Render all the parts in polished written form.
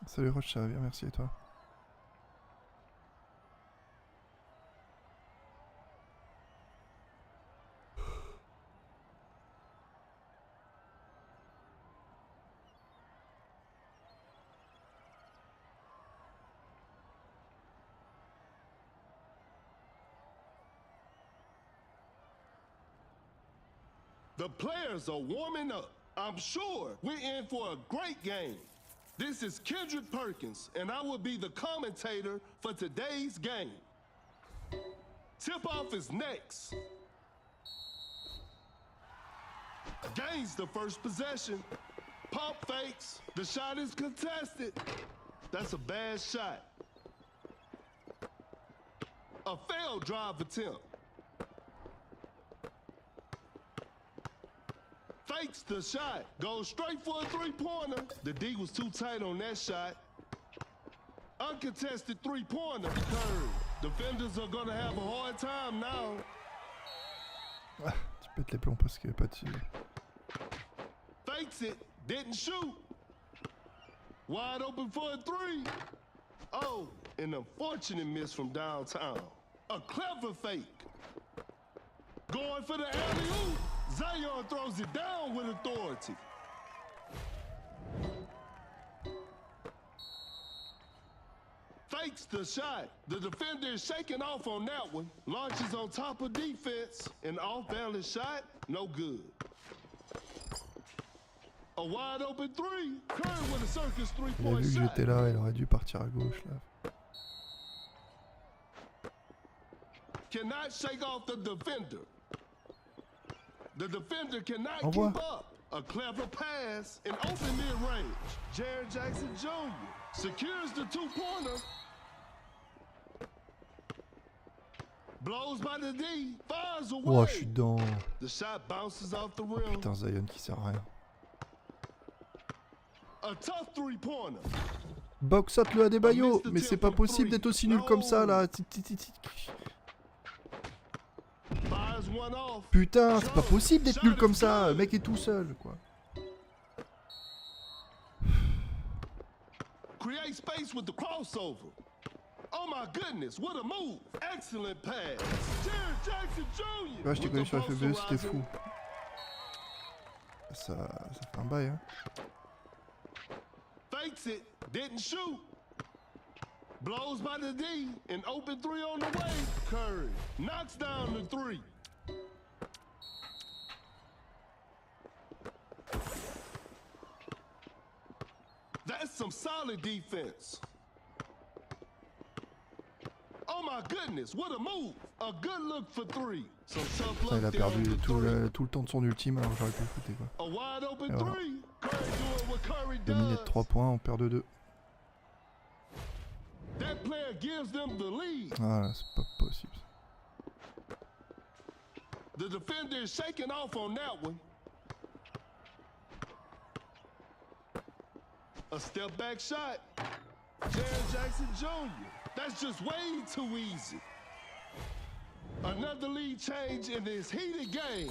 Salut Roche, ça va bien, merci et toi? The players are warming up. I'm sure we're in for a great game. This is Kendrick Perkins, and I will be the commentator for today's game. Tip-off is next. Gains the first possession. Pump fakes. The shot is contested. That's a bad shot. A failed drive attempt. Fakes the shot. Goes straight for a three-pointer. The D was too tight on that shot. Uncontested three-pointer. Curve. Defenders are gonna have a hard time now. Ah, tu pètes les plombs parce qu'il n'y a pas de cible. Fakes it. Didn't shoot. Wide open for a three. Oh, an unfortunate miss from downtown. A clever fake. Going for the alley-oop. Zion throws it down with authority. Fakes the shot. The defender is shaking off on that one. Launches on top of defense. An off-balance shot, no good. A wide open three. Curry with a circus Il a three-point vu que shot. j'étais là, il aurait dû partir à gauche là. Cannot shake off the defender. The defender cannot Envoie. keep up. A clever pass in open mid-range. Jared Jackson Jr. secures the two-pointer. Blows by the D. Fires away. Oh, je suis dedans. The shot bounces off the Oh, rim. putain, Zion qui sert à rien. A tough three-pointer. Box-out le Adebayo. Mais c'est pas possible d'être aussi nul comme ça là. Fires one off. Putain, c'est pas possible d'être nul comme ça. Le mec est tout seul quoi. Create space with the crossover. Oh my goodness, what a move. Excellent pass. Jared Jackson Jr. Ouais, je t'ai connu sur FB, c'était fou. Ça fait un bail hein. Fakes it, didn't shoot. Blows by the D, an open three on the way. Curry knocks down the three. That's some solid defense. Oh my goodness, what a move. A good look for three. Some tough Putain, il a luck there on perdu the tout three. le temps de son ultime alors j'aurais pu le foutre quoi. A wide open Et voilà. three. Curry doing what Curry Dominé de does. 3 points, on perd de 2. That player gives them the lead. Ah, c'est pas possible. The defender is shaking off on that one. A step back shot. Jared Jackson Jr. That's just way too easy. Another lead change in this heated game.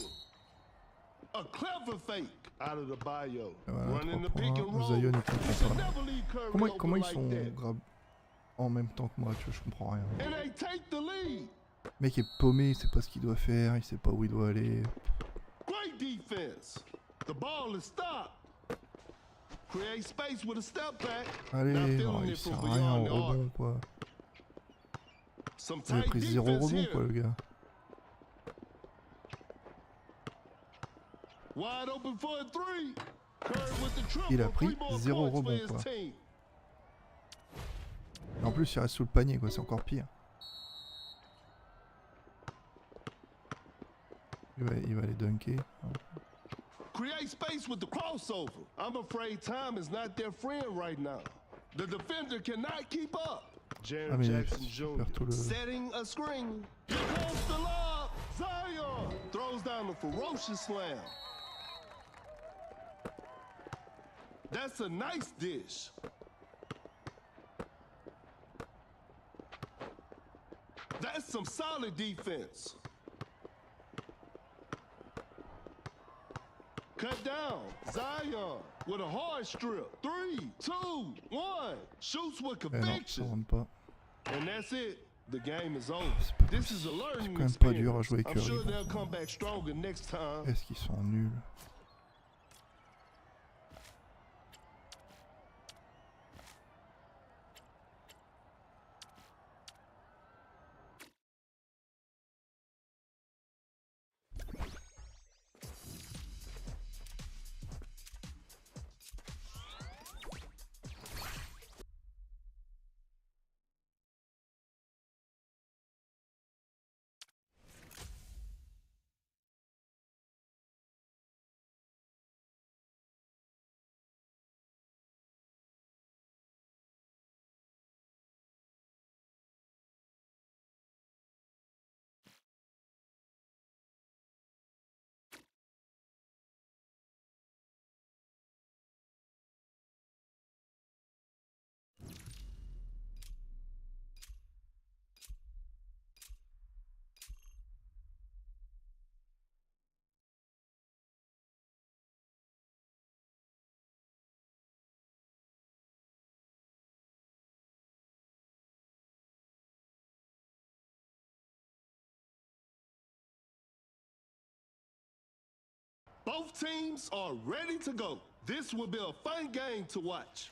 A clever fake out of the bio. Voilà, Running 3 the pick and points. roll. Zion est You should content. never leave Curry Comment open ils like sont that. grave en même temps que moi, tu vois, je comprends rien. And they take the lead. Le mec est paumé, il sait pas ce qu'il doit faire, il sait pas où il doit aller. Great defense. The ball is stopped. Create space with a step back. Not Allez, feeling non, il it sert from à rien au beyond the arc. rebond quoi. Some Il a tight pris 0 defense rebond here. quoi le gars. Wide open for a three. Curry with the triple. Il a pris 3 more 0 points for rebond his quoi. team. Et en plus il reste sous le panier quoi, c'est encore pire. Il va aller dunker. Create space with the crossover. I'm afraid time is not their friend right now. The defender cannot keep up. Jared Ah mais Jackson je Jr. perds tout le... setting a screen. Here comes the lob. Zion throws down a ferocious slam. That's a nice dish. That's some solid defense. Cut down. Zion with a hard strip. Three. 3, 2, 1. Shoots with Eh non, ça conviction. rentre pas. And that's it. The game is over. C'est pas This is a possible. C'est learning quand même pas dur à experience. jouer avec I'm sure Curry. they'll come back stronger next time. Est-ce qu'ils sont nuls? Both teams are ready to go. This will be a fun game to watch.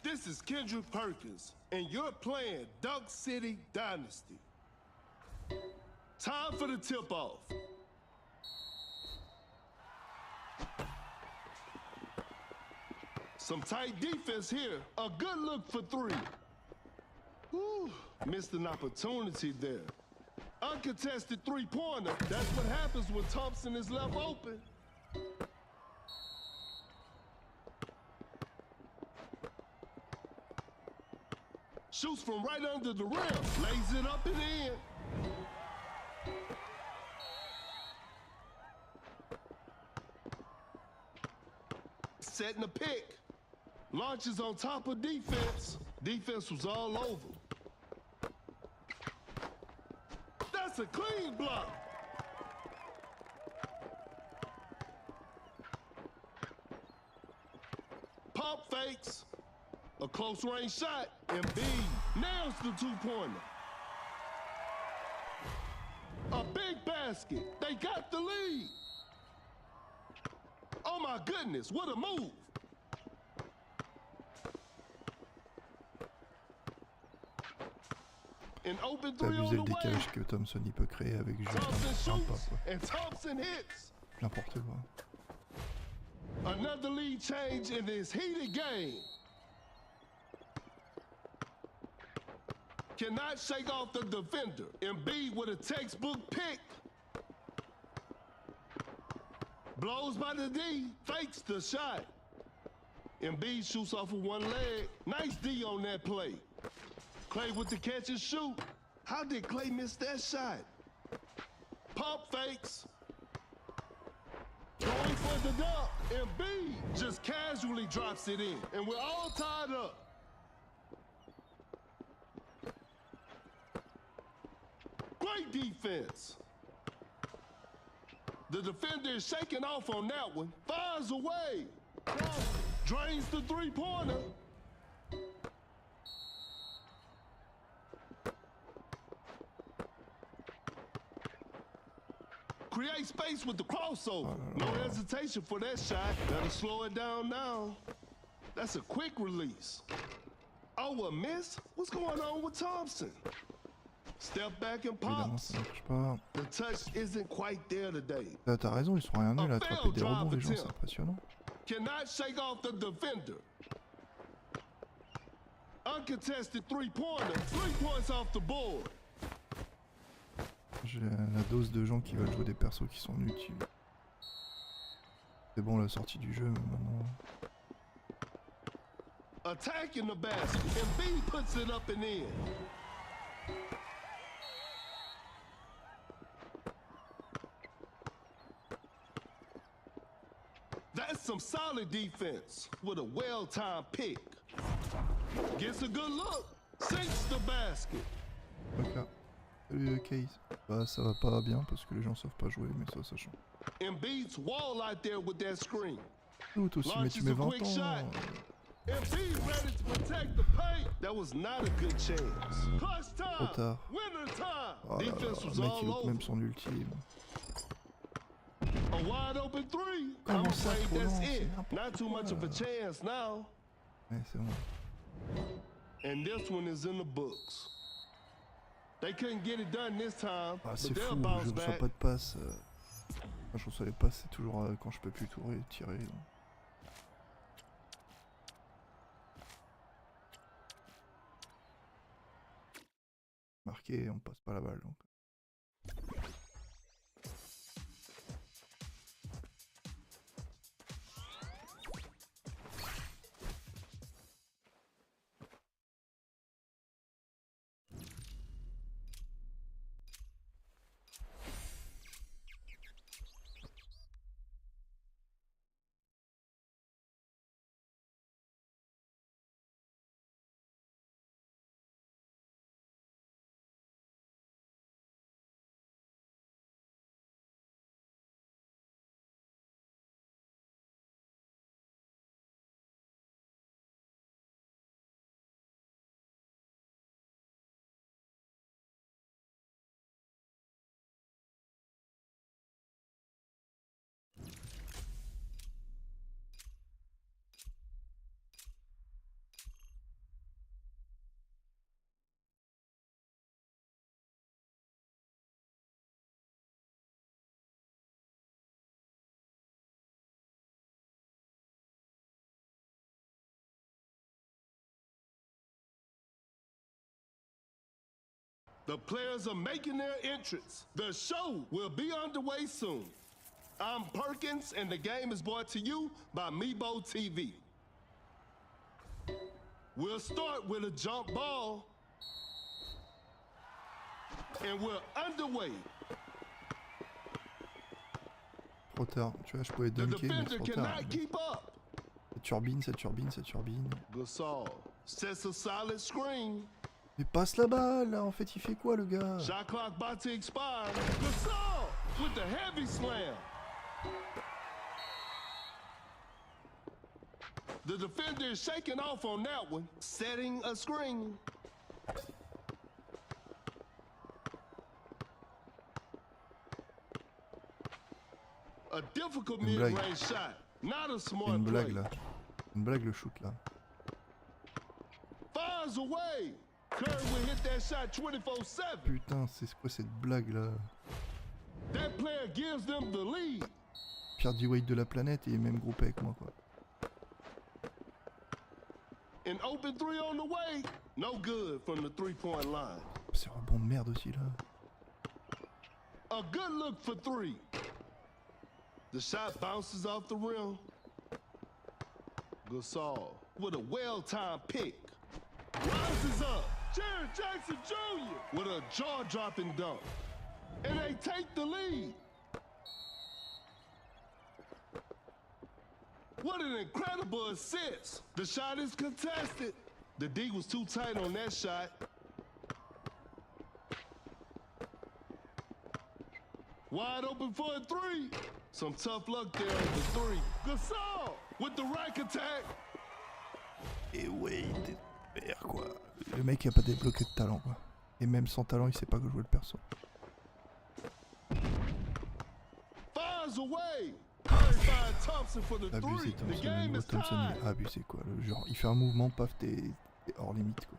This is Kendrick Perkins, and you're playing Dunk City Dynasty. Time for the tip-off. Some tight defense here. A good look for 3. Whew, missed an opportunity there. Uncontested three-pointer. That's what happens when Thompson is left open. Shoots from right under the rim. Lays it up and in. Setting the pick. Launches on top of defense. Defense was all over. That's a clean block. Pump fakes. A close range shot. Embiid nails the two-pointer. A big basket. They got the lead. Oh my goodness, what a move. An open T'as 3 abusé on le the way. décalage que Thompson il peut créer avec juste Thompson un shoots pas quoi. and Thompson hits. N'importe quoi. Another lead change in this heated game. Cannot shake off the defender. Embiid with a textbook pick. Blows by the D, fakes the shot. Embiid shoots off with one leg. Nice D on that play. Clay with the catch and shoot. How did Clay miss that shot? Pump fakes. Going for the dunk. Embiid just casually drops it in. And we're all tied up. Great defense. The defender is shaking off on that one. Fires away. Drains the three-pointer. Create space with the crossover. No hesitation for that shot. Better slow it down now. That's a quick release. Oh, a miss? What's going on with Thompson? Step back and Évidemment, pops. ça marche pas. The touch isn't quite there today. T'as raison, ils sont rien nuls à attraper des rebonds, les gens, c'est impressionnant. Cannot shake off the defender. Uncontested three-pointer. 3 points off the board. J'ai la dose de gens qui veulent jouer des persos qui sont inutiles. C'est bon la sortie du jeu, mais maintenant... Attacking the basket. Embiid puts it up and in. That's some solid defense with a well-timed pick. Gets a good look. Sinks the basket. Ok. Salut Case. Bah ça va pas bien parce que les gens savent pas jouer, mais ça change. Embiid's wall out there with that screen. Tout aussi, mais tu mets 20 ans. If he's ready to protect the paint, that was not a good chance. Clutch Trop time. tard. Winner time. Oh là là, Defense was le mec il all loupe over. même son ultime. A wide open three. Comment I'm ça, afraid trop that's lent, it. c'est n'importe Not too much of a chance now. Ouais, c'est bon. And this one is in the books. They couldn't get it done this time, Ah, but c'est they'll fou, bounce je reçois back. pas de passe. Quand je reçois les passes, c'est toujours quand je peux plus tirer. Donc. Marqué, on passe pas la balle. Donc. The players are making their entrance. The show will be underway soon. I'm Perkins, and the game is brought to you by Meebo TV. We'll start with a jump ball, and we're underway. Trop tard, tu vois, je pouvais The dunker, mais defender trop tard. cannot keep up. Ça turbine, ça turbine, ça turbine. Gasol sets a solid screen. Mais passe la balle, là, en fait, il fait quoi, le gars? Shot clock about to expire. Gasol with the heavy slam. The defender is shaking off on that one, setting a screen. A difficult Une blague. mid-range shot. Not a C'est smart une blague, play. là. Une blague, le shoot, là. Fires away. Curry will hit that shot 24/7. Putain, c'est quoi cette blague, là? That player gives them the lead. Pire D.wade de la planète et même groupé avec moi, quoi. An open three on the way. No good from the three-point line. C'est un rebond de merde aussi, là. A good look for three. The shot bounces off the rim. Gasol with a well-timed pick. Rises up. Jared Jackson Jr. with a jaw-dropping dunk. And they take the lead. What an incredible assist. The shot is contested. The D was too tight on that shot. Wide open for a three. Some tough luck there on the three. Gasol with the rack attack. Et Wade, père, quoi. Le mec a pas débloqué de talent, quoi. Et même sans talent, il sait pas jouer le perso. Fires away. Curry finds Thompson for the Abusé, three. The Thompson. game Niveau is Thompson, il tied. est abusé, quoi. Le genre, il fait un mouvement, paf, t'es hors limite, quoi.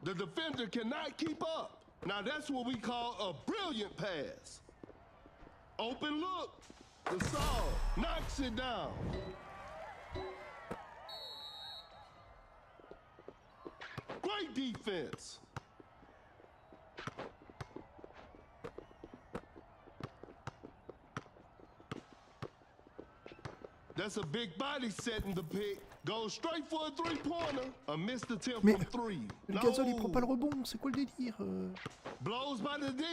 The defender cannot keep up. Now that's what we call a brilliant pass. Open look. Gasol knocks it down. Great defense. That's a big body setting the pick. Goes straight for a three-pointer. A missed attempt Mais from three. le gazole, il prend pas le rebond, c'est quoi le délire? Blows by the D.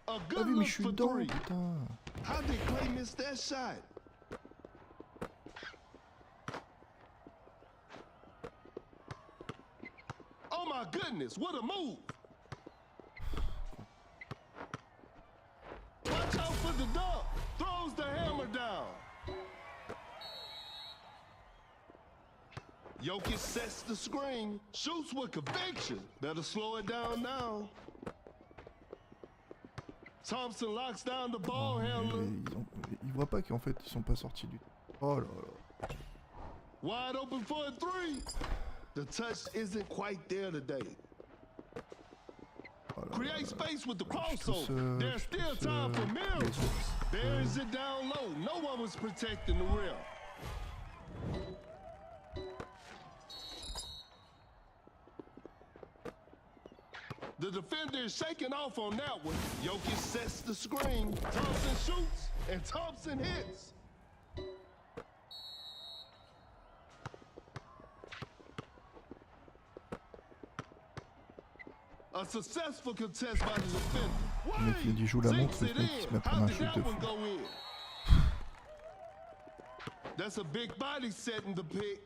A Ah good oui, mais look je suis for dedans, three. putain. How did Clay miss that shot? Oh my goodness, what a move. Watch out for the dunk. Throws the hammer down. Jokic sets the screen, shoots with conviction. Better slow it down now. Thompson locks down the ball handler. Ils voient pas qu'en fait ils sont pas sortis du. Oh là là. Wide open for a three. The touch isn't quite there today. Oh là Create là. space with the crossover. There's still time for miracles. Buries it down low. No one was protecting the rim. The defender is shaking off on that one. Jokic sets the screen. Thompson shoots, and Thompson hits. A successful contest by the defender. Le mec il dit joue la montre, le mec il se met à prendre un shoot de fou. That's a big body setting the pick.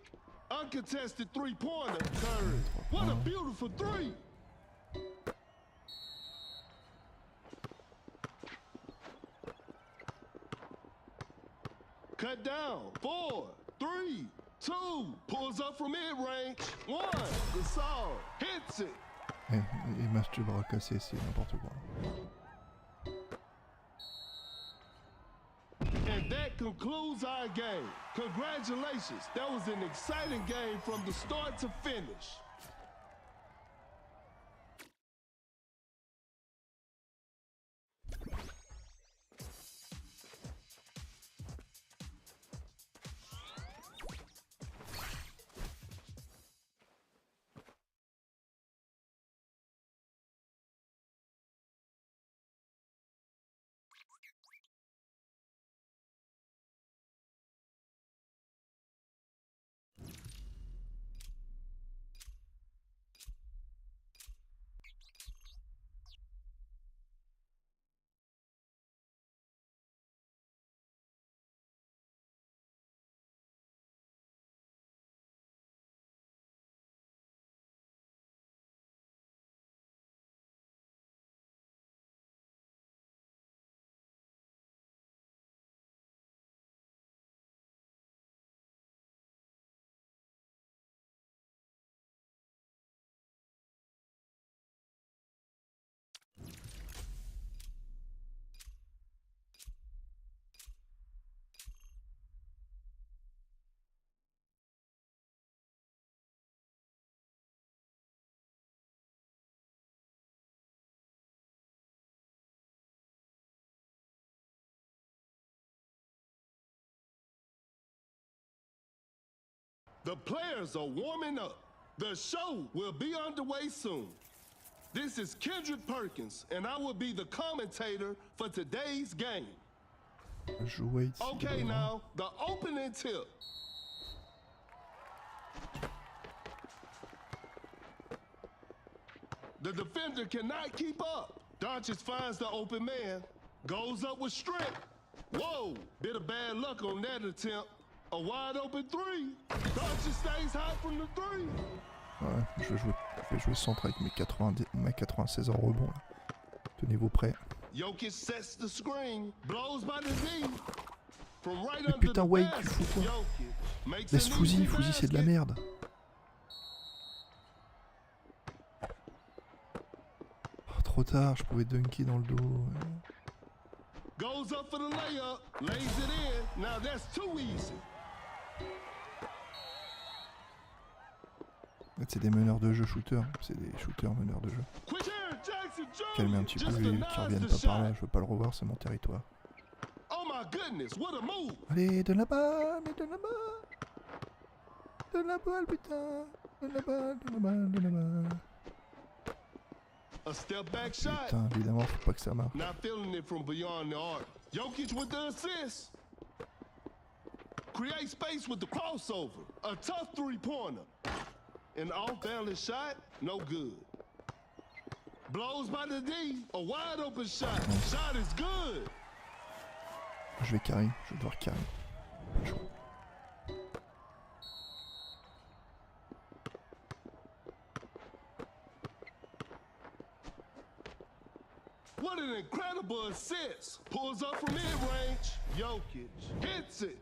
Uncontested three-pointer. Curry. What a beautiful three. Cut down. 4, 3, 2. Pulls up from mid-range. 1. Gasol hits it. Et match de bras cassé, c'est n'importe quoi. And that concludes our game. Congratulations. That was an exciting game from the start to finish. The players are warming up. The show will be underway soon. This is Kendrick Perkins, and I will be the commentator for today's game. J-Wade. Okay, now, the opening tip. The defender cannot keep up. Doncic finds the open man, goes up with strength. Whoa, bit of bad luck on that attempt. A wide open three. Doncic stays hot from the three. Ouais, je vais jouer centre avec mes 96 en rebond là. Tenez-vous prêts. Jokic sets the screen, blows by the D. From right Mais under putain the Wade, tu basket, fous quoi? Jokic makes Laisse an Fouzi, easy Fouzi c'est de la basket. merde. Oh, trop tard, je pouvais dunker dans le dos. Goes up for the layup, lays it in. Now that's too easy. C'est des meneurs de jeu shooters, c'est des shooters meneurs de jeu. Quick here, Jackson Jr. Calmez un petit peu, Just qu'ils denies reviennent the pas par shot. là, je veux pas le revoir, c'est mon territoire. Oh my goodness, what a move. Allez, donne la balle, mais donne la balle. Donne la balle, putain. Donne la balle, donne la balle, donne la balle. A step back shot. Putain, évidemment, faut pas que ça marche. Not feeling it from beyond the arc. Jokic with the assist. Create space with the crossover. A tough three-pointer. An off-balance shot, no good. Blows by the D. A wide open shot. Shot is good. Je vais carry, je vais devoir carry. Pas le choix. What an incredible assist. Pulls up from mid-range. Jokic hits it.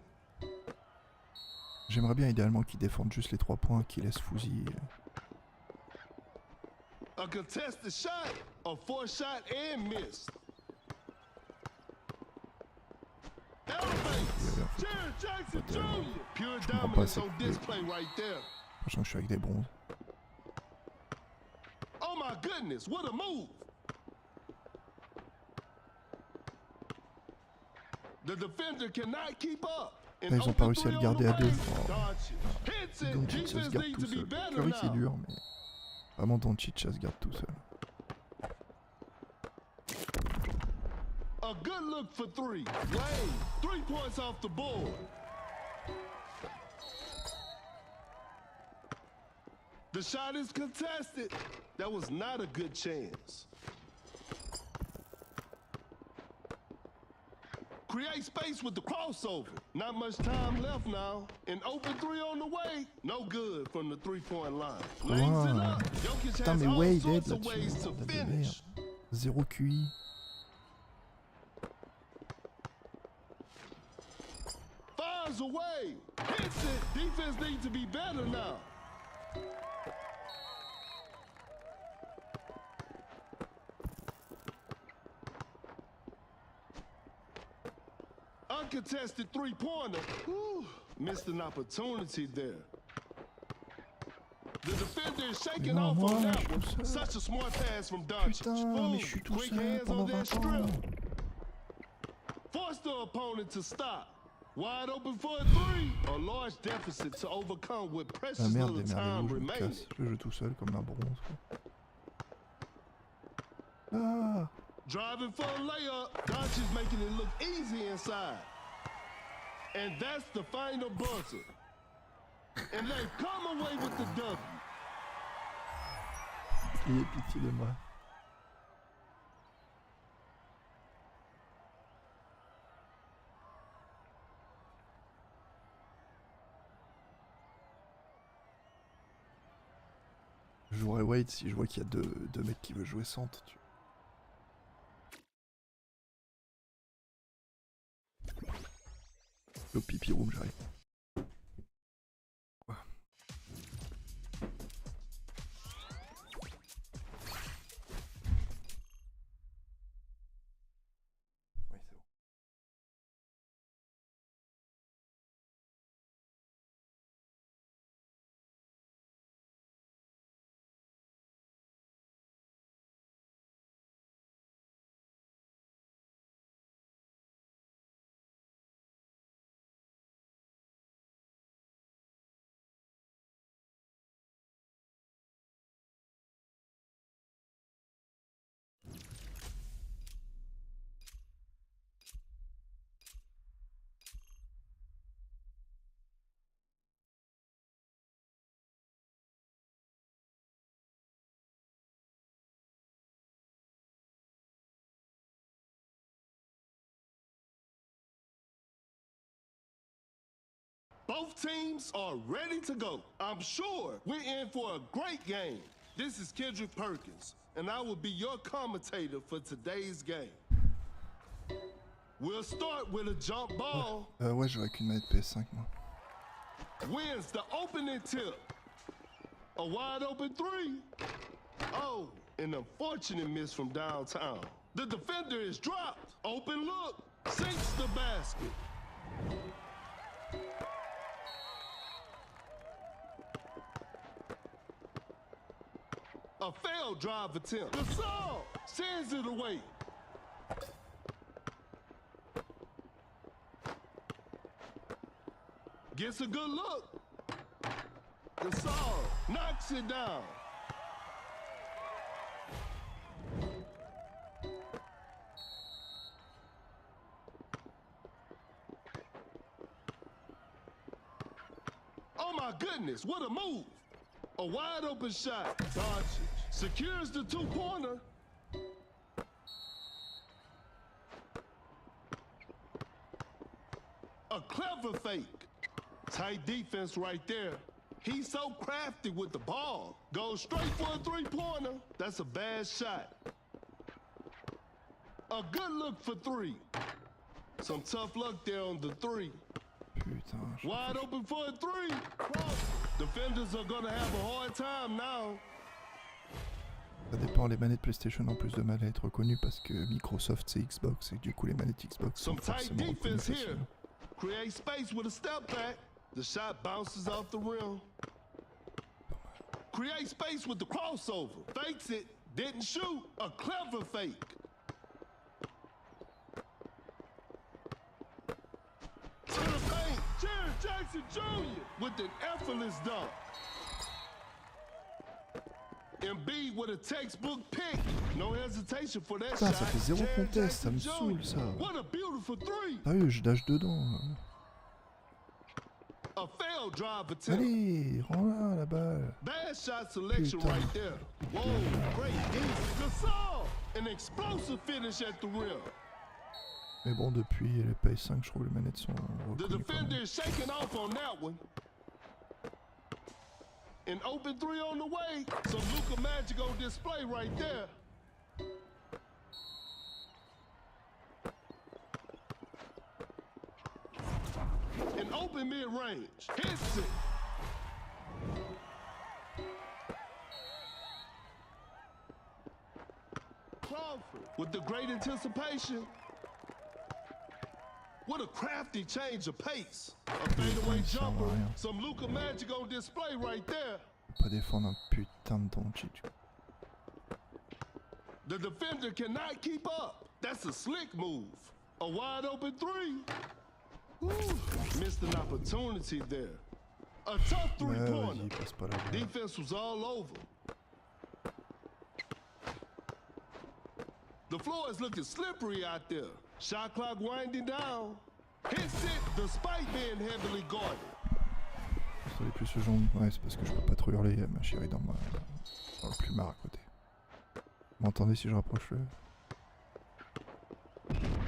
J'aimerais bien idéalement qu'ils défendent juste les 3 points, qu'ils laissent Fouzi. A contested shot, a forced shot and missed. Elevates. Jared Jackson Jr. Pure dominance on display right there. Sachant que je suis avec des bronzes. Oh my goodness, what a move. The defender cannot keep up. Là, ils ont pas réussi à le garder à 2. Doncic, ça se garde tout seul. Curry, c'est dur, mais vraiment Doncic, ça se garde tout seul. A good look for 3. Wade, 3 points off the board. The shot is contested. That was not a good chance. Create space with the crossover. Not much time left now. An open 3 on the way. No good from the 3-point line. Lays it up. Jokic Putain, has mais all Wade sorts aide of ways to là-dessus. finish. 0 QI. Fires away. Hits it. Defense needs to be better now. Uncontested 3-pointer. Whew, missed an opportunity there. The defender is shaking off on that one. Such a smart pass from Doncic. Putain, mais je suis tout Quick seul hands pendant on that 20 ans. strip. Force the opponent to stop. Wide open for a 3. A large deficit to overcome with Ah precious merde, little time démerdez-vous, je me remaining. casse. Je joue tout seul comme un bronze. Ah, Driving for a layup. Doncic making it look easy inside. And that's the final buzzer. And they come away with the W. ayez pitié de moi. Je jouerais Wade si je vois qu'il y a deux mecs qui veulent jouer centre. Au pipi room, j'arrive. Quoi ? Oui, c'est bon. Both teams are ready to go. I'm sure we're in for a great game. This is Kendrick Perkins, and I will be your commentator for today's game. We'll start with a jump ball. Ouais, je joue avec une manette PS5, moi. Wins the opening tip. A wide open 3. Oh, an unfortunate miss from downtown. The defender is dropped. Open look. Sinks the basket. A failed drive attempt. Gasol sends it away. Gets a good look. Gasol knocks it down. Oh my goodness, what a move. A wide open shot. Doncic secures the 2-pointer. A clever fake. Tight defense right there. He's so crafty with the ball. Goes straight for a 3-pointer. That's a bad shot. A good look for 3. Some tough luck there on the 3. Putain. putain. Wide open for a three. Defenders are gonna have a hard time now. Ça dépend, les manettes PlayStation en plus de mal à être reconnues parce que Microsoft c'est Xbox et du coup les manettes Xbox sont Some tight forcément reconnues defense here. facilement. Create space with a step back. The shot bounces off the rim. Create space with the crossover. Fakes it. Didn't shoot. A clever fake. To the paint. Jared Jackson Jr. with an effortless dunk. Embiid with a textbook pick. No hesitation for that Putain, shot. ça fait zéro Jared contest, ça me Jackson saoule Jr. ça. What a beautiful three. Sérieux, je dash dedans. A failed drive attempt. Allez, rends-la la balle. Bad shot selection Putain. right there. Whoa, great defense. Gasol, an explosive finish at the rim. Mais bon, depuis les PS5, je trouve les manettes sont The reconnues quand defender même. is shaking off on that one. An open three on the way. Some Luka Magic on display right there. An open mid-range. Hits it. Crawford with the great anticipation. What a crafty change of pace. A fadeaway ça va jumper. rien. Some Luka Magic on display right there. Pas défendre un putain de Doncic. The defender cannot keep up. That's a slick move. A wide open three. Whew. Missed an opportunity there. A tough Ouais, three-pointer. vas-y, passe pas la balle. Defense was all over. The floor is looking slippery out there. Shot clock winding down. Hits it despite being heavily guarded. Ça les plus ce genre. Ouais, c'est parce que je peux pas trop hurler, ma chérie, dans le plumard à côté. Vous m'entendez si je rapproche le...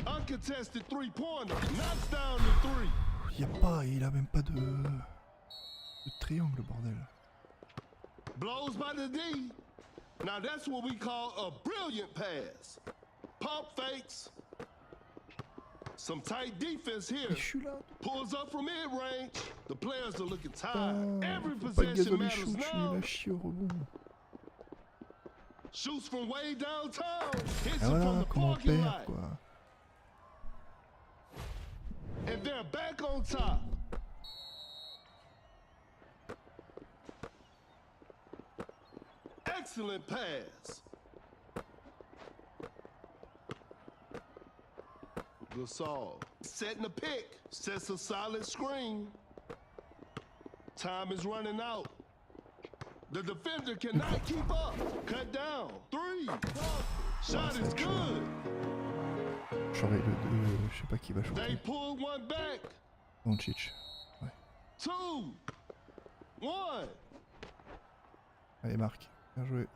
Uncontested three-pointer. Knocks down the three. Il a même pas de triangle, bordel. Blows by the D. Now that's what we call a brilliant pass. Pump fakes. Some tight defense here. Et je suis là. Pulls up from mid-range. The players are looking tired. Every Faut pas que possession Gasol y matters shoot, je suis now. nul à chier au rebond. Shoots from way downtown. Hits Et it from voilà, the comment on parking perd, lot. quoi. And they're back on top. Excellent pass. Gasol setting a pick. Sets a solid screen. Time is running out. The defender cannot keep up. Cut down. Three. Shot is good. J'aurais le 2, je sais pas qui va They shooter. pull one back. Doncic. Ouais. 2, 1. Allez, Marc. Bien joué.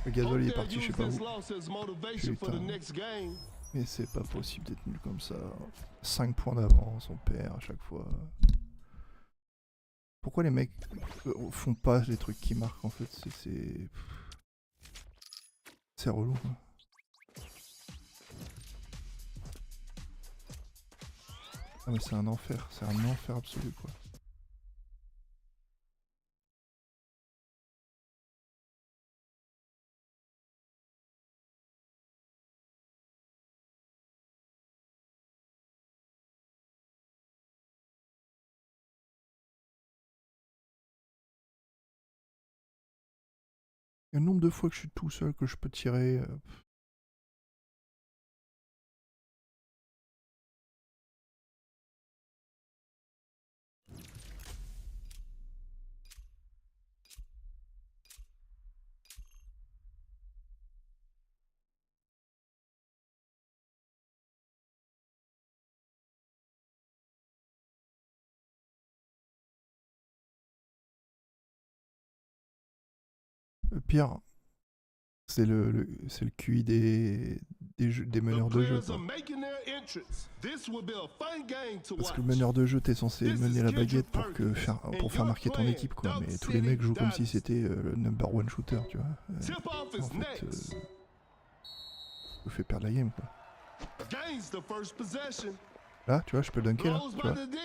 Le Gasol il est parti, je sais pas où. Putain. Mais c'est pas possible d'être nul comme ça. 5 points d'avance, on perd à chaque fois. Pourquoi les mecs font pas les trucs qui marquent en fait? C'est relou quoi. Ah mais c'est un enfer absolu quoi. Le nombre de fois que je suis tout seul que je peux tirer. Le pire, c'est le QI des meneurs de jeu. Quoi. Parce que le meneur de jeu, t'es censé mener la baguette pour faire marquer ton équipe, quoi. Mais tous les mecs jouent comme si c'était le number one shooter, tu vois. En fait, ça fait perdre la game, quoi. Gains the first possession. Là, tu vois, je peux dunker là, Blows tu by vois. the D.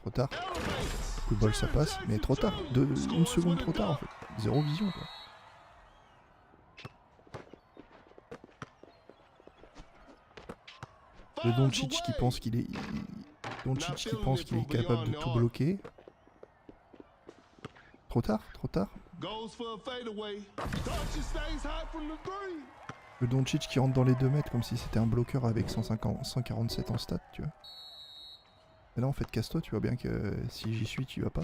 Trop tard. Elevates. Coup de bol, ça passe, mais trop tard. Une seconde trop tard en fait. Zéro vision quoi. Le Doncic qui pense qu'il est... Doncic qui pense qu'il est capable de tout bloquer. Trop tard, trop tard. Goes for a fadeaway. Doncic stays high from the three. Le Doncic qui rentre dans les 2 mètres comme si c'était un bloqueur avec 147 en stats, tu vois. Et là en fait casse-toi, tu vois bien que si j'y suis tu vas pas.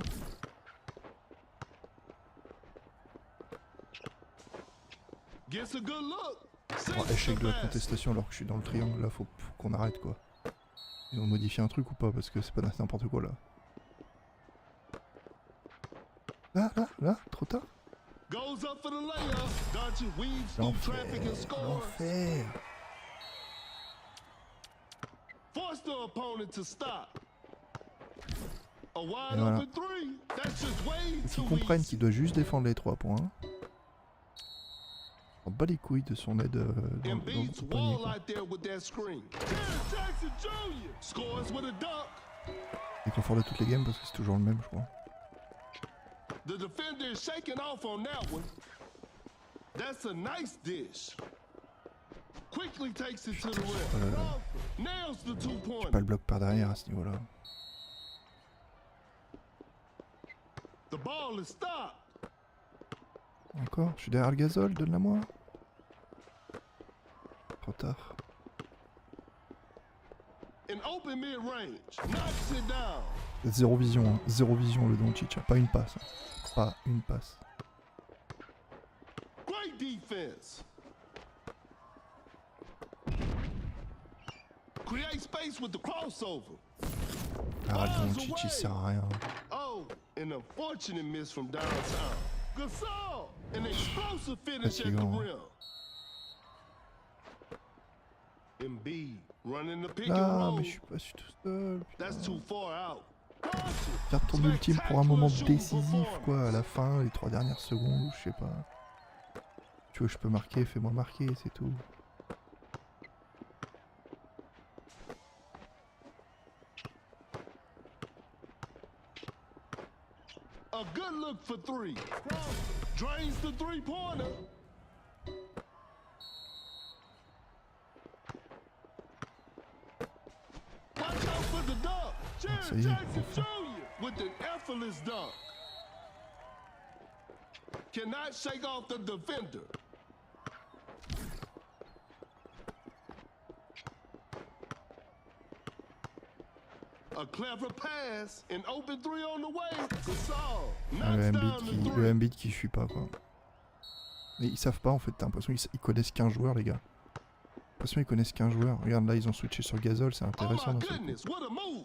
Gets a good look. Oh, échec de la contestation alors que je suis dans le triangle, là faut qu'on arrête quoi. Ils ont modifié un truc ou pas parce que c'est pas n'importe quoi là. Là, trop tard. Goes up for the layup. Doncic weaves through traffic and scores. L'enfer. Force the opponent to stop. A Et wide voilà. open three. That's just way Faut too qu'il comprenne easy. qu'il doit juste défendre les 3 points. On bat les couilles de son aide dans Embiid's le panier wall quoi. out there with that screen. Jaren Jackson Jr. scores with a dunk. Il confort de toutes les games parce que c'est toujours le même je crois. The defender is shaking off on that one. That's a nice dish. Quickly takes it to the rim. Nails the J'ai two-pointer. pas le bloc par derrière à ce niveau là. The ball is stopped. Encore, je suis derrière le gazole, donne-la moi. Trop tard. In open mid-range. Knocks it down. Zéro vision, hein. Zéro vision le Doncic, hein. Pas une passe. Hein. Pas une passe. Great defense. Create space with the crossover. Ah, le Doncic il sert à rien. Oh, an unfortunate miss from downtown. Gasol, an explosive finish at the Fatigant. rim. Embiid running the pick and Ah, roll. mais je suis pas tout seul. That's too far out. Faire ton ultime pour un moment décisif, quoi, à la fin, les 3 dernières secondes, ou je sais pas. Tu veux, je peux marquer, fais-moi marquer, c'est tout. A good look for three. Drains the three-pointer. Watch out for the dunk. Ça Jaren y est, Jackson enfin. Jr. with an effortless dunk. Cannot shake off the defender. A clever pass, an open three on the way. Gasol Ah, knocks down the le three. Embiid qui suit pas, quoi. Mais ils savent pas, en fait, t'as l'impression qu'ils connaissent qu'un joueur, les gars. J'ai l'impression qu'ils connaissent qu'un joueur. Regarde, là, ils ont switché sur Gasol, c'est Oh intéressant. my Dans ce coup. goodness, what a move!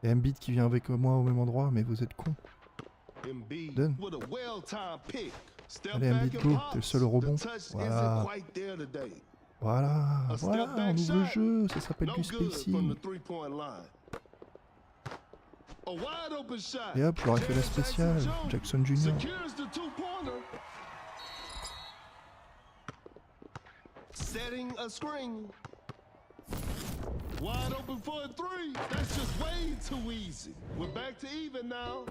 Et Embiid qui vient avec moi au même endroit, mais vous êtes cons. Embiid Donne. with a well-timed pick. Step Allez, back Embiid, and go, pops. t'es le seul au rebond. The touch Voilà. isn't quite there today. Voilà, A voilà, step back on ouvre le shot. jeu, ça s'appelle No du good from spacing. the three-point line. A wide open shot. Et hop, je leur ai fait la Jaren spéciale, Jackson Jr. secures the two-pointer. Setting a screen. Wide open for a three. That's just way too easy. We're back to even now.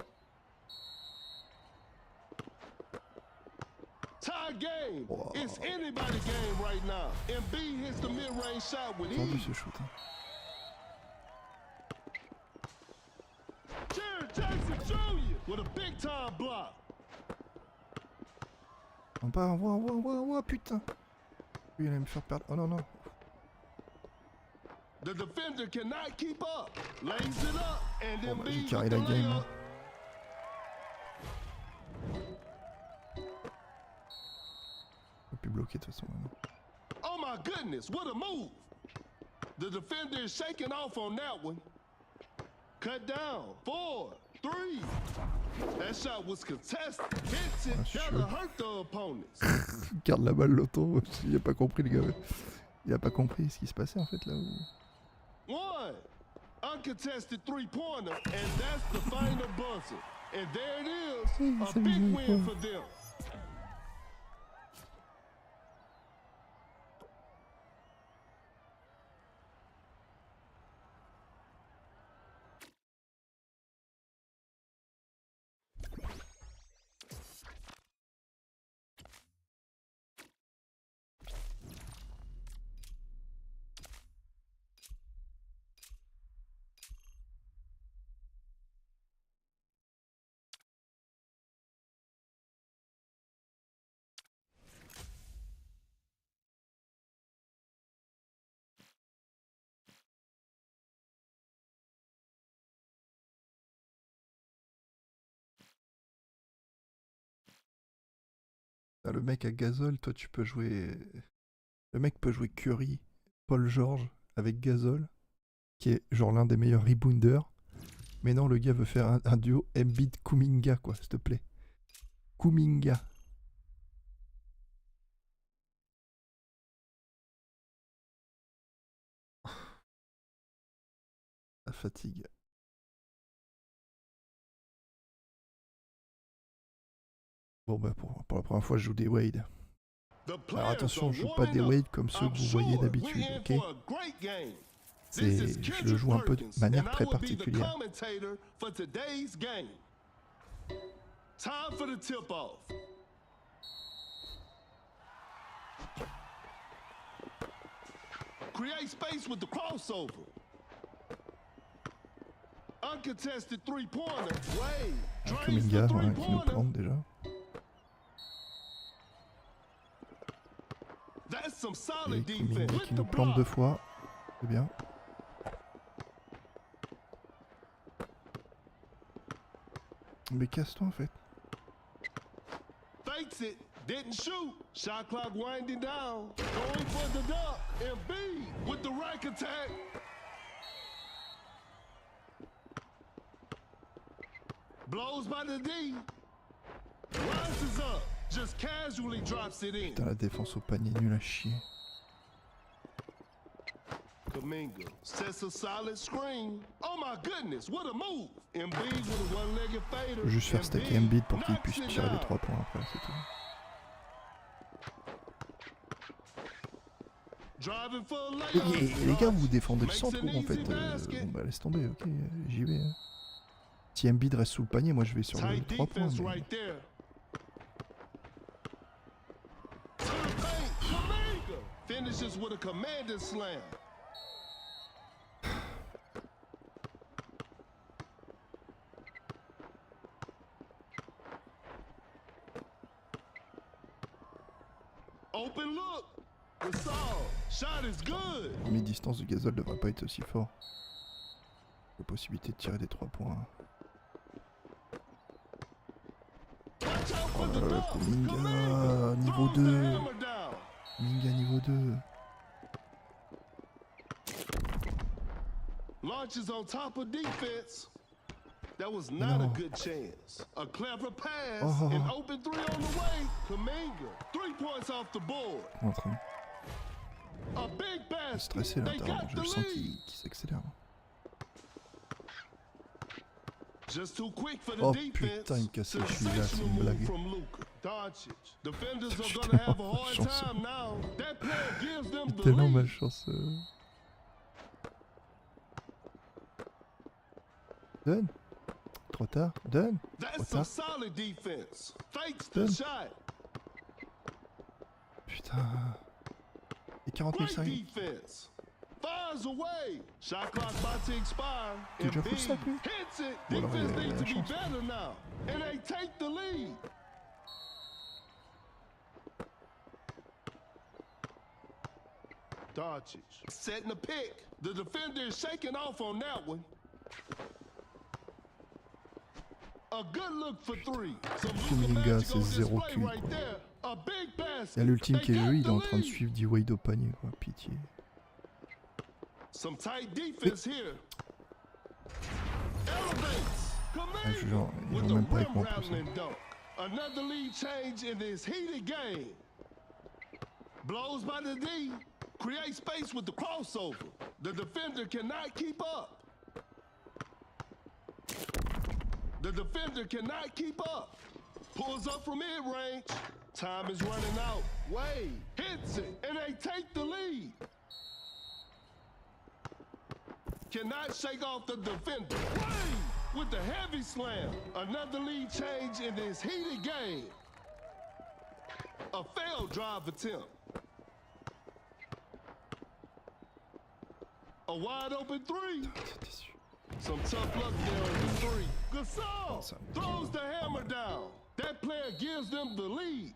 Tie game. Wow. It's anybody's game right now. Embiid hits the mid-range shot with Tendu ease. ce shoot. Hein. Jaren Jackson Jr. with a big-time block. On va, putain. Lui, il allait me faire perdre. Oh non, non. The defender cannot keep up. Lays it up and Bon, bah, j'ai Embiid carré with la the game. layup. Hein. On peut plus bloquer de toute façon. Maintenant. Oh my goodness, what a move! The defender is shaking off on that one. Cut down. 4, 3. That shot was contested. Hits it. sure. That'll hurt the opponents. Garde la balle, l'auto. Il a pas compris, le gars. Il a pas compris ce qui se passait en fait là. One. Uncontested three-pointer, and that's the final buzzer. And there it is, a big win for them. Ah, le mec à Gasol, toi tu peux jouer... Le mec peut jouer Curry, Paul George avec Gasol, qui est genre l'un des meilleurs rebounders. Mais non, le gars veut faire un duo Embiid-Kuminga, quoi, s'il te plaît. Kuminga. La fatigue. Bon bah pour la première fois je joue D.wade. Alors attention, je joue pas D.wade comme ceux que vous voyez d'habitude, ok? Je le joue un peu de manière très particulière. Create space with the crossover. Uncontested three-pointer. Wade. Kuminga, voilà, qui nous plante déjà. Et Kuminga qui nous plante 2 fois. C'est bien. Mais casse-toi en fait. Fakes it, didn't shoot. Shot clock winding down. Going for the duck. Embiid with the right attack. Blows by the D. Rises up. Just casually drops it in. Putain, la défense au panier nul à chier. Kuminga sets a solid screen. Oh my goodness, what a move. Embiid with a one-legged fader. Faut juste faire stacker Embiid pour qu'il puisse tirer les 3 points après, c'est tout. Et les gars, vous défendez le centre ou en fait bon bah laisse tomber, ok, j'y vais. Hein. Si Embiid reste sous le panier, moi je vais sur les 3 points. Mais... Finishes with a commanding slam. Open look. The shot is good. Mi-distance de Gasol devrait pas être aussi fort. La possibilité de tirer des 3 points. Oh là là, Kuminga, niveau 2. Kuminga niveau 2. Launches on top of defense. That was not a good chance. A clever pass, an open 3 on the way. Kuminga, 3 points off the board. En train A big de stresser là, je sens qu'il s'accélère. Oh putain, il me casse les chevilles là, c'est une blague. Tellement malchanceux. Donne. Trop tard. Donne. Trop tard. Donne. Putain. Et 40 000 T'es déjà full stack lui? Ou alors il a la chance. Doncic setting the pick. The defender is shaking off on that one. A good look for 3. Kuminga, c'est 0 Q. Il y a l'ultime qui est joué, il est en train de suivre D.wade au panier, quoi. Pitié. Some tight defense here. Ah, je genre, ils jouent même pas avec moi en plus. Another lead change in this heated game. Blows by the D. Create space with the crossover. The defender cannot keep up. The defender cannot keep up. Pulls up from mid-range. Time is running out. Wade hits it, and they take the lead. Cannot shake off the defender. Wade with the heavy slam. Another lead change in this heated game. A failed drive attempt. A wide open 3. Some tough luck there on the 3. Gasol throws the hammer down. That player gives them the lead.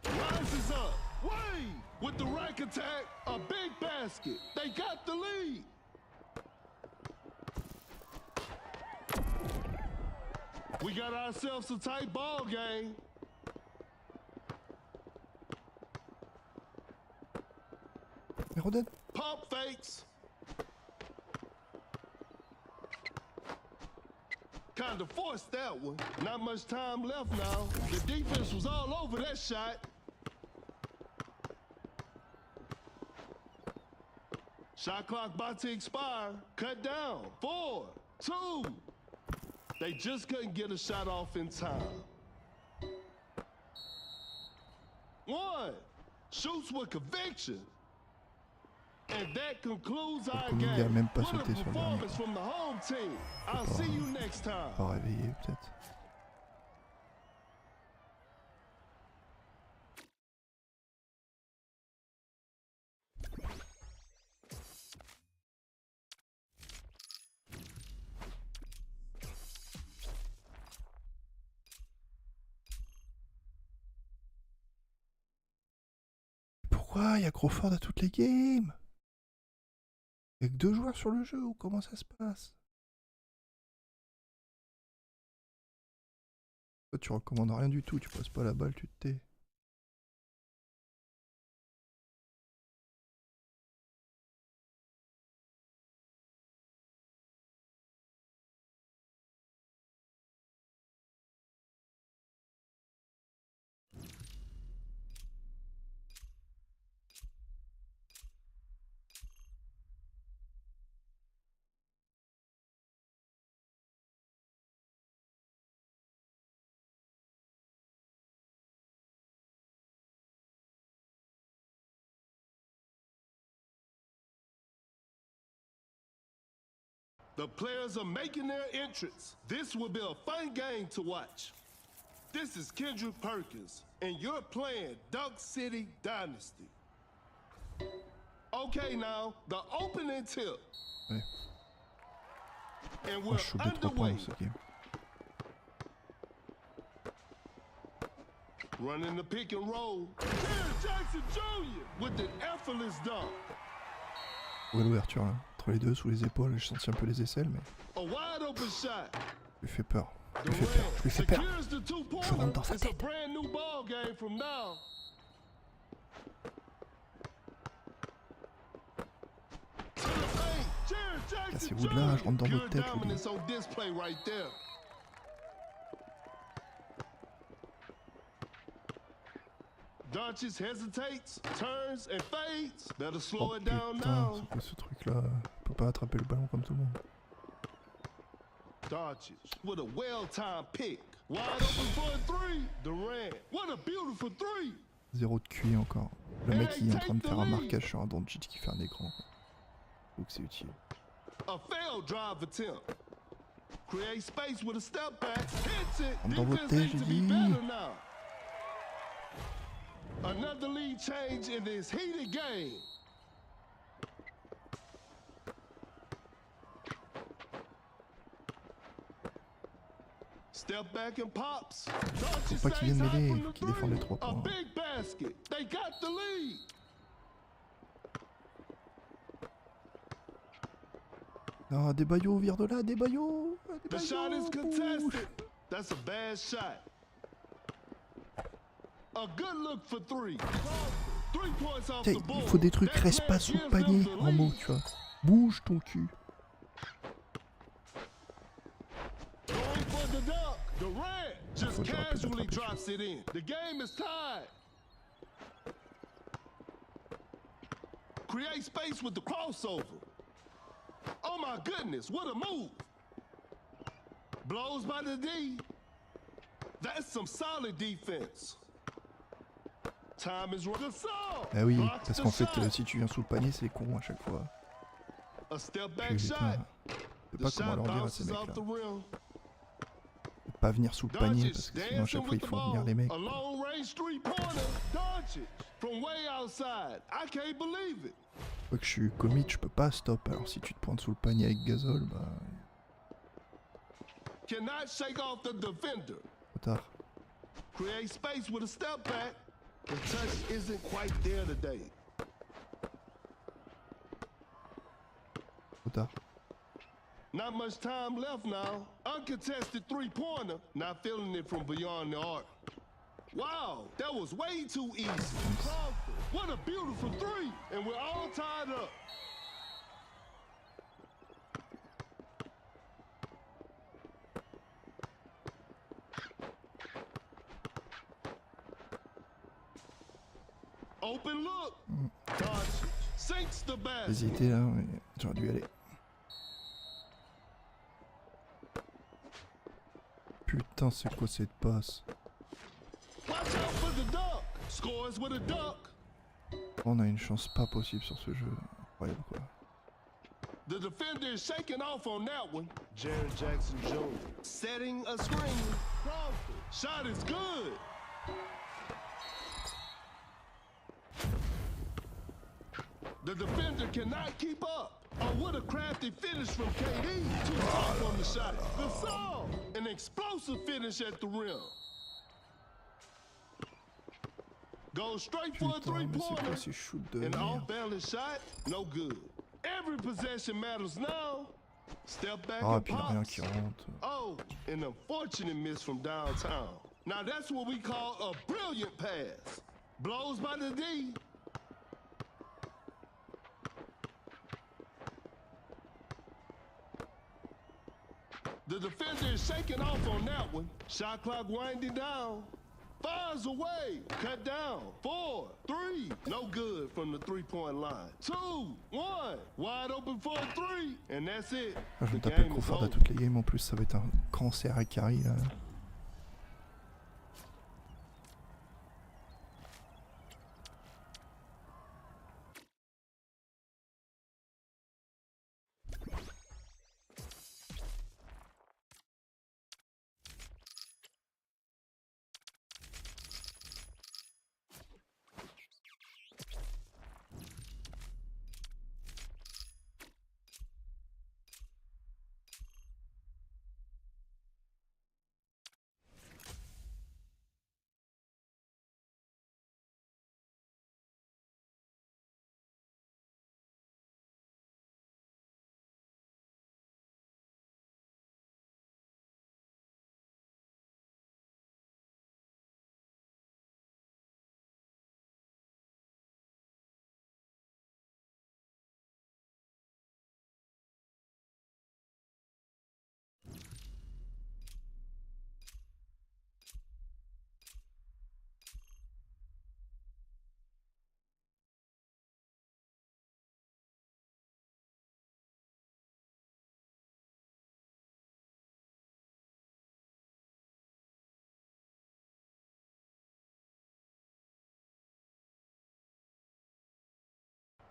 Rises up. Wade with the rack attack. A big basket. They got the lead. We got ourselves a tight ball game. Mais redonne. Pump fakes. Kind of forced that one. Not much time left now. The defense was all over that shot. Shot clock about to expire. Cut down. 4, 2. They just couldn't get a shot off in time. 1. Shoots with conviction. And that concludes our Il a game. même pas What a sauté sur le dernier. performance from the home team. I'll see you next time. Pas réveillé peut-être. Pourquoi il y a Crawford à toutes les games? Il y a que 2 joueurs sur le jeu ou comment ça se passe? Toi tu recommandes rien du tout, tu passes pas la balle, tu te tais. The players are making their entrance. This will be a fun game to watch. This is Kendrick Perkins, and you're playing Duck City Dynasty. Okay, now, the opening tip. Ouais. And Moi we're je shoot des 3 points underway. dans ce game. Running the pick and roll. Derrick Jackson Jr. with the effortless dunk. Où est l'ouverture là? Entre les deux, sous les épaules, j'ai senti un peu les aisselles, mais A wide open shot. je lui fais peur. Je lui fais peur. Je lui fais peur. Secures the two-pointer. Je rentre dans sa It's a tête. brand new ball game from now. To the paint. Derrick Jackson Cassez-vous de là, je rentre dans Jr. votre tête, Pure je vous dis. dominance on display right there. Doncic hesitates, turns, and fades. Better slow Oh it down putain, now. c'est quoi ce truc là? On peut pas attraper le ballon comme tout le monde. Doncic with a well-timed pick. Wide open for a 3. Durant. What a beautiful 3. 0 de QI encore. Le mec il est en train de faire un marquage sur un Doncic qui fait un écran. Donc c'est utile. A failed drive attempt. Create space with a step back. Hits it. Rentre dans votre Defense tête, needs j'ai to be dit. better now. Another lead change in this heated game. Step back and pops. Doncic Faut pas qu'il stays vienne hot mêler, from faut the qu'il défende les 3 three. A points. big basket. They got the lead. Non, D.wade, vire de là, D.wade. The shot is contested. That's a bad shot. A good look for 3. 3 points off Tiens, the board. il faut des trucs, That reste pas play sous le gives them panier the en mots, lead. tu vois. Bouge ton cul. Going for the dunk. Durant just Faut que j'aurais pu casually l'attraper, drops it in. The game is tied. Create space with the crossover. Oh my goodness, what a move. Blows by the D. That's some solid defense. Time is running. Ah oui, parce qu'en fait, si tu viens sous le panier, c'est con à chaque fois. A step back Putain, shot. je sais The pas comment shot leur dire à ces bounces mecs off là. the rim. De pas venir sous le panier, Doncic parce que sinon à chaque dancing fois with ils the font venir ball. les mecs. A long range three-pointer. Doncic from way outside. I can't believe it. Fois que je suis commit, je peux pas stop. Alors si tu te pointes sous le panier avec Gasol, bah. Cannot shake off the defender. Trop tard. Create space with a step back. The touch isn't quite there today. Trop tard. Not much time left now. Uncontested three-pointer. Not feeling it from beyond the arc. Wow, that was way too easy. Crawford, what a beautiful three. And we're all tied up. Open look. Dodge. Sinks the basket. Hésité là, mais j'aurais dû y aller. Putain, c'est quoi cette passe? Watch out for the duck. Scores with a duck. On a une chance pas possible sur ce jeu. Incroyable quoi. The defender is shaking off on that one. Jared Jackson Jr. setting a screen. Crawford. Shot is good. The defender cannot keep up. Oh, what a crafty finish from KD. Too tough on the shot. Gasol, an explosive finish at the rim. Goes straight for a Putain, mais c'est quoi three-pointer. ces shoots de An merde? off-balance shot, no good. Every possession matters now. Step back Ah, and puis il y a rien pops. qui rentre. Oh, an unfortunate miss from downtown. Now that's what we call a brilliant pass. Blows by the D. The defender is shaking off on that one. Shot clock winding down. Fires away. Cut down. 4, 3. No good from the three-point line. 2, 1. Wide open for a three. And that's it. Ah, je vais The taper game is Crawford à over. toutes les games en plus, ça va être un cancer à carry là.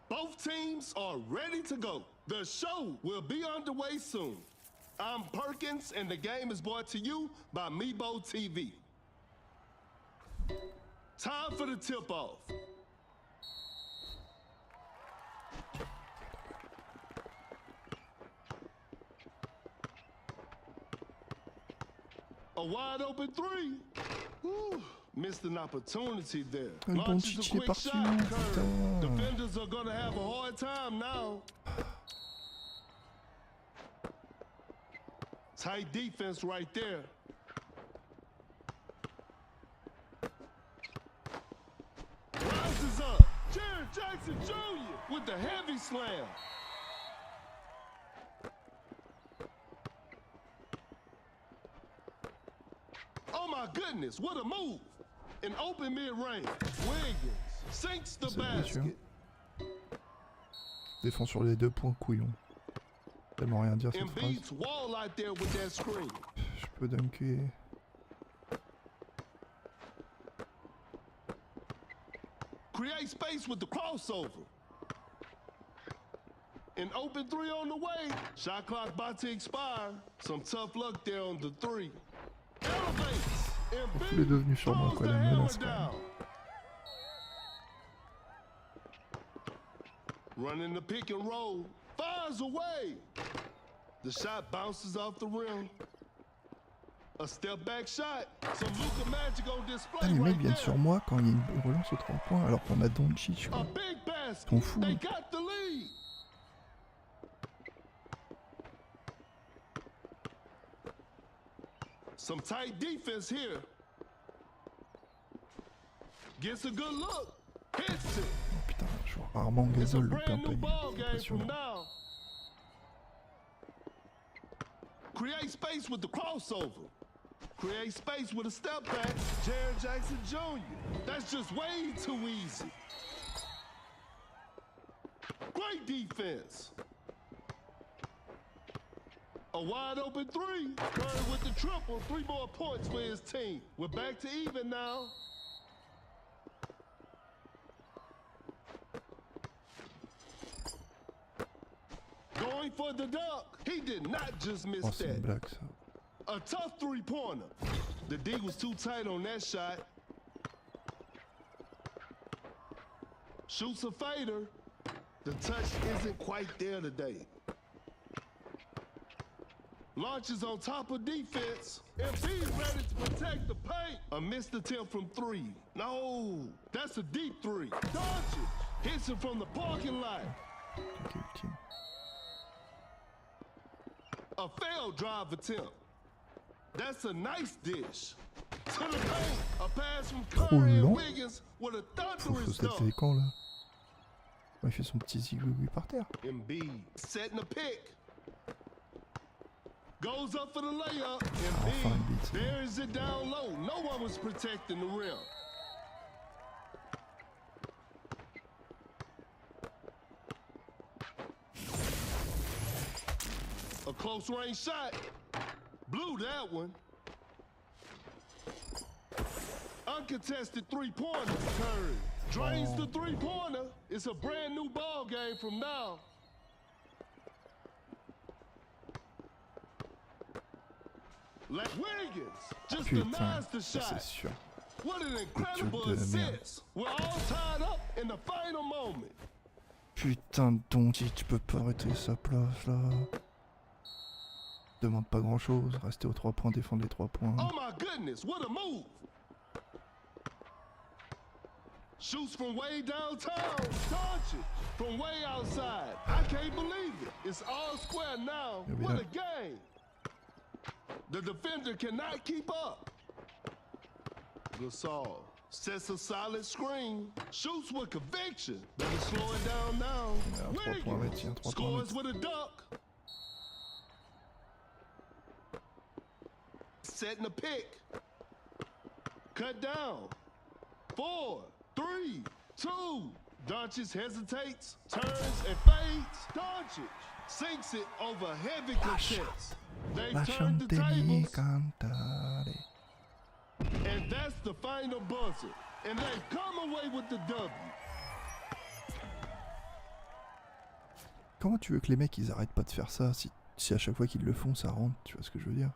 Both teams are ready to go. The show will be underway soon. I'm Perkins, and the game is brought to you by Meebo TV. Time for the tip-off. A wide open three. Whew. Missed an opportunity there. Le bon Launches a Chichi est quick parti shot. où, Curve. putain? Defenders are gonna have a hard time now. Tight defense right there. Rises up. Jared Jackson Jr. with the heavy slam. Oh my goodness, what a move. An open mid-range. Wiggins sinks the C'est bien sûr. basket. Défend sur les 2 points, couillon. Tellement rien dire cette And phrase. beats Wall out there with that screen. Je peux dunker. Create space with the crossover. An open three on the way. Shot clock about to expire. Some tough luck there on the three. Elevates. And Tout est devenu sur moi, throws quoi, the la hammer menace, quand même. down. Running the pick and roll. Fires away. The shot bounces off the rim. A step back shot. Some Luka magic on display Ah, les mecs right viennent there. sur moi quand il y a une relance aux 3 points alors qu'on a Doncic A quoi. big basket. T'en fous. They got the lead. Some tight defense here. Gets a good look. Hits it. Oh putain, je vois rarement It's a Gasol le brand plein new paille. ball game from Impressionnant. now. Create space with the crossover. Create space with a step back. Jared Jackson Jr. That's just way too easy. Great defense. A wide open three. Curry with the triple. 3 more points for his team. We're back to even now. Going for the dunk. He did not just miss Oh, c'est une that. blague ça. A tough three-pointer. The D was too tight on that shot. Shoots a fader. The touch isn't quite there today. Launches on top of defense. If he's ready to protect the paint. A missed attempt from 3. No, that's a deep 3. Doncic hits it from the parking lot. Ok, ultime. A failed drive attempt. That's a nice dish. To the paint. A pass from Curry and long. Wiggins with a Faut thunderous se dunk. quand là? Ouais, il fait son petit zigouigoui par terre. Embiid setting a pick. Goes up for the layup. Enfin, Embiid Embiid, c'est bon. buries it down low. No one was protecting the rim. A close range shot. Blew that one. Uncontested three-pointer. Curry drains the three-pointer. It's a brand new ball game from now. Like Wiggins just Putain, denies the ça c'est shot. sûr. What an incredible de merde. assist. We're all tied up in the final moment. Putain de Doncic, tu peux pas arrêter sa place là. Demande pas grand chose, rester aux 3 points, défendre les 3 points. Oh my goodness, what a move. Shoots from way downtown. Doncic from way outside. I can't believe it. It's all square now. Yeah, we What know. a game. The defender cannot keep up. Gasol sets a solid screen. Shoots with conviction. Better slow it down now. Yeah, 3 points Wiggins tiens, 3 points scores with a dunk. Setting a pick. Cut down. 4, 3, 2. Doncic hesitates, turns, and fades. Doncic sinks it over heavy contest. They've turned the Lasciatemi tables, cantare. and that's the final buzzer. And they've come away with the W. Comment tu veux que les mecs ils arrêtent pas de faire ça si à chaque fois qu'ils le font ça rentre, tu vois ce que je veux dire?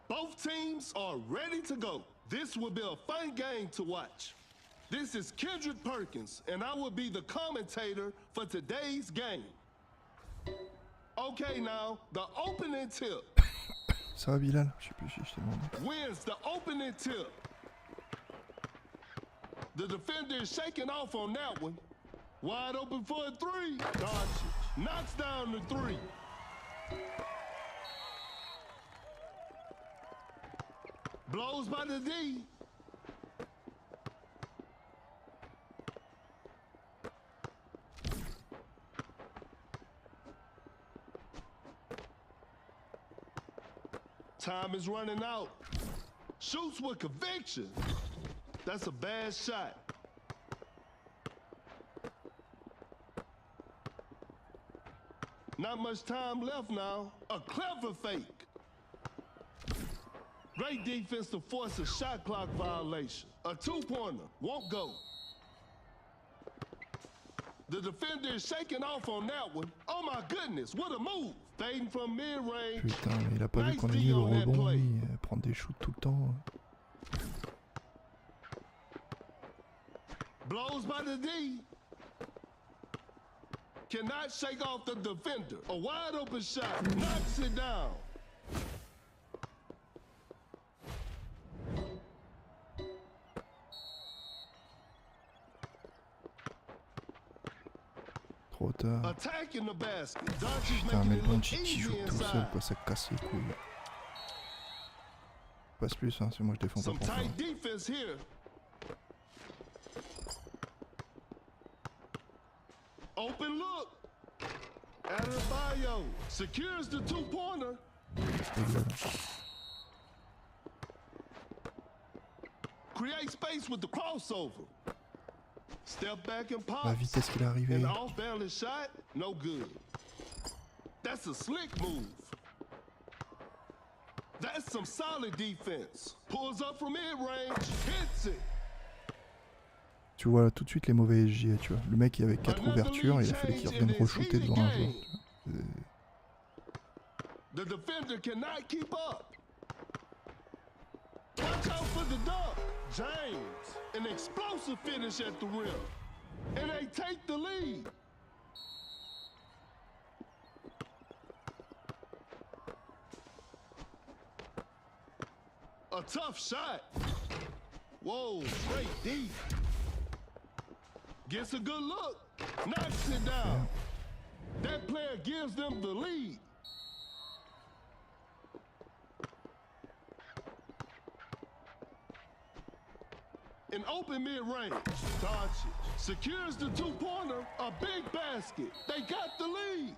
Both teams are ready to go. This will be a fun game to watch. This is Kendrick Perkins, and I will be the commentator for today's game. Okay, now, the opening tip. Ça va, Bilal? Je sais plus si je t'ai demandé. Wins the opening tip. The defender is shaking off on that one. Wide open for a three. Dodge it. Knocks down the three. Blows by the D. Time is running out. Shoots with conviction. That's a bad shot. Not much time left now. A clever fake. Great defense to force a shot clock violation. A two-pointer. Won't go. The defender is shaking off on that one. Oh my goodness, what a move. Fading from mid-range. Putain, mais il a pas vu qu'on a mis le rebond, lui, prendre des shoots tout le temps. Blows by the D. Cannot shake off the defender. A wide open shot. Knocks it down. Trop tard. Attacking the basket. Putain, mais le Doncic qui joue tout seul, quoi, ça casse les couilles. Passe plus, hein, c'est moi je défends pas pour ça. Defense here. Open look. Adebayo secures the two-pointer. Create space with the crossover. Step back and pop. La vitesse qu'il est arrivé. An off-balance shot, no good. That's a slick move. That's some solid defense. Pulls up from mid-range, hits it. Tu vois tout de suite les mauvais SGA, tu vois. Le mec il avait 4 ouvertures, il a fallu qu'il revienne re-shooter devant un joueur. The defender cannot keep up. Watch out for the dunk. James, an explosive finish at the rim. And they take the lead. A tough shot. Whoa, great D. Gets a good look. Knocks it down. That player gives them the lead. An open mid-range. Dodge it. Secures the two-pointer. A big basket. They got the lead.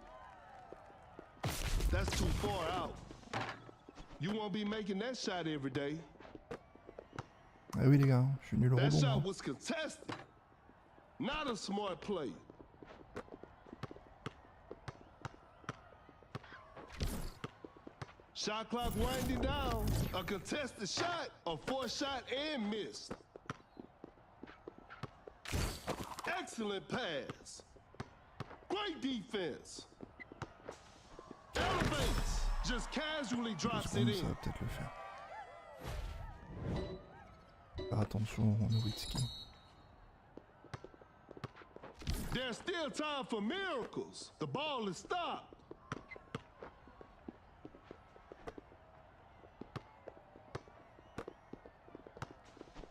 That's too far out. You won't be making that shot every day. Ah oui les gars, je suis nul au That rebond. shot was contested. Not a smart play. Shot clock winding down. A contested shot, a forced shot and missed. Excellent pass. Great defense. Elevates. Just casually drops it Ça va in. peut-être le faire. Faire attention au Nowitzki. There's still time for miracles. The ball is stopped.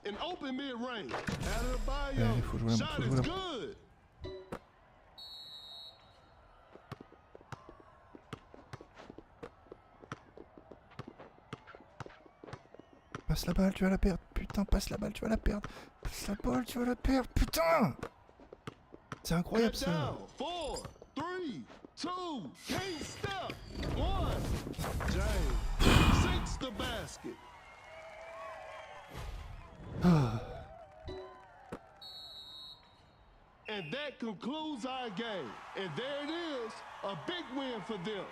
An open mid-range. Adebayo. Il faut jouer, Shot faut is jouer. good. Passe la balle, tu vas la perdre. Putain, passe la balle, tu vas la perdre. Passe la balle, tu vas la perdre. Putain! C'est incroyable ça. Down. 4, 3, 2, can't step. 1. James sinks the basket. And that concludes our game. And there it is, a big win for them.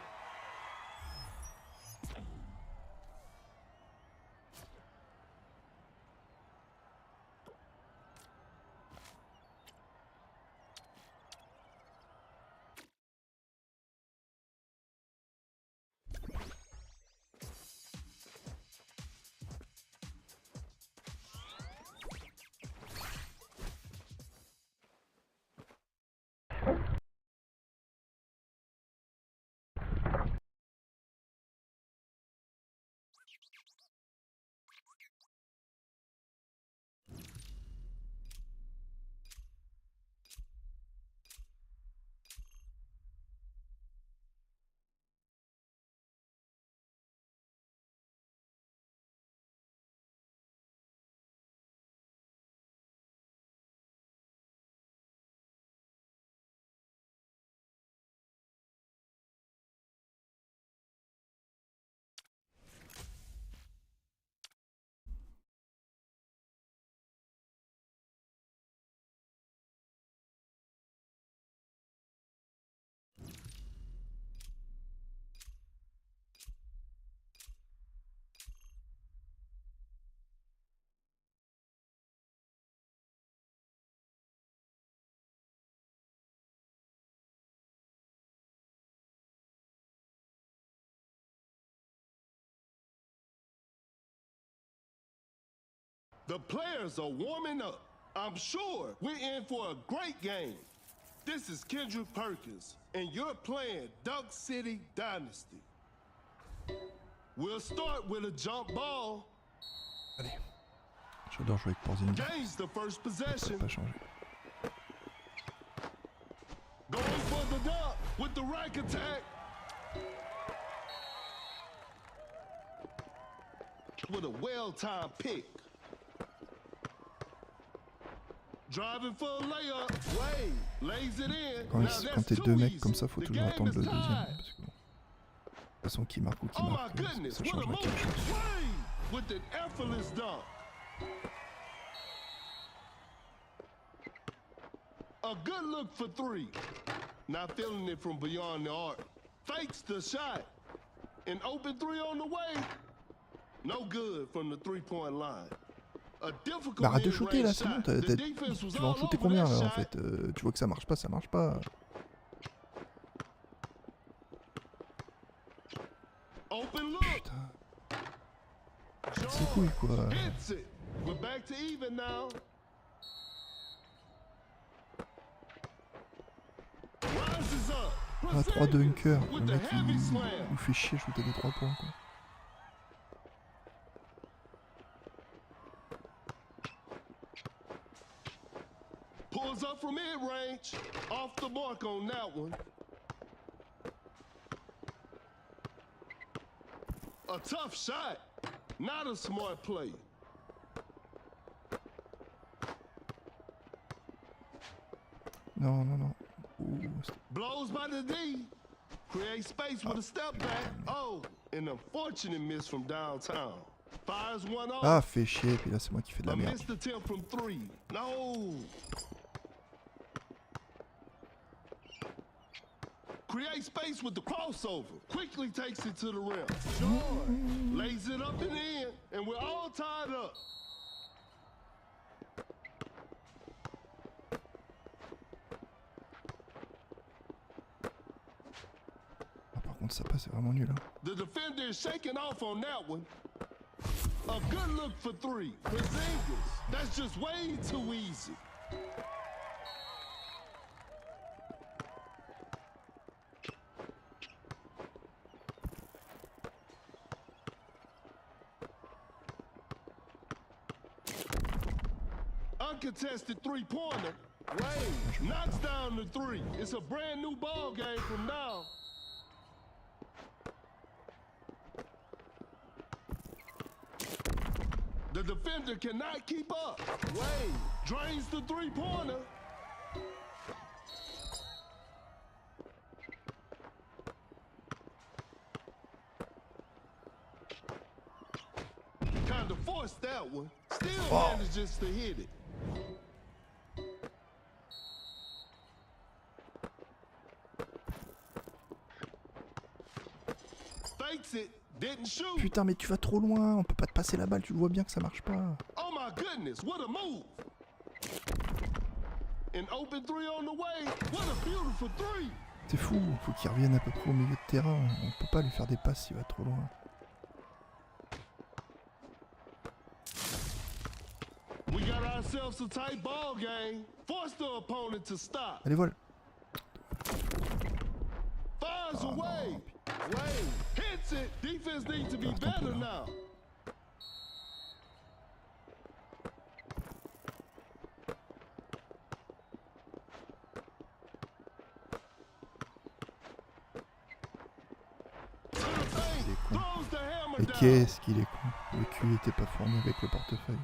The players are warming up. I'm sure we're in for a great game. This is Kendrick Perkins, and you're playing Duck City Dynasty. We'll start with a jump ball. Allez. J'adore jouer avec Porzingis. Gains the first Ça possession. n'a pas changé. Going for the dunk with the rack attack. With a well-timed pick. Driving for a layup. Wade lays it in. Quand t'es deux mecs comme ça, faut toujours attendre le deuxième. Parce que, bon, de toute façon, qui marque ou qui Oh marque, my goodness, ça what a changera move. quelque chose. Wade with an effortless dunk. A good look for three. Not feeling it from beyond the arc. Fakes the shot. An open three on the way. No good from the three-point line. A difficult Bah arrête de shooter là, mid-range c'est bon, shot. The defense was tu vas en all shooter over combien that là en shot. fait tu vois que ça marche pas, ça marche pas. Open look. Putain, c'est couilles quoi. Hits it. We're back to even now. Rises up. Ah, 3 dunkers, le With the mec heavy il slam. nous fait chier shooter des 3 points quoi. Pulls up from mid-range. Off the mark on that one. A tough shot. Not a smart play. Non, non, non. Ouh, Blows by the D. Creates space with a step back. Oh, an unfortunate miss from downtown. Fires one off. ah, fait chier, puis là c'est moi qui fais de A la merde. missed attempt from three. No. Creates space with the crossover. Quickly takes it to the rim. Sure. Lays it up and in, and we're all tied up. Ah, par contre ça passe, c'est vraiment nul hein. The defender is shaking off on that one. A good look for three. Porzingis. That's just way too easy. Uncontested three-pointer. Wade knocks down the three. It's a brand new ball game from now. The defender cannot keep up. Wade drains the three-pointer. Kind of forced that one. Still manages to hit it. Fakes it. Didn't shoot. Putain mais tu vas trop loin, on peut pas te passer la balle, tu le vois bien que ça marche pas. Oh my goodness, what a move. An open three on the way. What a beautiful three. C'est fou, faut qu'il revienne à peu près au milieu de terrain, on peut pas lui faire des passes s'il va trop loin. We got ourselves a tight ball game. Force the opponent to stop. Allez voilà. Fires Oh, away. non. Wade hits it. Defense needs to be Faire ton better peu, now. To the face. Il est con. Throws the hammer Mais down. qu'est-ce qu'il est con. Le cul était pas fourni avec le portefeuille.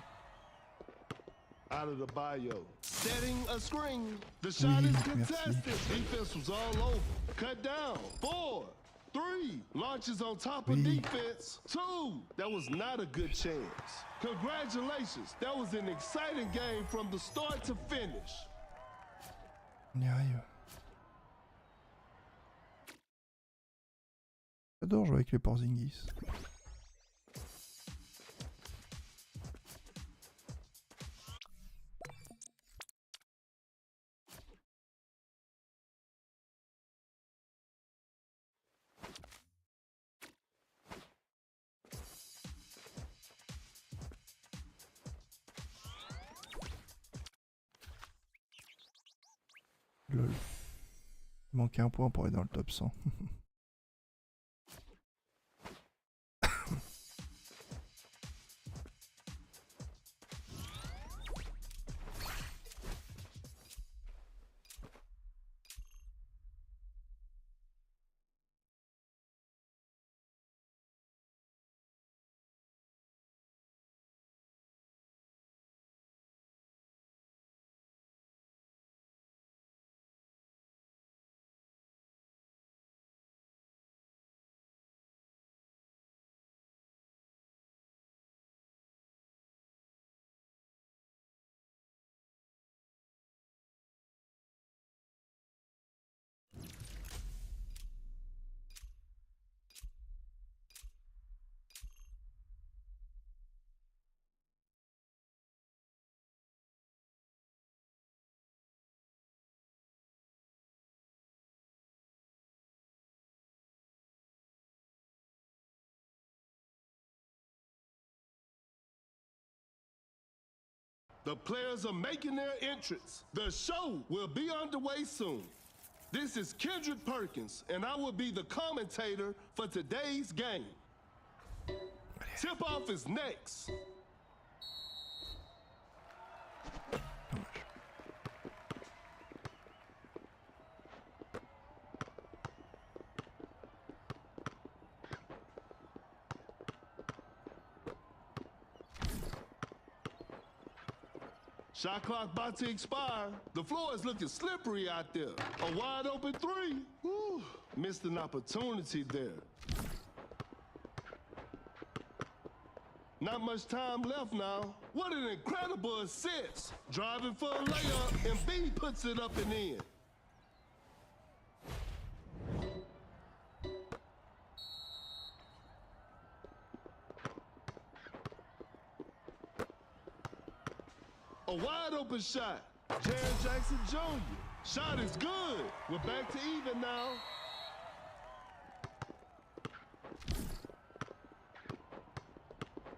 Out of the bio. Setting a screen. The shot Oui, is merci. contested. Defense was all over. Cut down. 4, 3. Launches on top of Oui. defense. 2. That was not a good chance. Congratulations. That was an exciting game from the start to finish. On y arrive. J'adore jouer avec les Porzingis. Lol. Il manquait un point pour être dans le top 100. The players are making their entrance. The show will be underway soon. This is Kendrick Perkins, and I will be the commentator for today's game. Tip-off is next. Shot clock about to expire. The floor is looking slippery out there. A wide open three. Whew, missed an opportunity there. Not much time left now. What an incredible assist. Driving for a layup, and B puts it up and in. A wide open shot. Jackson Jr. Shot is good. We're back to even now.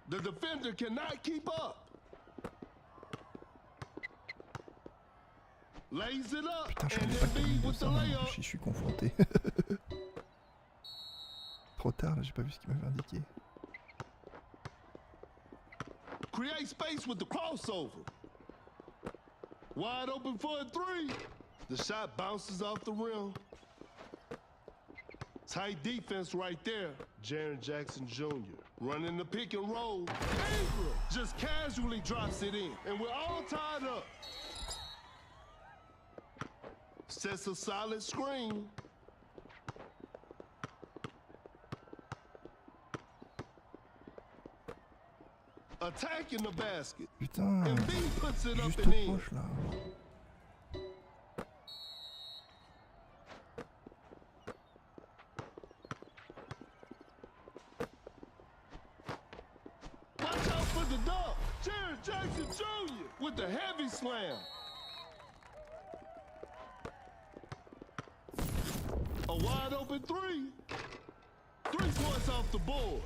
The defender cannot keep up. Lays it up. Putain, je And savais pas then qu'il y B avait with ça, the mais layup. j'y suis confronté. Trop tard, là, j'ai pas vu ce qu'il m'avait indiqué. Create space with the crossover. Wide open for a three. The shot bounces off the rim. Tight defense right there. Jaren Jackson Jr. running the pick and roll. Ingram just casually drops it in, and we're all tied up. Sets a solid screen. Attacking the basket. Putain, And B puts it up juste and in. proche là. Watch out for the dunk. Jared Jackson Jr. with the heavy slam. A wide open three. 3 points off the board.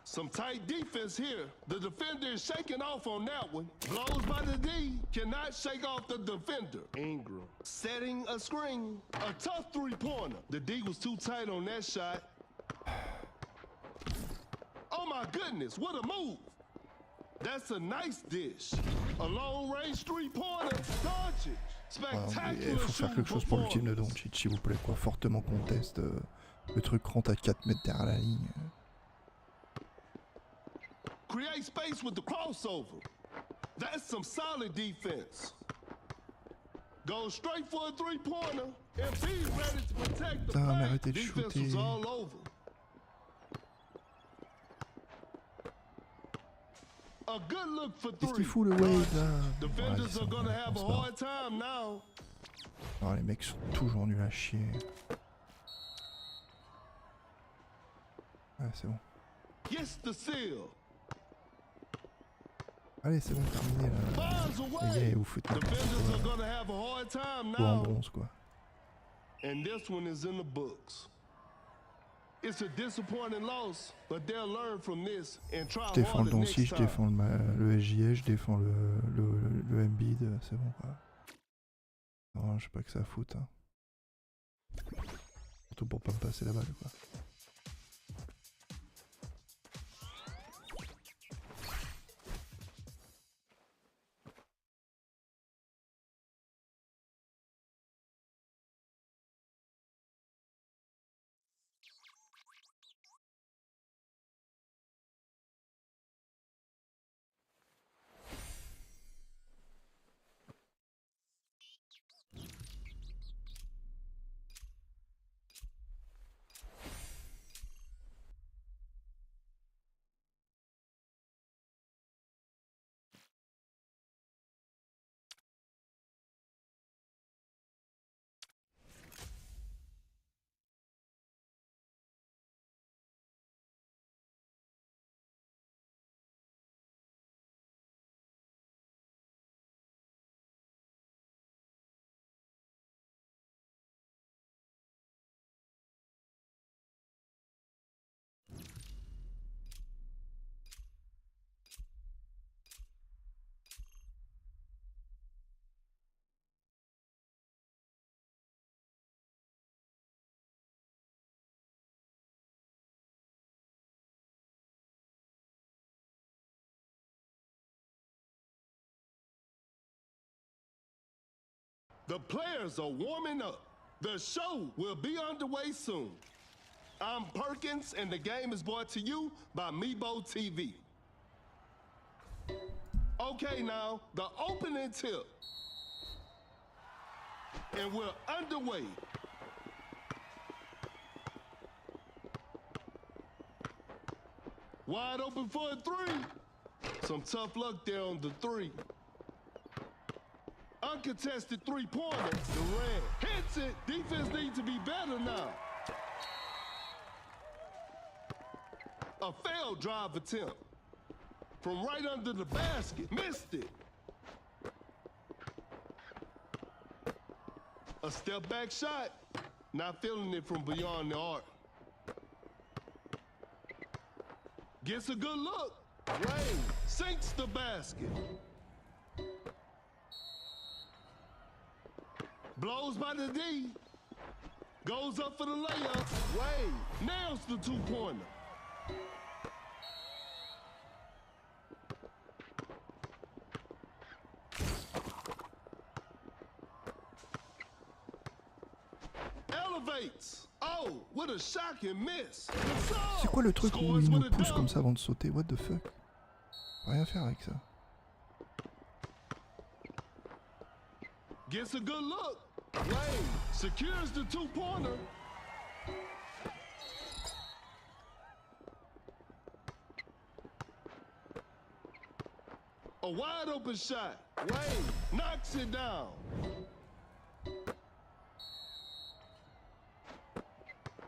Some tight defense here. The defender is shaking off on that one. Blows by the D. Cannot shake off the defender. Ingram setting a screen. A tough three-pointer. The D was too tight on that shot. Oh my goodness, what a move. That's a nice dish. A long-range three-pointer. Doncic. Spectacular Il faut faire quelque chose pour le team de Doncic, s'il vous plaît, quoi. Fortement conteste. Le truc rentre à 4 mètres derrière la ligne. Create space with the crossover. That's some solid defense. Goes straight for a three-pointer. And be ready to protect the Putain, mais paint. arrêtez de Defense shooter. was all over. A good look for Qu'est-ce three. qu'il fout le Wade là? Defenders are gonna have a on se barre. hard time now. Oh, les mecs sont toujours nuls à chier. Ouais, c'est bon. Gets the seal. Allez, c'est bon, terminé là. Fires Les gars, away. vous foutez n'importe Defenders are quoi. gonna have a hard time Ou en now. bronze quoi. And this one is in the books. It's a disappointing loss, but they'll learn from this and try Je défends le harder next Doncic, je time. défends le SJJ, je défends le Embiid, c'est bon quoi. Non, je sais pas que ça à foutre. Hein. Surtout pour pas me passer la balle quoi. The players are warming up. The show will be underway soon. I'm Perkins, and the game is brought to you by Meebo TV. Okay, now, the opening tip. And we're underway. Wide open for a three. Some tough luck there on the three. Uncontested three-pointer. Durant hits it. Defense needs to be better now. A failed drive attempt. From right under the basket. Missed it. A step-back shot. Not feeling it from beyond the arc. Gets a good look. Wade sinks the basket. Blows by the D. Goes up for the layup. Wade nails the two-pointer. Elevates. Oh, what a shocking miss. C'est quoi le truc où il nous pousse comme ça avant de sauter? What the fuck? Rien faire avec ça. Gets a good look. Wade secures the two-pointer. A wide open shot. Wade knocks it down.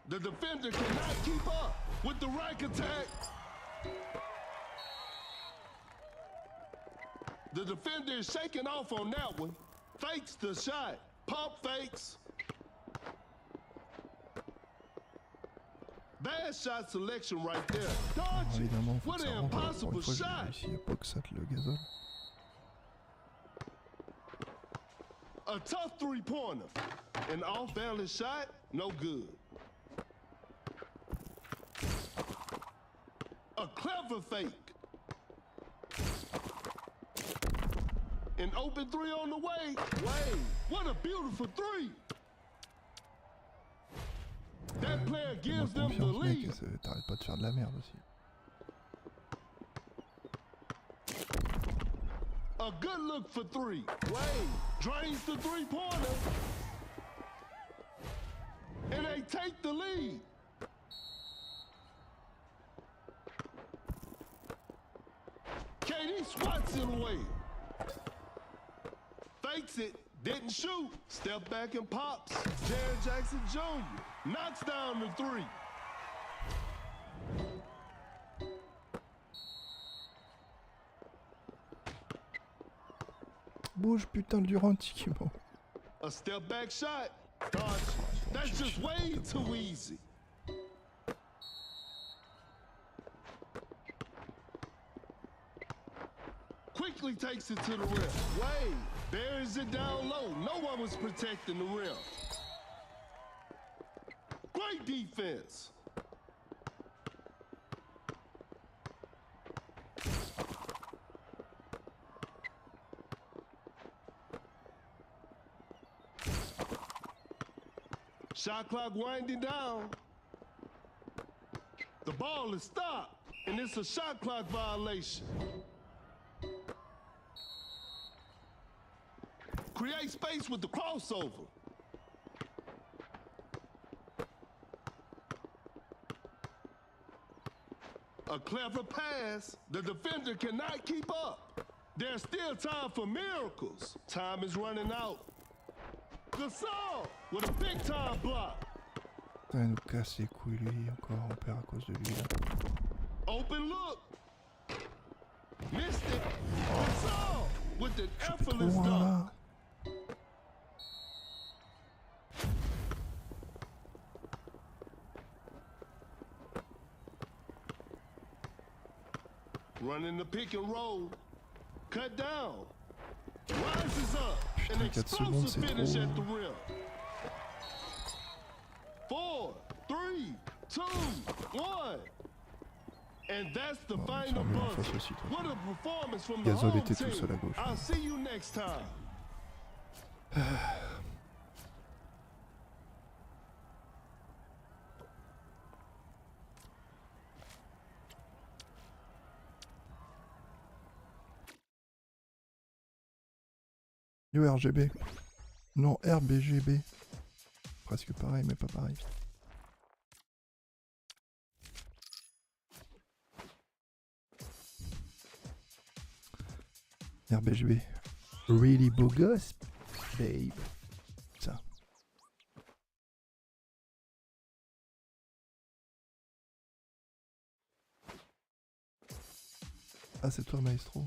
The defender cannot keep up with the rack attack. The defender is shaking off on that one. Fakes the shot. Pump fakes. Bad shot selection right there. Dodge it. Évidemment, faut What que ça an rentre. Pour impossible une fois, j'ai shot. réussi à boxat le gazole. A tough three-pointer. An off-balance shot, no good. A clever fake. An open three on the way. Wade, what a beautiful three. That player gives them the Confiance, mec, lead. t'arrêtes pas de faire de la merde aussi. A good look for three. Wade drains the three-pointer. And they take the lead. KD swats it away. Fakes it, didn't shoot. Step back and pops. Jared Jackson Jr. knocks down the three. Bouge putain le Durant qui est bon. A step back shot. Dodge. That's just way too easy. quickly takes it to the rim. Wade buries it down low. No one was protecting the rim. Great defense. Shot clock winding down. The ball is stopped, and it's a shot clock violation. Create space with the crossover. A clever pass. The defender cannot keep up. There's still time for miracles. Time is running out. Gasol with a big time block. Putain, il nous casse les couilles lui, encore on perd à cause de lui là. Open look. Missed it. Gasol with an effortless Trop loin, dunk. là. Running the pick and roll. Cut down. Rises up. Putain, An 4 secondes, explosive c'est finish trop. at the rim. 4, 3, 2, 1. And that's the Bon, final mais en face buzzer. aussi, toi. What a performance from the Gasol home était tout team. seul à gauche. I'll see you next time. Yo RGB. Non, RBGB. Presque pareil, mais pas pareil. RBGB. Really beau gosse, babe. Ça. Ah, c'est toi, maestro.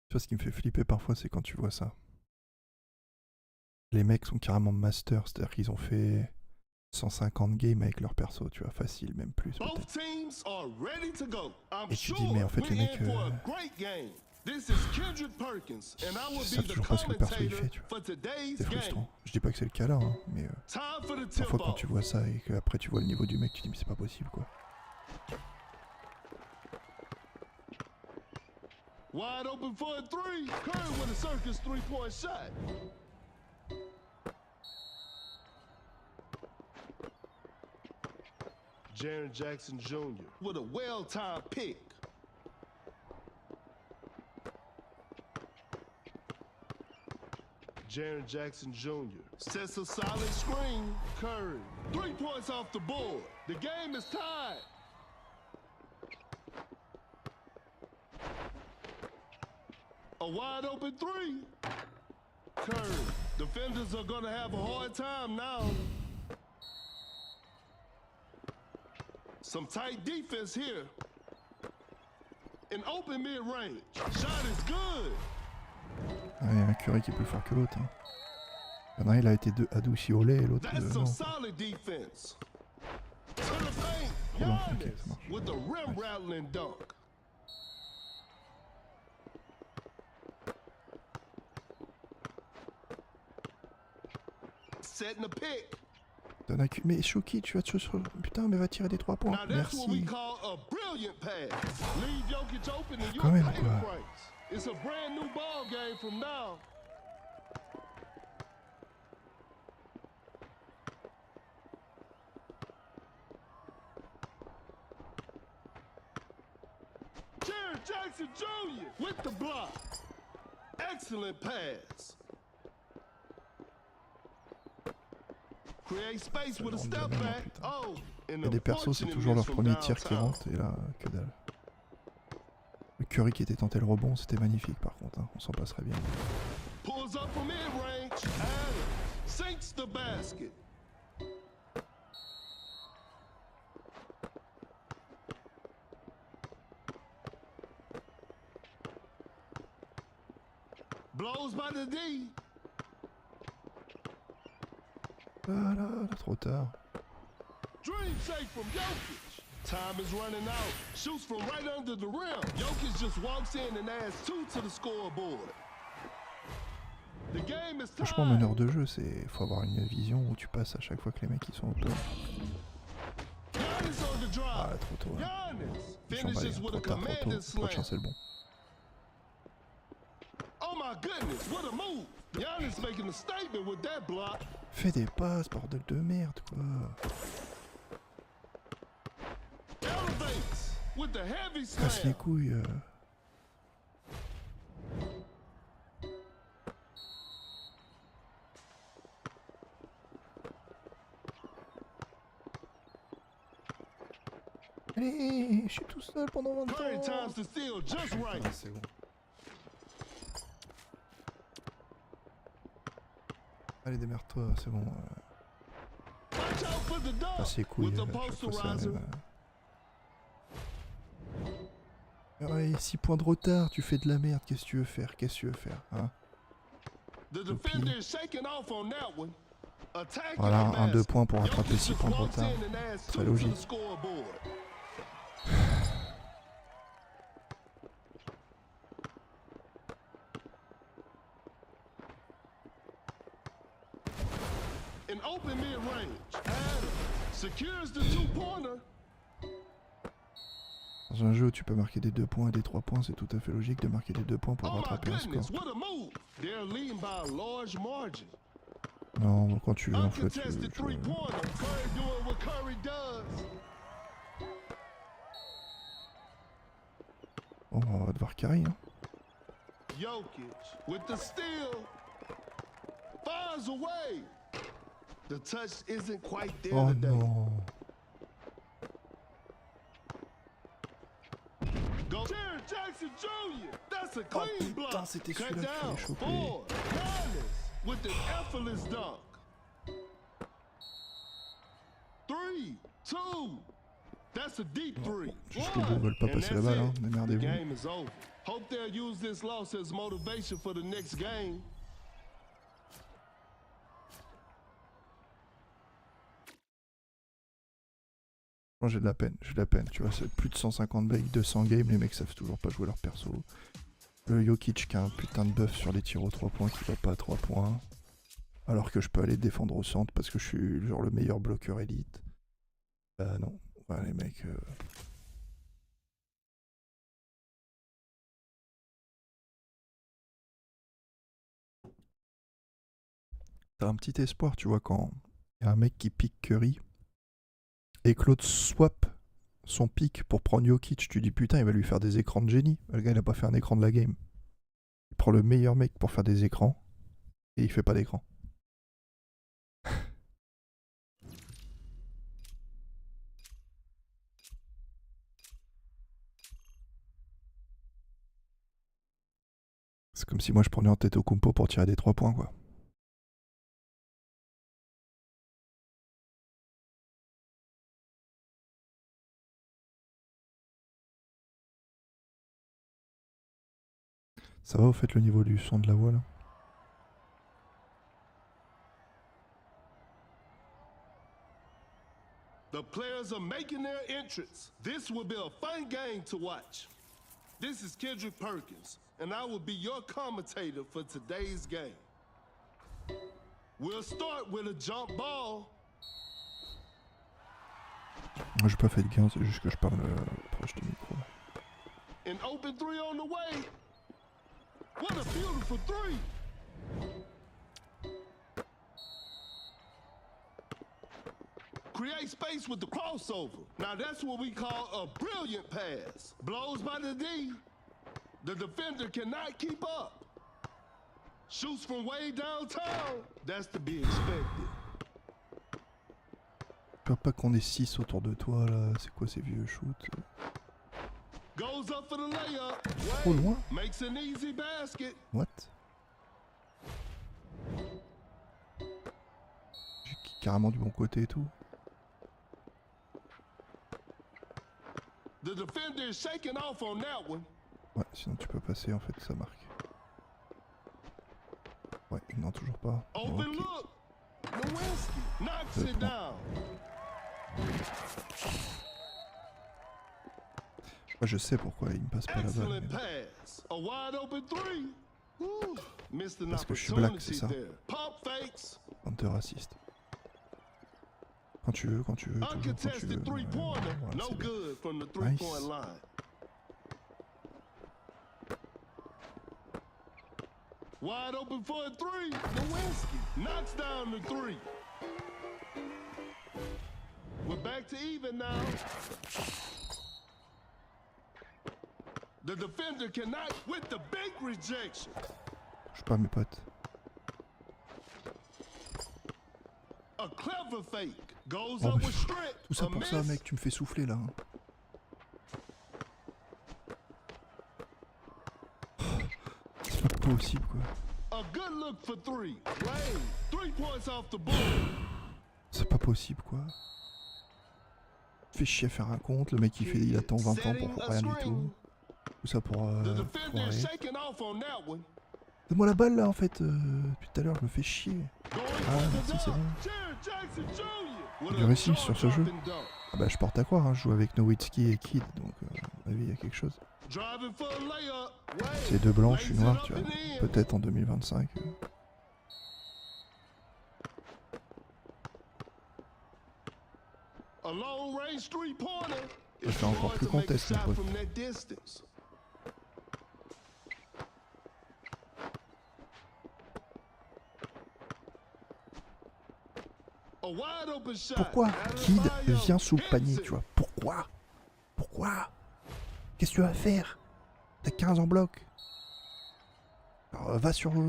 Tu vois, ce qui me fait flipper parfois, c'est quand tu vois ça. Les mecs sont carrément masters, c'est-à-dire qu'ils ont fait 150 games avec leur perso, tu vois, facile, même plus Both peut-être. teams are ready to go. I'm Et tu sure dis, mais en fait, we're les mecs, in for a great game. This is Kendrick Perkins, and I will ils savent be the toujours pas ce que le perso il commentator fait, tu vois. for today's C'est game. frustrant. Je dis pas que c'est le cas là, hein, mais Time for the parfois quand tip-off. tu vois ça et qu'après tu vois le niveau du mec, tu te dis, mais c'est pas possible quoi. Wide open for a three. Curry with a circus three-point shot. Jaren Jackson Jr. with a well-timed pick. Jaren Jackson Jr. sets a solid screen. Curry. 3 points off the board. The game is tied. A wide open three. Curry. Defenders are going to have a hard time now. Some tight defense here. An open mid-range. Shot is good. Ah, il y a un Curry qui est plus fort que l'autre. Hein. Il y en a un, il a été adouci au lait et l'autre That's some non. solid defense. To the paint. Trop long, ok, Giannis ça marche. with the rim rattling dunk. Setting the pick. Donne un mais Shoki, tu vas te sur... Putain, mais va tirer des 3 points. Now that's what we Merci. call a brilliant pass. Leave Jokic open and Quand you'll même, pay quoi. the price. It's a brand new ball game from now. Jackson Jr. with the block. Excellent pass. Create space with a step back. Oh, Il y a des persos, c'est toujours leur premier tir qui rentre, et là, que dalle. Le Curry qui était tenté le rebond, c'était magnifique par contre, hein. On s'en passerait bien. Pulls up from mid-range. Adams sinks the basket. Blows by the D. Ah là, trop tard. Dream shake from Jokic. Time is running out. Shoots from right under the rim. Jokic just walks in and adds 2 to the scoreboard. The game is tied. Franchement, meneur de jeu, c'est faut avoir une vision où tu passes à chaque fois que les mecs ils sont au top. Ah, trop tôt. Hein. Ils sont balés, trop tard, trop tôt. Pas de chance, c'est le bon. Oh my goodness, what a move! Giannis making a statement with that block. Fais des passes, bordel de merde, quoi. Elevates with the heavy Casse les slam. couilles. Allez, je suis tout seul pendant 20 Curry ans. times the steal just right. Ah, c'est bon. Allez, démerde-toi, c'est bon. Watch out for the dunk Casse les couilles. with the Chaque fois, c'est la posterizer. même. Ouais, 6 points de retard, tu fais de la merde, qu'est-ce que tu veux faire? Qu'est-ce que tu veux faire, hein? The defender is shaking off on that one. Attacking Voilà, the 1-2 basket. points pour rattraper Jokic 6 just points de walks retard. in and adds 2 Très to the logique. scoreboard. An open mid-range. Adams secures the two-pointer. Dans un jeu où tu peux marquer des 2 points et des 3 points, c'est tout à fait logique de marquer des 2 points pour Oh my rattraper un score. goodness, what a move! They're leading by a large margin. Non, quand tu veux, en fait, Uncontested three-pointer. Curry doing what Curry does. Bon, on va devoir carry, hein. Jokic with the steal. Fires away. The touch isn't quite there Oh today. non. Go Jared Jackson Jr. That's a clean putain, block. c'était Cut celui-là qu'il down. fallait choper. 4. Giannis with an effortless dunk. 3, 2. That's a deep 3. Juste les deux veulent pas passer la balle, hein. The Démerdez-vous. game is over. Hope they'll use this loss as motivation for the next game. Moi, j'ai de la peine, tu vois, c'est plus de 150 breaks, 200 games, les mecs savent toujours pas jouer leur perso. Le Jokic qui a un putain de buff sur les tirs aux 3 points qui va pas à 3 points. Alors que je peux aller défendre au centre parce que je suis genre le meilleur bloqueur élite. Bah non, ouais, les mecs... T'as un petit espoir, tu vois, quand il y a un mec qui pique Curry et que l'autre swap son pick pour prendre Jokic, tu dis putain, il va lui faire des écrans de génie. Le gars, il a pas fait un écran de la game. Il prend le meilleur mec pour faire des écrans et il fait pas d'écran. C'est comme si moi je prenais en tête au compo pour tirer des 3 points, quoi. Ça va, au fait, le niveau du son de la voix, là? The players are making their entrance. This will be a fun game to watch. This is Kendrick Perkins, and I will be your commentator for today's game. We'll start with a jump ball. Moi, j'ai pas fait de gain, c'est juste que je parle proche du micro. An open 3 on the way. What a beautiful 3. Create space with the crossover. Now that's what we call a brilliant pass. Blows by the D. The defender cannot keep up. Shoots from way downtown. That's to be expected. Tu vois pas qu'on est 6 autour de toi là, c'est quoi ces vieux shoots? Goes up for the layup. Trop loin. Makes an easy basket. What? J'ai carrément du bon côté et tout. The defender is shaking off on that one. Ouais, sinon tu peux passer en fait, ça marque. Ouais, non, toujours pas. Open Ok. look. Lewinsky knocks it down. Ouais, je sais pourquoi il me passe pas la balle. Excellent pass. A wide open three. Whew. Missed an Parce que je suis black, c'est opportunity ça. there. Pump fakes. Anti-raciste. Quand tu veux, toujours quand tu veux. Uncontested three-pointer. Voilà, No c'est bien. good from the three-point Nice. line. Wide open for a three. Lewinsky knocks down the three. We're back to even now. The defender cannot with the big rejection. Je sais pas mes potes. A clever fake. Goes Oh, up mais with strength. tout ça A pour ça, miss. mec, tu me fais souffler là. Hein. C'est pas possible quoi. A good look for three. Wade, 3 points off the board. C'est pas possible quoi. Fais chier à faire un compte, le mec il attend 20 ans pour rien du tout. Tout ça pour The defender foirer. is shaking off on that one. Donne-moi la balle là en fait, depuis tout à l'heure je me fais chier. Going Ah for the merci c'est dunk. bon. Jared Jackson Jr. with Du a récit short sur ce jeu. drop and dunk. Ah bah je porte à croire, hein. Je joue avec Nowitzki et Kid, donc à mon avis il y a quelque chose. Driving for a layup. Wade C'est deux blancs, je suis lays it noir, up tu vois. and in. Peut-être en 2025. A long range three-pointer. Ça fait encore plus contest, mon shot pote. from that distance. A wide open shot. Pourquoi Kid vient sous le panier, tu vois? Pourquoi? Pourquoi? Qu'est-ce que tu vas faire? T'as 15 en bloc. Alors, va sur... What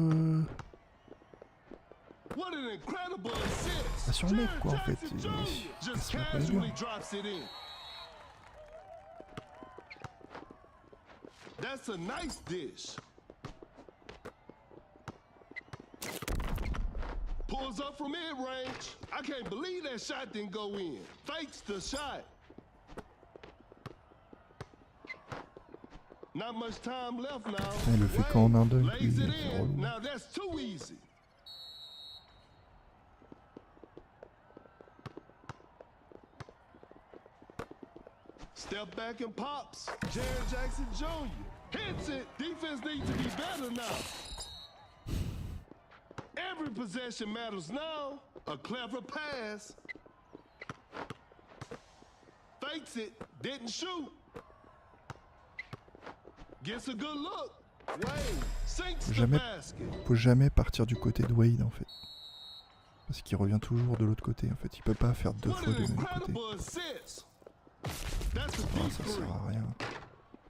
an incredible assist. Va sur le mec, quoi, en fait. Jared Jackson Jr. Just Qu'est-ce que tu vas casually dire? drops it in. That's a nice dish. Pulls up from mid-range. I can't believe that shot didn't go in. Fakes the shot. Not much time left now. Il le fait quand en un dunk, Lays lui, it c'est in. relou. Now that's too easy. Step back and pops. Jared Jackson Jr. hits it. Defense needs to be better now. Every possession matters now. A clever pass. Fakes it. Didn't shoot. Gets a good look. Wade sinks the Jamais, basket. faut jamais partir du côté de Wade en fait. Parce qu'il revient toujours de l'autre côté en fait. Il peut pas faire deux What fois an du même côté. incredible assist. That's a Ah, deep ça three. sert à rien.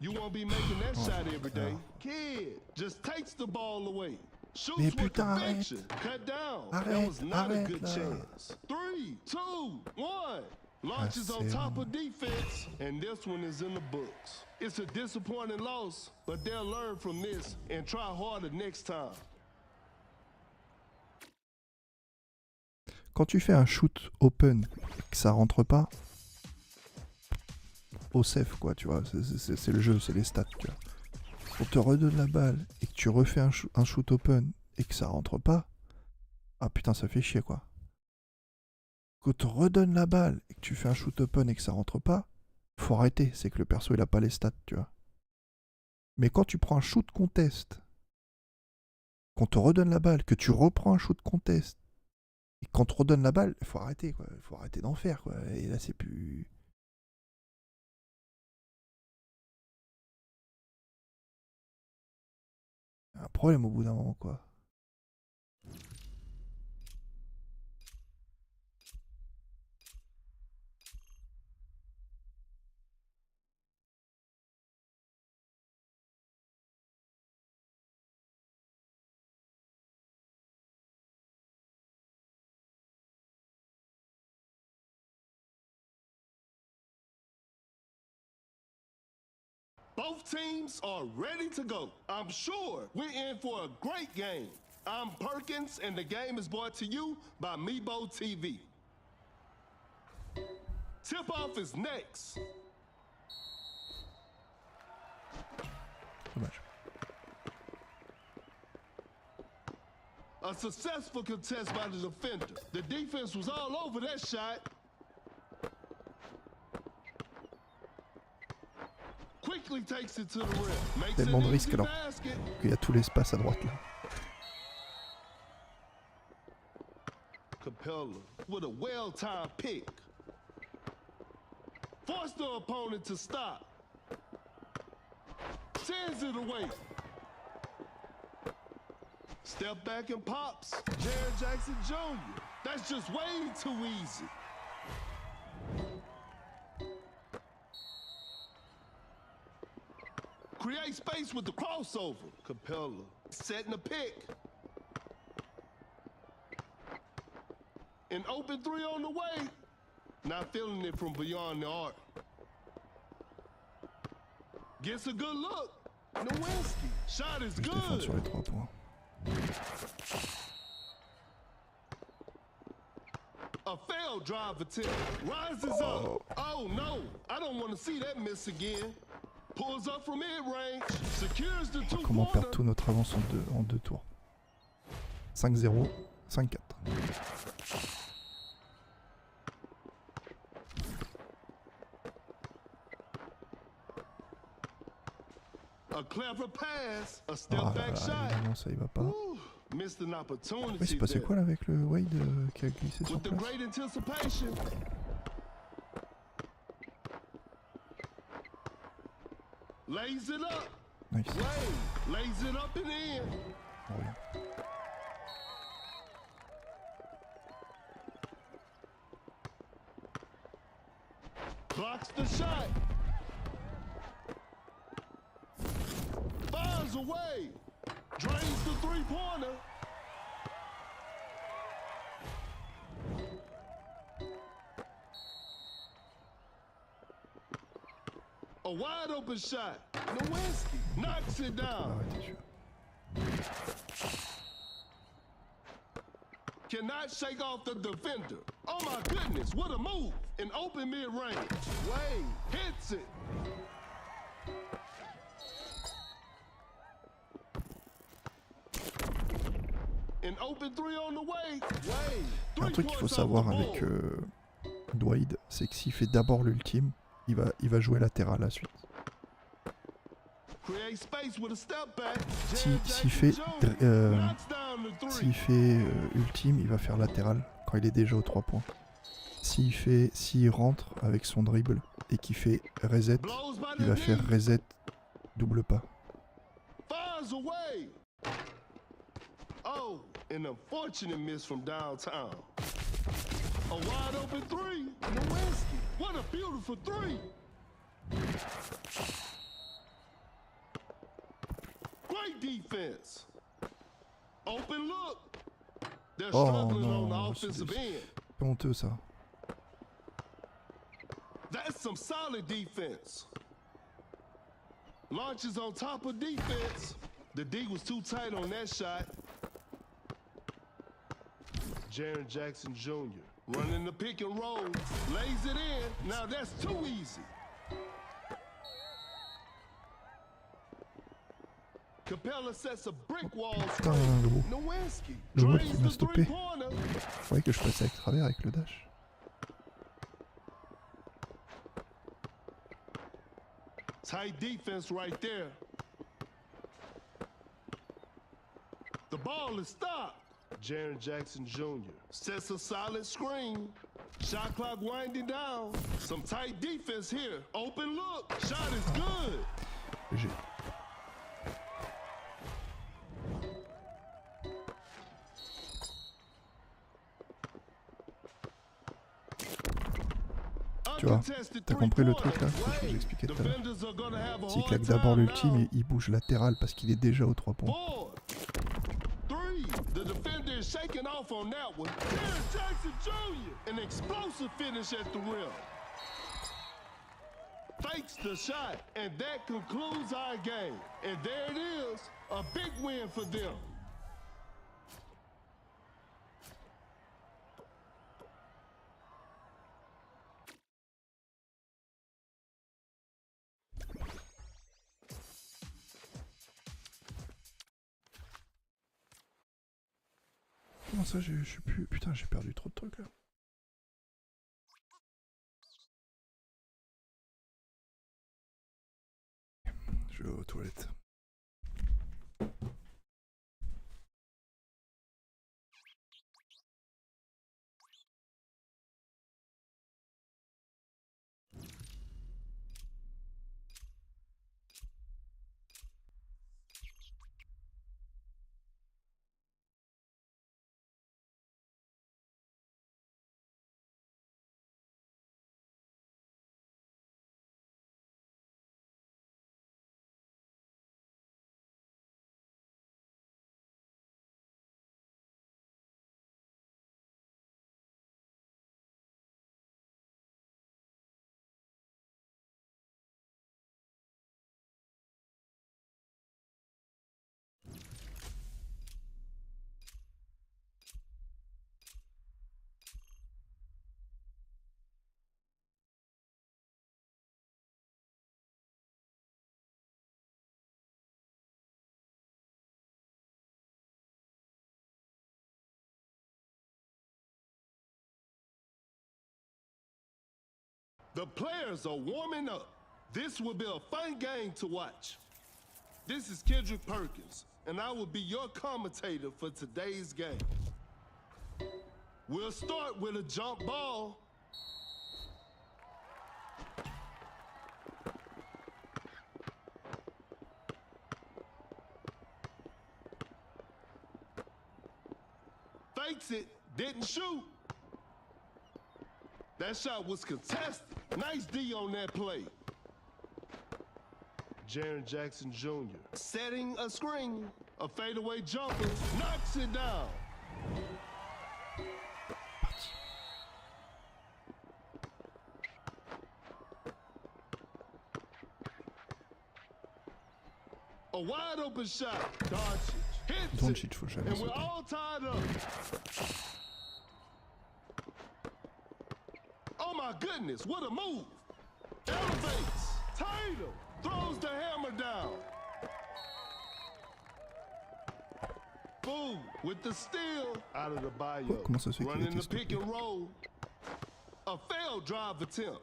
You won't be making that Oh, shot every day. putain. Kid just takes the ball away. Shoots Mais with putain, conviction. Cut down. That Arrête, was not a arrête, good là. chance. 3, 2, 1. Launches on c'est top bon. of defense, and this one is in the books. It's a disappointing loss, but they'll learn from this and try harder next time. Quand tu fais un shoot open et que ça rentre pas, au safe quoi, tu vois, c'est le jeu, c'est les stats, tu vois. On te redonne la balle et que tu refais un shoot open et que ça rentre pas, ah putain ça fait chier quoi. Quand on te redonne la balle et que tu fais un shoot open et que ça rentre pas, faut arrêter, c'est que le perso il a pas les stats, tu vois. Mais quand tu prends un shoot contest, qu'on te redonne la balle, que tu reprends un shoot contest, et qu'on te redonne la balle, il faut arrêter quoi, il faut arrêter d'en faire quoi. Et là c'est plus... un problème au bout d'un moment quoi. Both teams are ready to go. I'm sure we're in for a great game. I'm Perkins, and the game is brought to you by Meebo TV. Tip-off is next. Dommage. A successful contest by the defender. The defense was all over that shot. Quickly takes it to the rim. Makes Tellement de an risques easy alors basket. qu'il y a tout l'espace à droite là. Capella with a well-timed pick. Force the opponent to stop. Sends it away. Step back and pops. Jared Jackson Jr. That's just way too easy. Create space with the crossover. Capella setting the pick. An open three on the way. Not feeling it from beyond the arc. Gets a good look. Nowinski. Shot is Je défends sur good. les 3 points. A failed drive attempt. Rises up. Oh no. I don't want to see that miss again. Pulls up from mid-range. Secures the Comment perdre two-pointer. toute notre avance en deux tours. 5-0, 5-4. A clever pass. A step Ah là back là, shot. évidemment ça y va pas. Ooh, missed an Oui, opportunity c'est passé there. quoi là avec le Wade qui a glissé sur With the place? great anticipation. Lays it up. Nice. Wade lays it up and in. Oh, rien. Blocks the shot. Fires away. Drains the three-pointer. A wide open shot. Nowinski knocks it Faut pas down. arrêter celui-là. Cannot shake off the defender. Oh my goodness, what a move. An open mid-range. Wade hits it. An open three on the way. Wade. Un truc qu'il faut Three-pointers savoir off the avec board. D.wade, c'est que s'il fait d'abord l'ultime, il va jouer latéral à la suite. Create space with a step back. S'il Jared fait, Jackson Jr. knocks down the three. s'il fait ultime, il va faire latéral quand il est déjà aux 3 points. S'il rentre avec son dribble et qu'il fait reset, Blows by il the va faire knee. reset double pas. Fires away. Oh, an unfortunate miss from downtown. A wide open three. Nowinski. What a beautiful three. Great defense. Open look. They're Oh struggling on non, the offensive end. c'est honteux ça. That's some solid defense. Launches on top of defense. The D was too tight on that shot. Jared Jackson Jr. running the pick and roll. Lays it in. Now that's too easy. Capella sets a brick wall Putain, screen. le gros. Nowinski Le gros drains qui m'a the stoppé. three-pointer. Vous voyez que je passais avec travers avec le dash. Tight defense right there. The ball is stopped. Jared Jackson Jr. sets a solid screen. Shot clock winding down. Some tight defense here. Open look. Shot is good. J'ai Tu vois, t'as compris le truc là, c'est ce que j'expliquais tout à l'heure. S'il claque d'abord l'ultime, il bouge latéral parce qu'il est déjà aux 3 points. 4, 3. The defender is shaking off on that one. Jared Jackson Jr. An explosive finish at the rim. fakes the shot, and that concludes our game. And there it is, a big win for them. Comment ça, je suis plus... Putain, j'ai perdu trop de trucs là. Je vais aux toilettes. The players are warming up. This will be a fun game to watch. This is Kendrick Perkins, and I will be your commentator for today's game. We'll start with a jump ball. Fakes it, didn't shoot. That shot was contested. Nice D on that play. Jaren Jackson Jr. setting a screen. A fadeaway jumper knocks it down. A wide open shot. Doncic hits it. And we're all tied up. Oh my goodness, what a move. Elevates. Tatum throws the hammer down. Boom, with the steal out of the bio. Running the pick and roll. A failed drive attempt.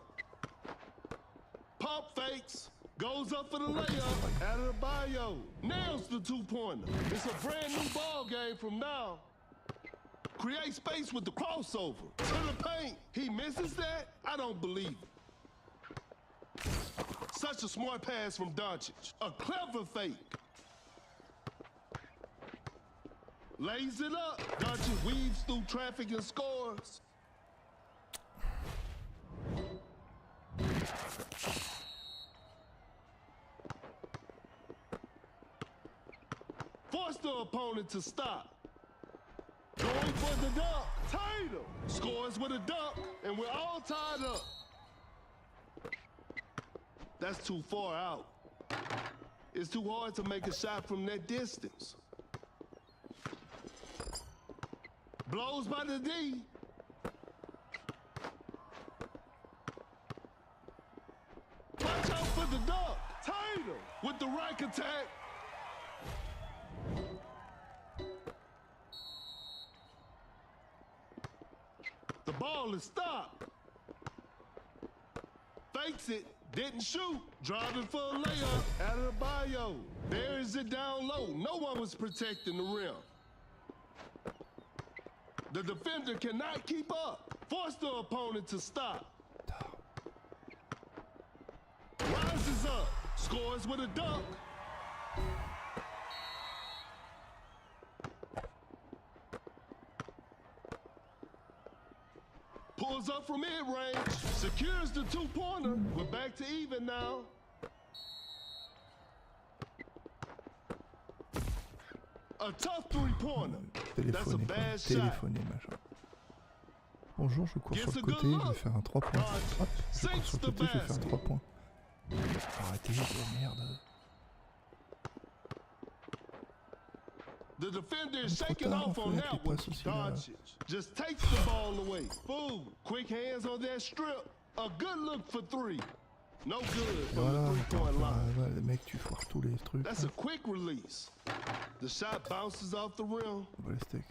Pump fakes. Goes up for the layup. Out of the bio. Nails the two-pointer. It's a brand new ball game from now. Create space with the crossover. To the paint. He misses that? I don't believe it. Such a smart pass from Doncic. A clever fake. Lays it up. Doncic weaves through traffic and scores. Force the opponent to stop. Going for the dunk. Tatum scores with a dunk, and we're all tied up. That's too far out. It's too hard to make a shot from that distance. Blows by the D. Watch out for the dunk. Tatum with the rack attack. The ball is stopped. Fakes it, didn't shoot. Driving for a layup out of the bio. Buries it down low. No one was protecting the rim. The defender cannot keep up. Force the opponent to stop. Rises up. Scores with a dunk. Pulls up from mid-range, secures the two-pointer. We're back to even now. A tough three-pointer. That's a bad shot. Bonjour, je cours sur le côté, je vais faire un 3 points. Hop, je cours sur le côté, je vais faire un 3 points. Arrêtez, oh merde. The defender is Trop shaking tard, off on on fait avec les that one. passes aussi, là. Doncic just takes the ball away. Boom. Quick hands on that strip. A good look for three. No good Et from voilà, the three-point line. ouais, mec, tu foires tous les trucs. That's Là. a quick release. The shot bounces off the rim. On va les steaks.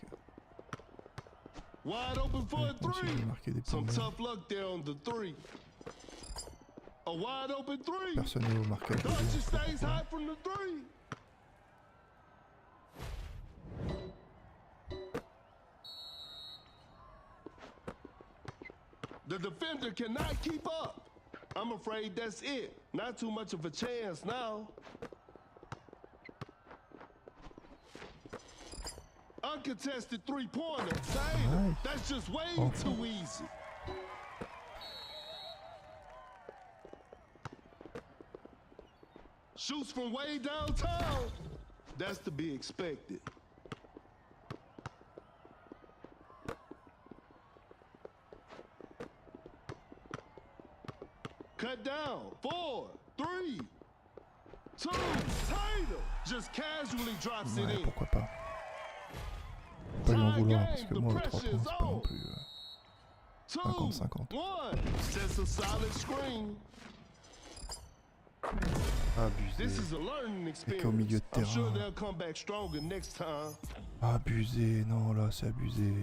Wide open for a Ouais, moi aussi, je three. vais marquer des points Some de merde. tough luck there on the three. A wide open three. Personne n'est au marquage. Doncic stays high from the three. The defender cannot keep up. I'm afraid that's it. Not too much of a chance now. Uncontested three-pointer. Nice. That's just way too easy. Shoots from way downtown. That's to be expected. Cut down. 4, 3, 2. Tatum just casually drops it Ouais, in. pourquoi pas. Pas lui en vouloir parce que moi, 3 points, c'est pas non plus 50-50. 1. Sets a solid screen. This Abusé. is a learning Et qu'au milieu experience. de I'm sure terrain. they'll come back stronger next time. Abusé, non, là, c'est abusé.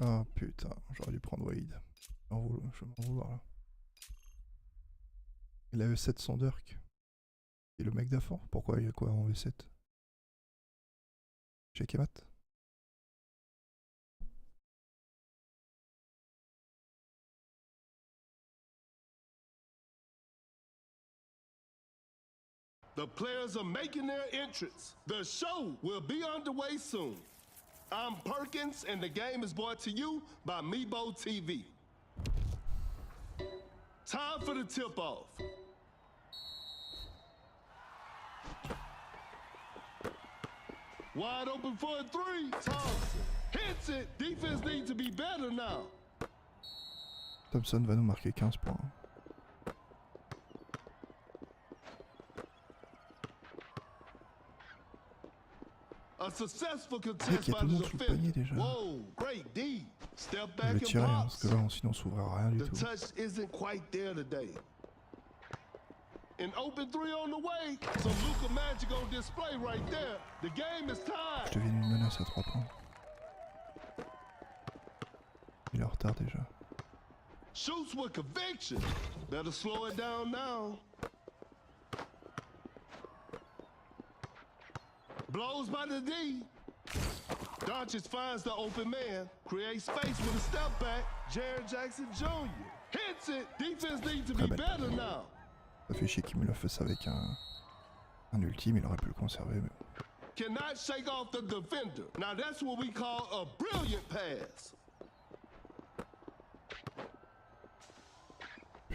Ah putain, j'aurais dû prendre Wade. Je vais m'en vouloir là. Il a E7 sans Dirk. Et le mec d'avant, pourquoi il y a quoi en V7? Chez Kemat? The players are making their entrance. The show will be underway soon. I'm Perkins, and the game is brought to you by Meebo TV. Time for the tip-off. Wide open for a three. Thompson hits it. Defense needs to be better now. Thompson va nous marquer 15 points. A successful Mec, contest il y a by tout le the monde sous le panier defender. déjà. Whoa, great D. Step Je vais back and tirer, hein, parce pops. que là, sinon on s'ouvrira rien du The tout. touch isn't quite there today. An open three on the way. Some Luka magic on display right there. The game is Je tied. deviens une menace à 3 points. Il est en retard déjà. Shoots with conviction. Better slow it down now. Blows by the D. Doncic finds the open man. Creates space with a step back. Jared Jackson Jr. hits it. Defense needs to be Très belle. better now. Ça fait chier qu'il me le fasse avec un ultime, il aurait pu le conserver. Mais... Cannot shake off the defender. Now that's what we call a brilliant pass.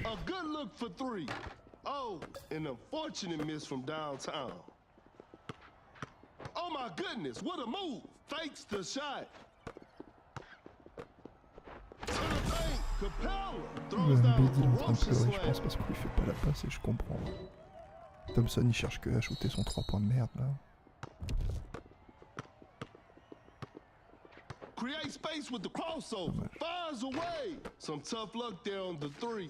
A good look for three. Oh, an unfortunate miss from downtown. Oh my goodness, what a move. Fakes the shot. To the paint, Capella throws down Embiid, il est a en train de ferocious pleurer, je pense, slam. parce qu'on lui fait pas la passe et je comprends. Thompson, il cherche que à shooter son 3 points de merde là. Create space with the crossover. Dommage. Fires away. Some tough luck there on the three.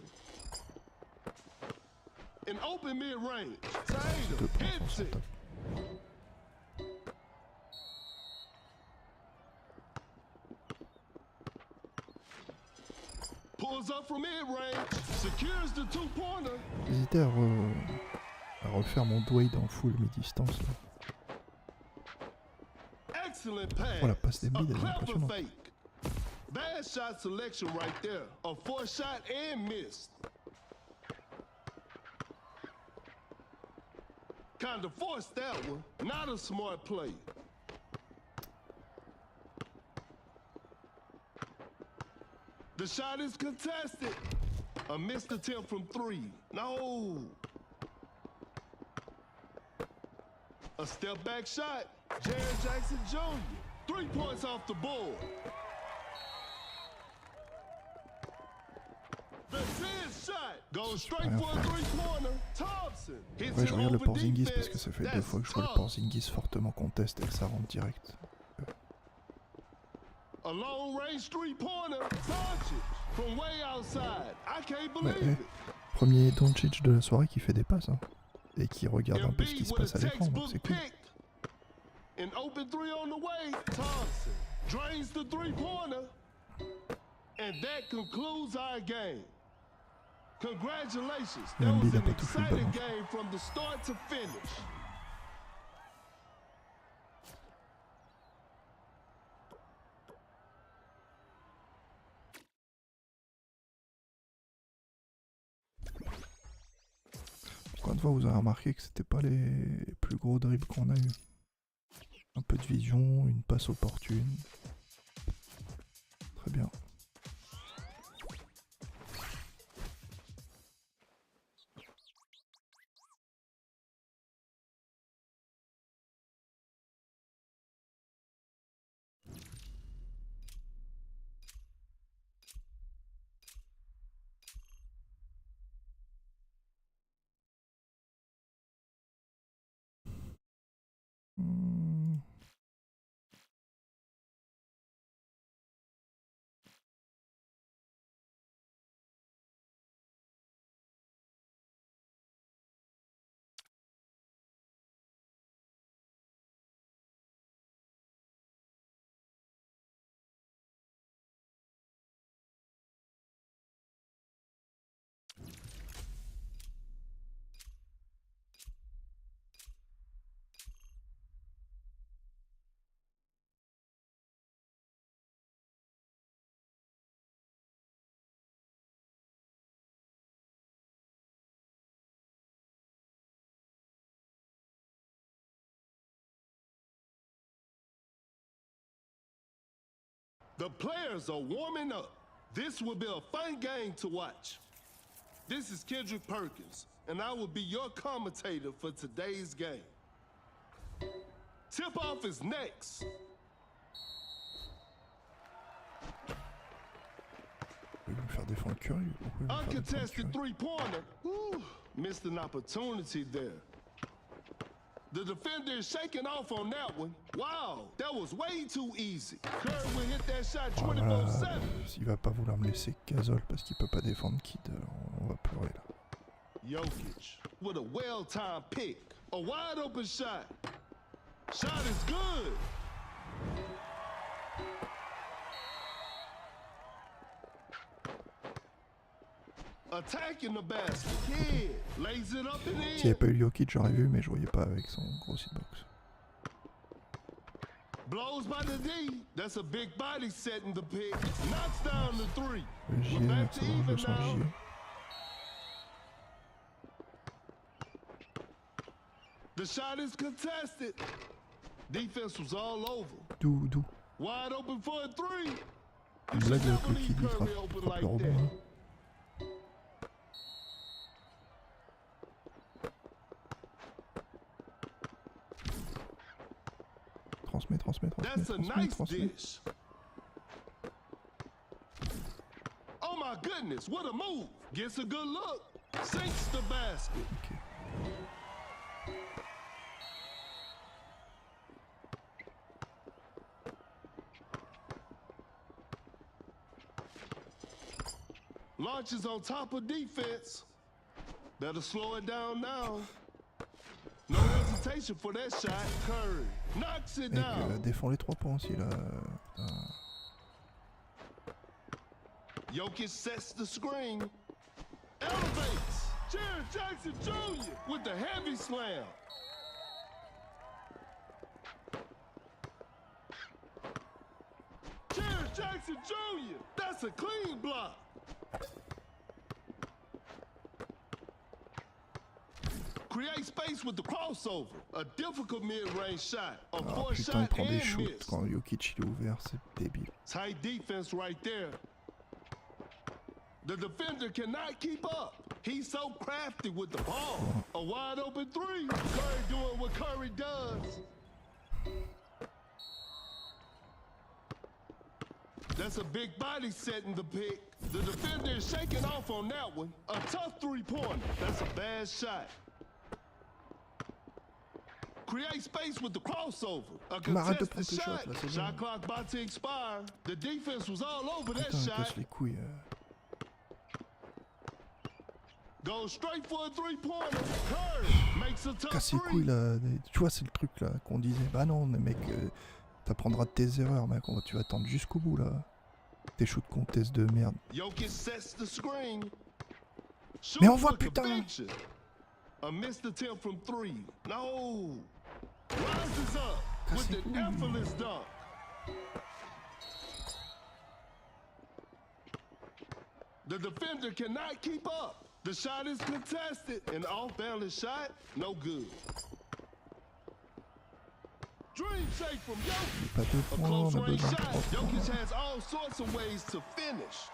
In open mid-range. Deux Tatum points hits sur it. top. Pulls up from mid-range. Secures the two-pointer. J'hésitais à refaire mon D.wade en full mi-distance. Là. Excellent pass. Oh, la passe des A mid, elle est clever impressionnante. fake. Bad shot selection right there. A forced shot and missed. Kinda forced that one. Not a smart play. The shot is contested. A missed attempt from three. No. A step back shot. Jared Jackson Jr. 3 points off the board. The 10 shot goes straight for a three-pointer. Thompson hits Ouais, it je regarde le over Porzingis parce defense. que ça fait deux That's fois que je vois le tough. Porzingis fortement conteste et que ça rentre direct. A long-range three-pointer. Doncic from way outside. I can't Ouais, believe it. premier Doncic de la soirée qui fait des passes hein, et qui regarde un peu ce qui Embiid se with passe a à l'écran, donc textbook c'est cool. pick. An open three on the way. Thompson drains the three-pointer. And that concludes our game. Congratulations. Et That Embiid was a an pas touché le exciting ballon. game from the start to finish. Encore une fois, vous avez remarqué que c'était pas les plus gros dribbles qu'on a eu. Un peu de vision, une passe opportune. Très bien. Hmm. The players are warming up. This will be a fun game to watch. This is Kendrick Perkins, and I will be your commentator for today's game. Tip-off is next. Vous voulez me faire défendre Curry? Pourquoi vous voulez me faire défendre Uncontested Curry? three-pointer. Whew, missed an opportunity there. The defender is shaking off on that one. Wow, that was way too easy. Curry will hit that shot Oh, voilà, 24/7. il va pas vouloir me laisser Gasol parce qu'il peut pas défendre Kid. On va pleurer là. Jokic with a well-timed pick. A wide-open shot. Shot is good. Attacking the basket. Yeah. Lays it up and S'il n'y avait in. pas eu Jokic, j'aurais vu, mais je voyais pas avec son gros hitbox. Blows by the D. That's a big body setting the pick. Knocks down the three. Le JE, We're back to c'est bon, je even le sens now. le JE. The shot is contested. Defense was all over. D'où Wide open for a three. une You blague should avec never le leave Kid, il Curry frappe open le like rebond. that. Hein. Transmets, That's a nice dish. Oh my goodness, what a move. Gets a good look. Sinks the basket. Ok. Launches on top of defense. Better slow it down now. No hesitation for that shot. Curry knocks it Mec, down. défends les 3 points aussi là. Putain. Jokic sets the screen. Elevates. Jared Jackson Jr. with the heavy slam. Jared Jackson Jr. That's a clean block. Create space with the crossover. A difficult mid-range shot. A Ah forced putain, il shot prend des and shoots miss. quand Jokic il est ouvert, c'est débile. Tight defense right there. The defender cannot keep up. He's so crafty with the ball. A wide open three. Curry doing what Curry does. That's a big body setting the pick. The defender is shaking off on that one. A tough three-pointer. That's a bad shot. Create space with the crossover. A Arrête de contested prendre tes shots, shot. là, c'est Shot bon. clock about to expire. The defense was all over that Putain, il shot. casse les couilles. Goes straight for a three-pointer. Curry makes a tough Casse les three. couilles là. Tu vois, c'est le truc là qu'on disait. Bah non, mais mec, t'apprendras de tes erreurs, mec. Tu vas attendre jusqu'au bout là. Tes shoots contest de merde. Jokic sets the screen. Mais on Shoots voit for putain. conviction. A missed attempt from three. No. Rises up with Casse les an couilles. effortless dunk. The defender cannot keep up. The shot is contested. An off-balance shot, no good. Dream shake from Jokic. Pas 2 A points, on close a range besoin de shot. 3 Jokic points. has all sorts of ways to finish.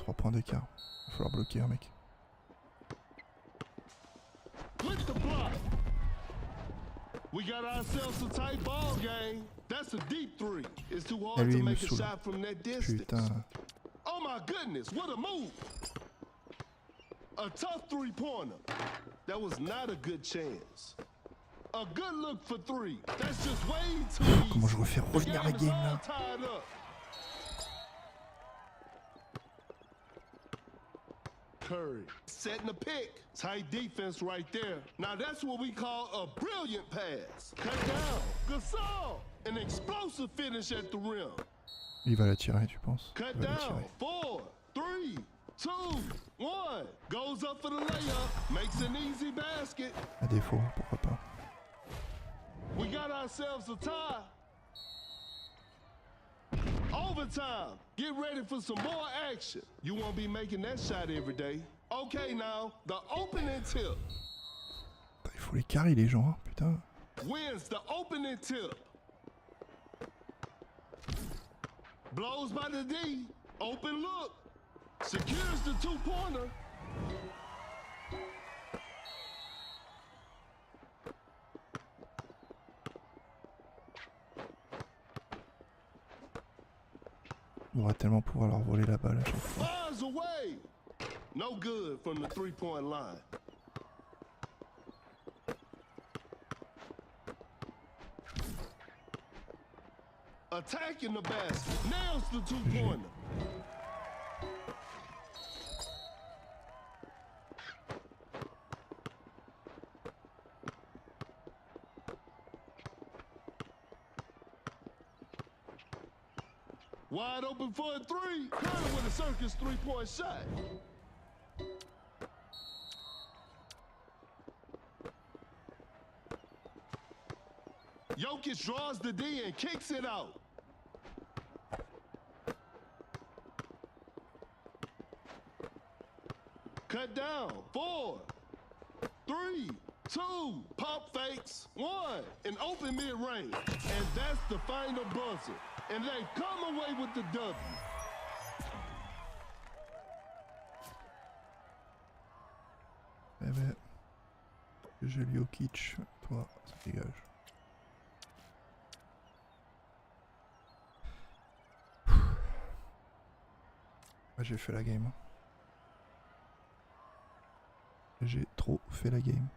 3 points d'écart. Il va falloir bloquer un mec. With the block. We got ourselves a tight ball game. That's a deep three. It's too Ah, hard lui, to il me make a saoule. shot from that distance. Putain. Oh my goodness, what a move. A tough three-pointer. That was not a good chance. A good look for three. That's just way too easy. Comment je refais The revenir la is game all là? tied up. Curry setting the pick. Tight defense right there. Now that's what we call a brilliant pass. Cut down. Gasol. An explosive finish at the rim. Il va la tirer, tu penses? Cut Il va la down. tirer. 4, 3, 2, 1. Goes up for the layup. Makes an easy basket. À défaut, pourquoi pas. We got ourselves a tie. Overtime. Get ready for some more action. You won't be making that shot every day. Okay, now, the opening tip. Putain, il faut les carrer les gens, hein, putain. Wins the opening tip. Blows by the D. Open look. Secures the two-pointer. On va tellement pouvoir leur voler la balle à chaque fois. Fires away. No good from the three-point line. Attacking the basket. Nails the two-pointer. Wide open for a three. Curry with a circus three-point shot. Jokic draws the D and kicks it out. Cut down. 4, 3, 2. Pump fakes. 1. An open mid-range. And that's the final buzzer. And they come away with the W. Eh ben, j'ai Jokic, toi, ça dégage. Ah, j'ai fait la game. J'ai trop fait la game.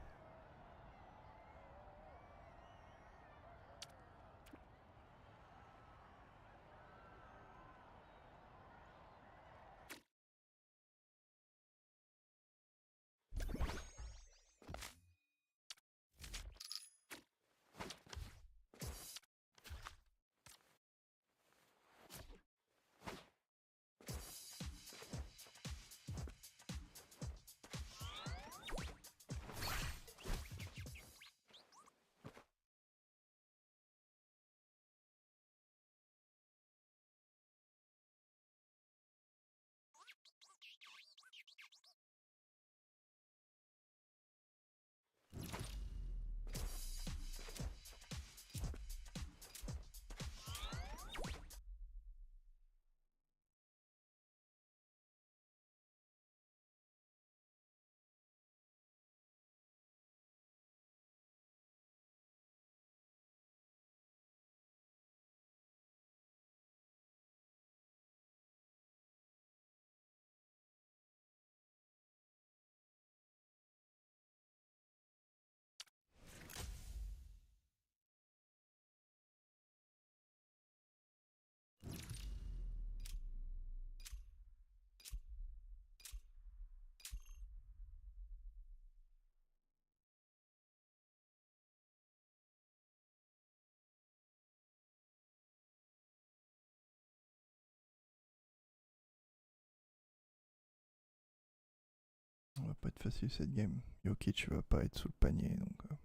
pas être facile cette game. Jokic va pas être sous le panier donc.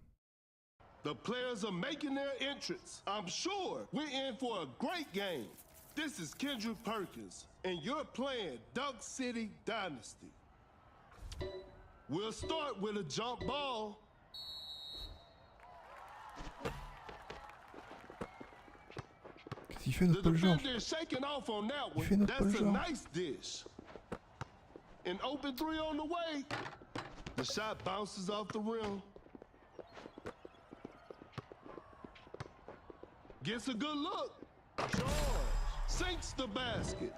The players are making their entrance. I'm sure we're in for a great game. This is Kendrick Perkins, and you're playing Duck City Dynasty. We'll start with a jump ball. Qu'est-ce qu'il fait The notre Paul George? defender is shaking off on that Il fait one. notre Paul That's a George. nice dish. An open three on the way. The shot bounces off the rim. Gets a good look. George sinks the basket.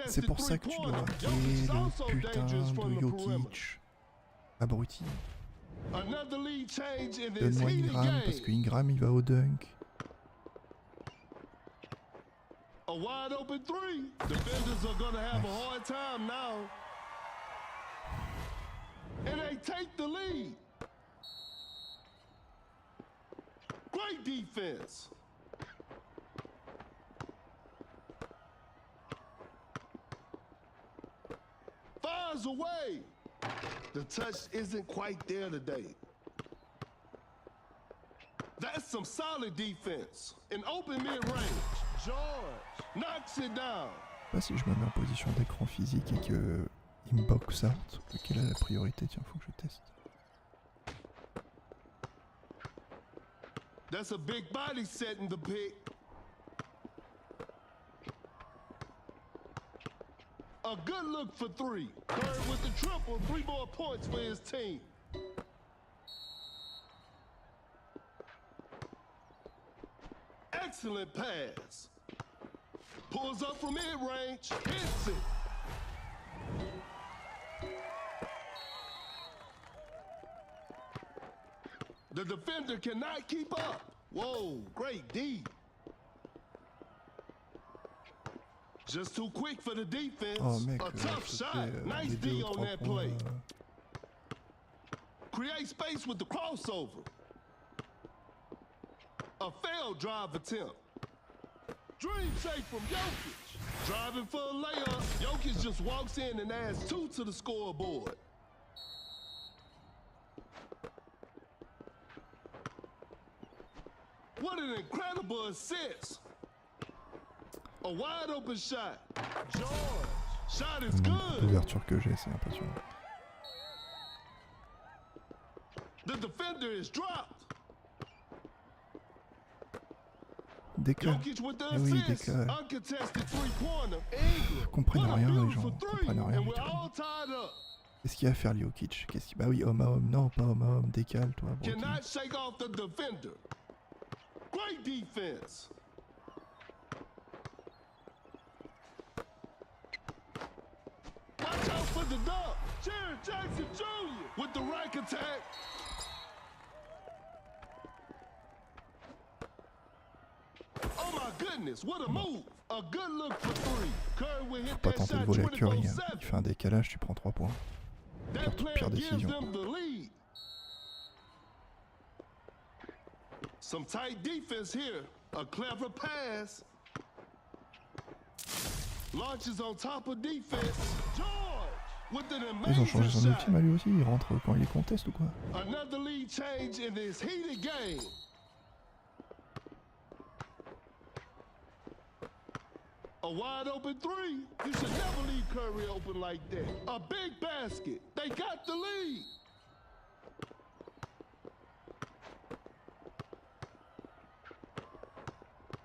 C'est pour ça que tu dois rater le putain de Jokic. Abruti. Donne-moi Ingram parce que Ingram il va au dunk. A wide open three. Defenders are gonna have a hard time now. And they take the lead. Great defense. Fires away. The touch isn't quite there today. That's some solid defense. An open mid-range. George knocks it down. Je sais pas si je me mets en position d'écran physique et que il me box out. Lequel est la priorité? Tiens, faut que je teste. That's a big body setting the pick. A good look for three. Curry with the triple, 3 more points for his team. Excellent pass. Pulls up from mid-range, hits it. The defender cannot keep up. Whoa, great D. Just too quick for the defense. Oh mec, A tough je shot. fais Nice des 2 D ou on 3 that points. play. Create space with the crossover. A failed drive attempt. Dream shake from Jokic. Driving for a layup. Jokic just walks in and adds 2 to the scoreboard. What an incredible assist. A wide open shot. George. Shot is good. L'ouverture que j'ai, c'est impressionnant. The defender is dropped. Décale. Jokic with the Eh oui, assist. décale. Uncontested three-pointer. Ingram. Ils comprennent What a rien, les beautiful gens. Ils three. comprennent rien And du we're tout. all tied up. Qu'est-ce qu'il va faire, Jokic? Qu'est-ce qu'il... Bah oui, homme à homme. Non, pas homme à homme. Décale, toi. abruti. Cannot shake off the defender. Great defense. Watch out for the dunk. Jared Jackson Jr. with the rack attack. Oh my goodness, what a move. A good look for three. Curry will hit Faut pas that tenter de shot voler à Curry. Hein. 24/7. Il fait un décalage, tu prends 3 points. That Pire player gives décision. them the lead. Some tight defense here. A clever pass. Launches on top of defense. George with an Ils ont changé amazing son shot. ultime à lui aussi. Il rentre quand il est conteste ou quoi? Another lead change in this heated game. A wide open three. You should never leave Curry open like that. A big basket. They got the lead.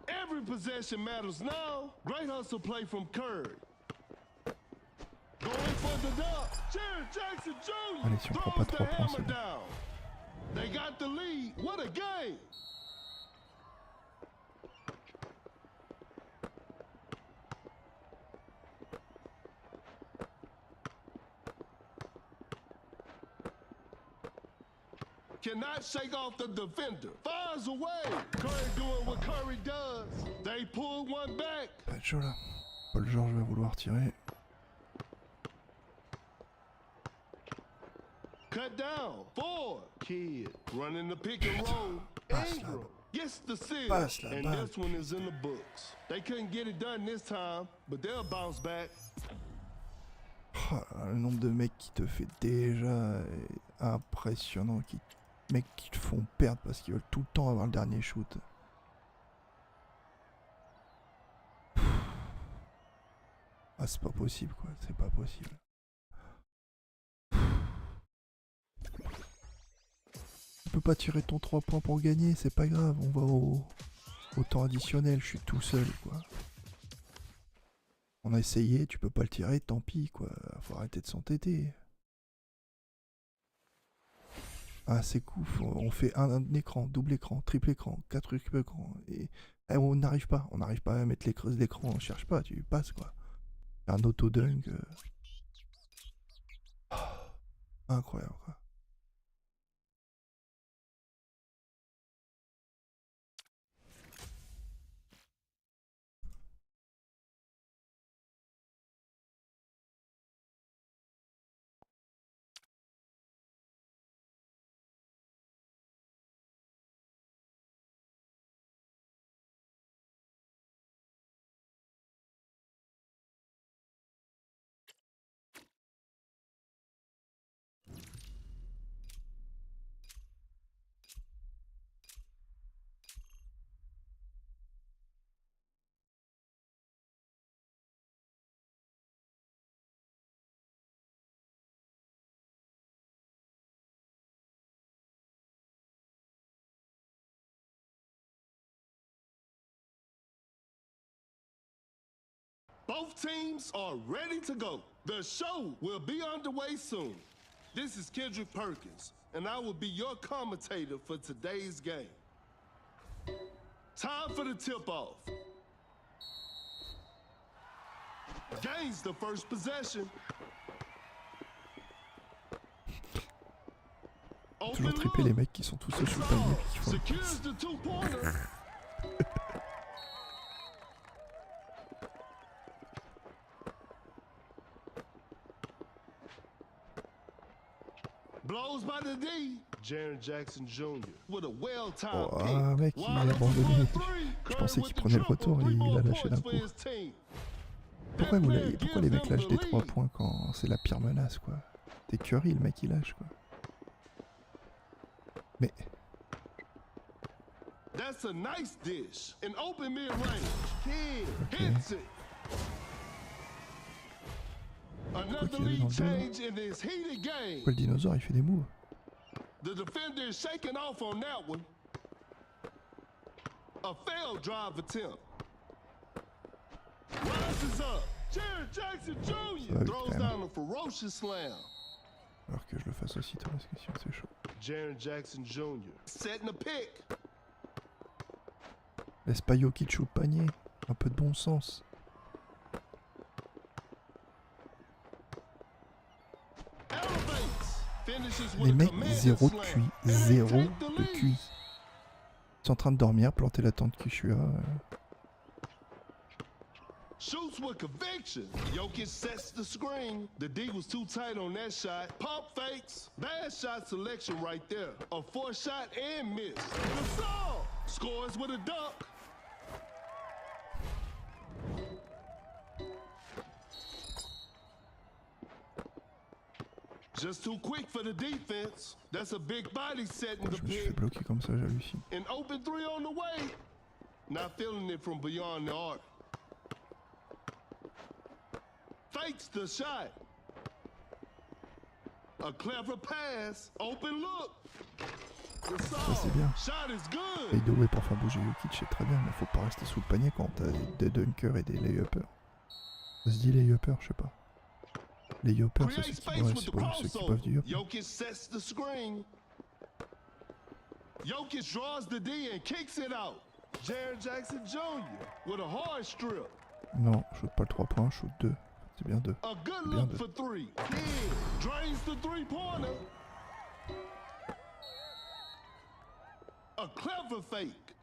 Every possession matters now. Great hustle play from Curry. Going for the dunk. Jared Jackson Jr. Allez, si on prend pas throws the 3 points, hammer c'est bon. down. They got the lead. What a game. Cannot shake off the defender. Fires away. Curry doing what Curry does. They pull one back. Pas de jeu là. Paul George va vouloir tirer. Cut down. 4. Kid running the pick and roll. Passe là. Ingram gets missed the seal, Passe la and balle. this one is in the books. They couldn't get it done this time, but they'll bounce back. Oh, le nombre de mecs qui te fait déjà impressionnant, mecs qui te font perdre parce qu'ils veulent tout le temps avoir le dernier shoot. Ah, c'est pas possible quoi, c'est pas possible. Tu peux pas tirer ton 3 points pour gagner, c'est pas grave, on va au temps additionnel, je suis tout seul quoi. On a essayé, tu peux pas le tirer, tant pis quoi, faut arrêter de s'entêter. Ah c'est cool, on fait un écran, double écran, triple écran, 4 écrans, et on n'arrive pas à mettre les creuses d'écran, on cherche pas, tu passes quoi. Un auto-dunk. Incroyable quoi. Both teams are ready to go. The show will be underway soon. This is Kendrick Perkins, and I will be your commentator for today's game. Time for the tip-off. Gains the first possession. Toujours triper les mecs qui sont tous sous le panier et qui font le Secures pass. the two-pointer. Blows by the D. Jaren Jackson Jr. with a well-timed Oh, pick. mec, il m'a abandonné. Je pensais qu'il prenait le retour et il a lâché d'un coup. Pourquoi les mecs lâchent des 3 points quand c'est la pire menace quoi? T'es Curry le mec il lâche quoi. Mais That's a nice dish. An open mid-range. Kid hits it. Another lead change in this heated game. pourquoi le dinosaure il fait des moves? The defender is shaking off on that one. A failed drive attempt. Rises up. Jared Jackson Jr. throws down a ferocious slam. Alors que je le fasse aussitôt parce que sinon c'est chaud. Jaren Jackson Jr. setting a pick. Laisse pas Jokic au panier. Un peu de bon sens. Elevates. Finishes with Les a mecs, commanding zéro de slam. QI. And they Zéro take the de lead. QI. Ils sont en train de dormir, planter la tente Kishua. Shoots with conviction. Jokic sets the screen. The D was too tight on that shot. Pump fakes. Bad shot selection right there. A 4-shot and miss. Gasol scores with a dunk. Just too quick for the defense. That's a big body setting Je the me suis fait pick. bloquer comme ça, j'hallucine. An open three on the way. Not feeling it from beyond the arc. Fakes the shot. A clever pass. Open look. Ça c'est bien. Shot is good. Et D.wade pour faire bouger Jokic, c'est très bien, mais faut pas rester sous le panier quand t'as des dunkers et des lay-uppers. Ça se dit lay-uppers, je sais pas. Les uppers, c'est Create ceux space with qui the boivent, ceux qui crossover. boivent du yup. Jokic sets the screen. Jokic draws the D and kicks it out. Jared Jackson Jr. with a hard strip. Non, shoot pas le 3 points, shoot 2. C'est bien 2. A good Bien look deux. for three. Kid drains the three-pointer. A clever fake.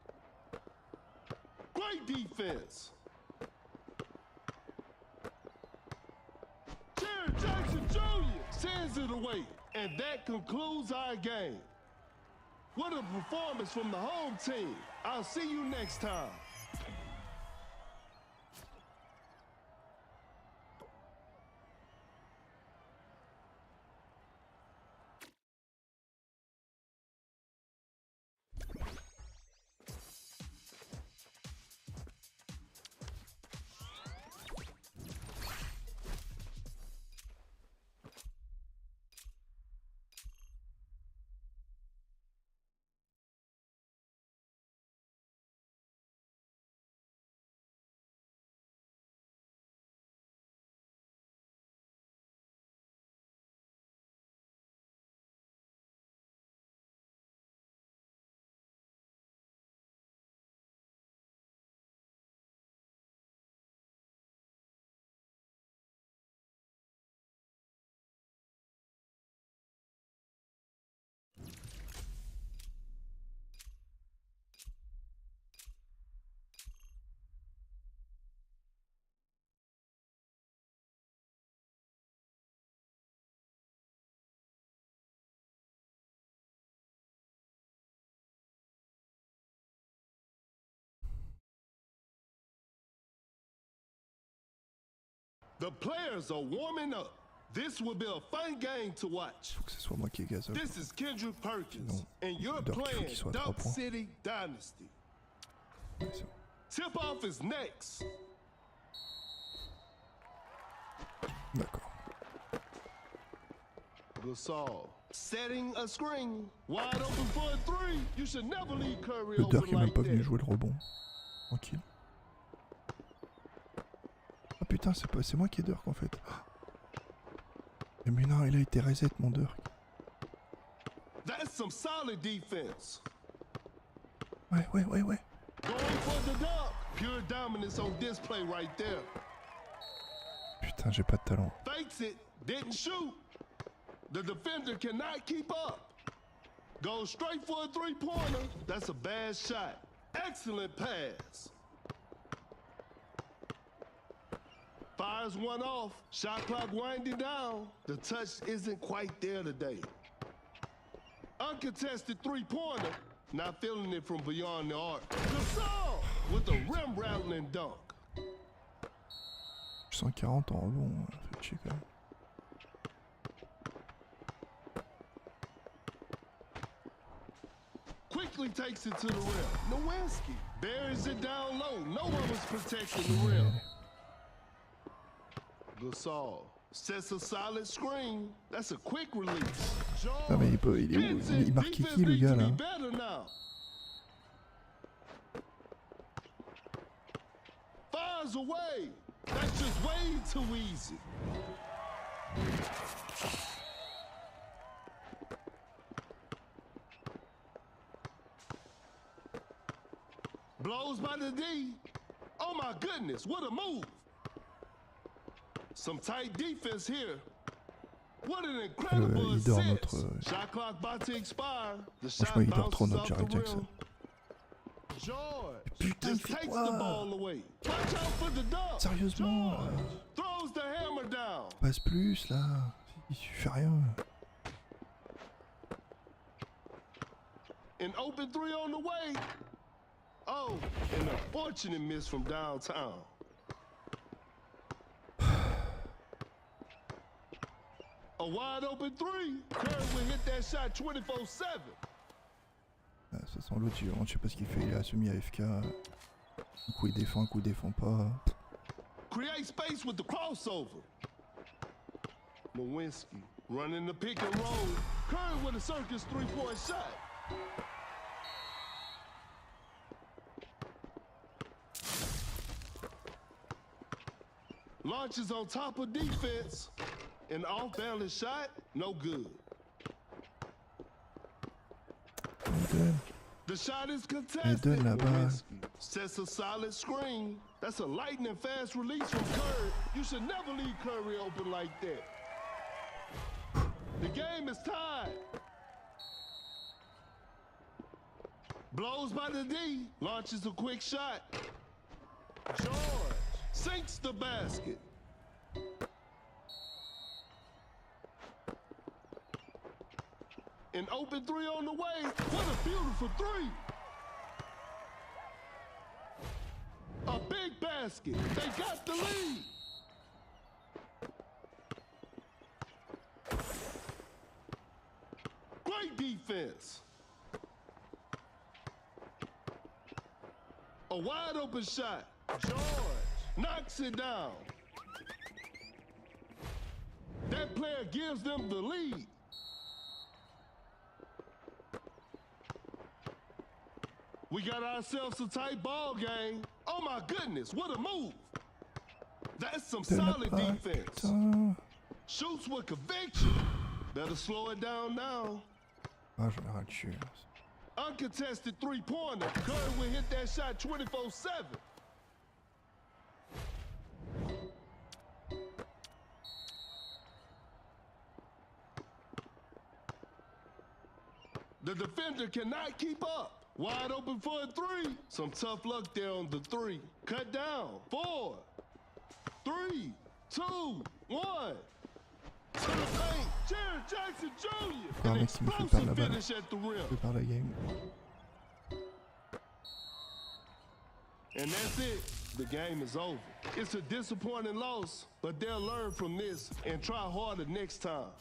Great defense. Jared Jackson Jr. sends it away. And that concludes our game. What a performance from the home team. I'll see you next time. The players are warming up. This will be a fun game to watch. Faut que ce soit moi qui ai gazole. This is Kendrick Perkins, Sinon, and you're Dirk, il faut playing qu'il soit à Dunk 3 points. City Dynasty. Ouais, c'est bon. Tip-off is next. D'accord. Gasol setting a screen. Wide open for a three. You should never leave Curry Le open Dirk est même like pas venu that. jouer le rebond. Tranquille. Ah putain, c'est moi qui ai Dirk en fait. Mais non, il a été reset mon Dirk. That's some solid defense. Ouais. Going for the dunk. Pure dominance on display right there. Putain, j'ai pas de talent. Fakes it. Didn't shoot. The defender cannot keep up. Goes straight for a three-pointer. That's a bad shot. Excellent pass. Fires one off. Shot clock winding down. The touch isn't quite there today. Uncontested three-pointer. Not feeling it from beyond the arc. Gasol with a rim-rattling dunk. 140 en rebond, fait chier quand même. Quickly takes it to the rim. Nowinski buries it down low. No one was protecting the rim. Gasol sets a solid screen. That's a quick release. Ah mais il est où? Il marque qui le gars là? Fires away. That's just way too easy. Blows by the D. Oh my goodness, what a move. Some tight defense here. What an incredible il dort assist. notre... Shot clock about to expire. The Franchement, shot il dort trop bounces notre off the Jared Jackson. rim. George Putain, il just fait takes quoi? the ball away. Watch out for the dunk. Sérieusement, George throws the hammer down. passe plus là. Il fait rien. An open three on the way. Oh, an unfortunate miss from downtown. A wide open three. Curry will hit that shot 24/7. Ah, ça sent l'autre, je sais pas ce qu'il fait, il est semi AFK. Un coup il défend pas. Create space with the crossover. Nowinski running the pick and roll. Curry with a circus three-point shot. Launches on top of defense. An off-balance shot, no good. The shot is contested. Nowinski sets a solid screen. That's a lightning fast release from Curry. You should never leave Curry open like that. The game is tied. Blows by the D. Launches a quick shot. George sinks the basket. An open three on the way. What a beautiful three. A big basket. They got the lead. Great defense. A wide open shot. George knocks it down. That player gives them the lead. We got ourselves a tight ball game. Oh my goodness, what a move. That's some solid defense. Shoots with conviction. Better slow it down now. Ah, j'en ai ras le cul. Uncontested three-pointer. Curry will hit that shot 24/7. The defender cannot keep up. Wide open for a three. Some tough luck there on the three. Cut down. 4, 3, 2, 1. To the paint. Jared Jackson Jr. An explosive finish at the rim. Par la game. And that's it. The game is over. It's a disappointing loss, but they'll learn from this and try harder next time.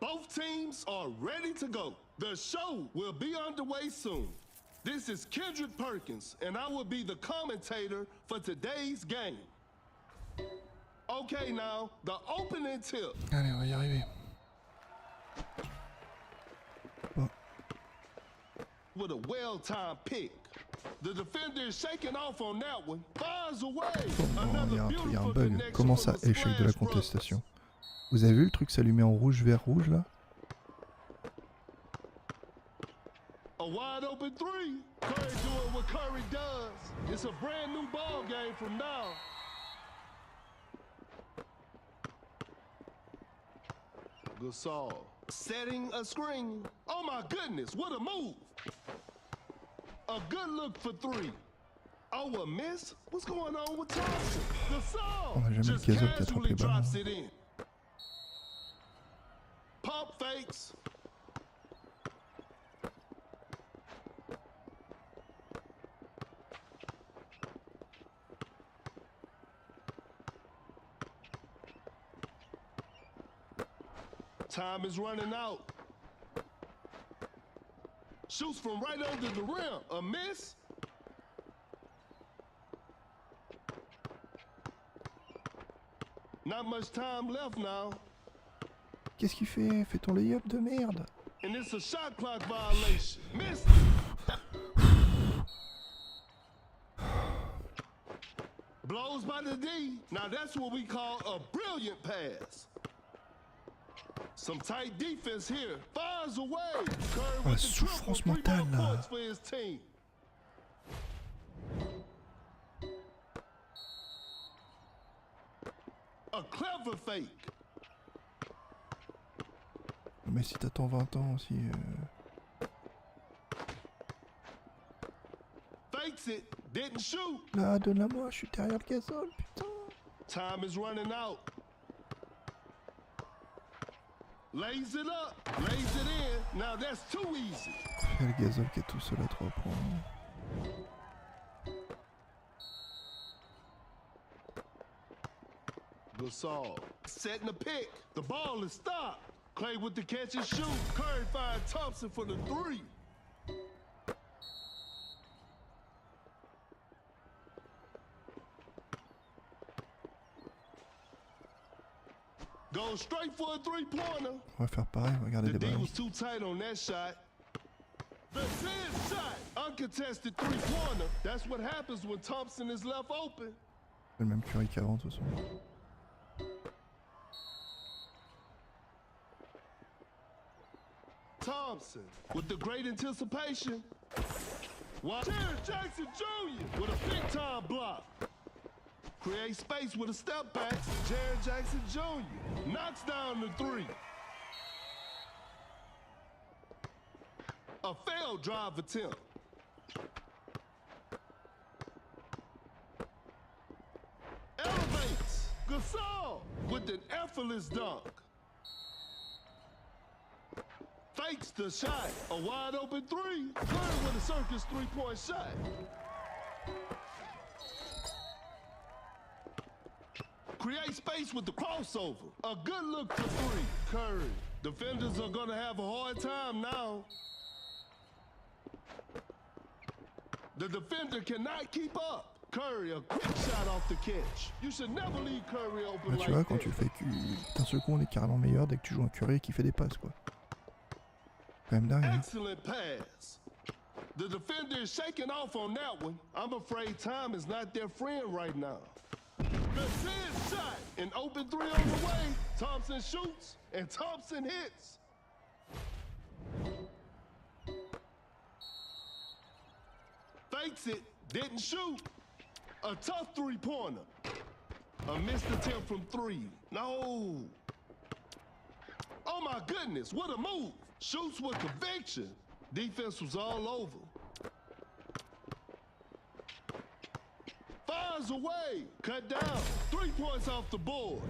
Both teams are ready to go. The show will be underway soon. This is Kendrick Perkins, and I will be the commentator for today's game. Okay, now, the opening tip. Allez, on va y arriver. Bon. With a well-timed pick. The defender is shaking off on that one. Fires away. Il y a un bug. Comment ça, échec de la contestation? Vous avez vu le truc s'allumer en rouge vers rouge là? A wide open three. Curry doing what Curry does. It's a brand new ball game from now. Gasol setting a screen. Oh my goodness, what a move. A good look for three. Oh, a miss? What's going on with Thompson? Gasol just casually drops it in. Pump fakes. Time is running out. Shoots from right under the rim. A miss? Not much time left now. Qu'est-ce qu'il fait? Fais ton lay-up de merde. And it's a shot clock violation. Missed. Blows by the D. Now that's what we call a brilliant pass. Some tight defense here. Fires away. Curry with the souffrance mentale là. For his team. A clever fake. Mais si t'attends 20 ans aussi... Fakes it, didn't shoot. Là, donne-la-moi, je suis derrière le gazole, putain. Time is running out. Lays it up, lays it in. Now that's too easy. Il y a le gazole qui est tout seul à 3 points. Gasol setting the pick. The ball is stopped. Clay with the catch and shoot. Curry fired Thompson for the three. Goes straight for a three-pointer. On va faire pareil, regardez The les D balles. was too tight on that shot. The 10th shot. Uncontested three-pointer. That's what happens when Thompson is left open. C'est le même Curry qu'avant, de toute façon. Thompson with the great anticipation. Jared Jackson Jr. with a big-time block. Create space with a step back. Jared Jackson Jr. knocks down the three. A failed drive attempt. Elevates. Gasol with an effortless dunk. Fakes the shot. A wide open three. Curry with a circus three-point shot. Create space with the crossover. A good look for three. Curry. Defenders are going to have a hard time now. The defender cannot keep up. Curry, a quick shot off the catch. You should never leave Curry open Bah, like tu vois, that. quand tu fais d'un seul coup, on est carrément meilleur dès que tu joues un Curry qui fait des passes, quoi. Quand même dingue, hein. Excellent pass. The defender is shaking off on that one. I'm afraid time is not their friend right now. The 10th shot. An open three on the way. Thompson shoots, and Thompson hits. Fakes it, didn't shoot. A tough three-pointer. A missed attempt from three. No. Oh my goodness, what a move. Shoots with conviction. Defense was all over. Fires away. Cut down. 3 points off the board.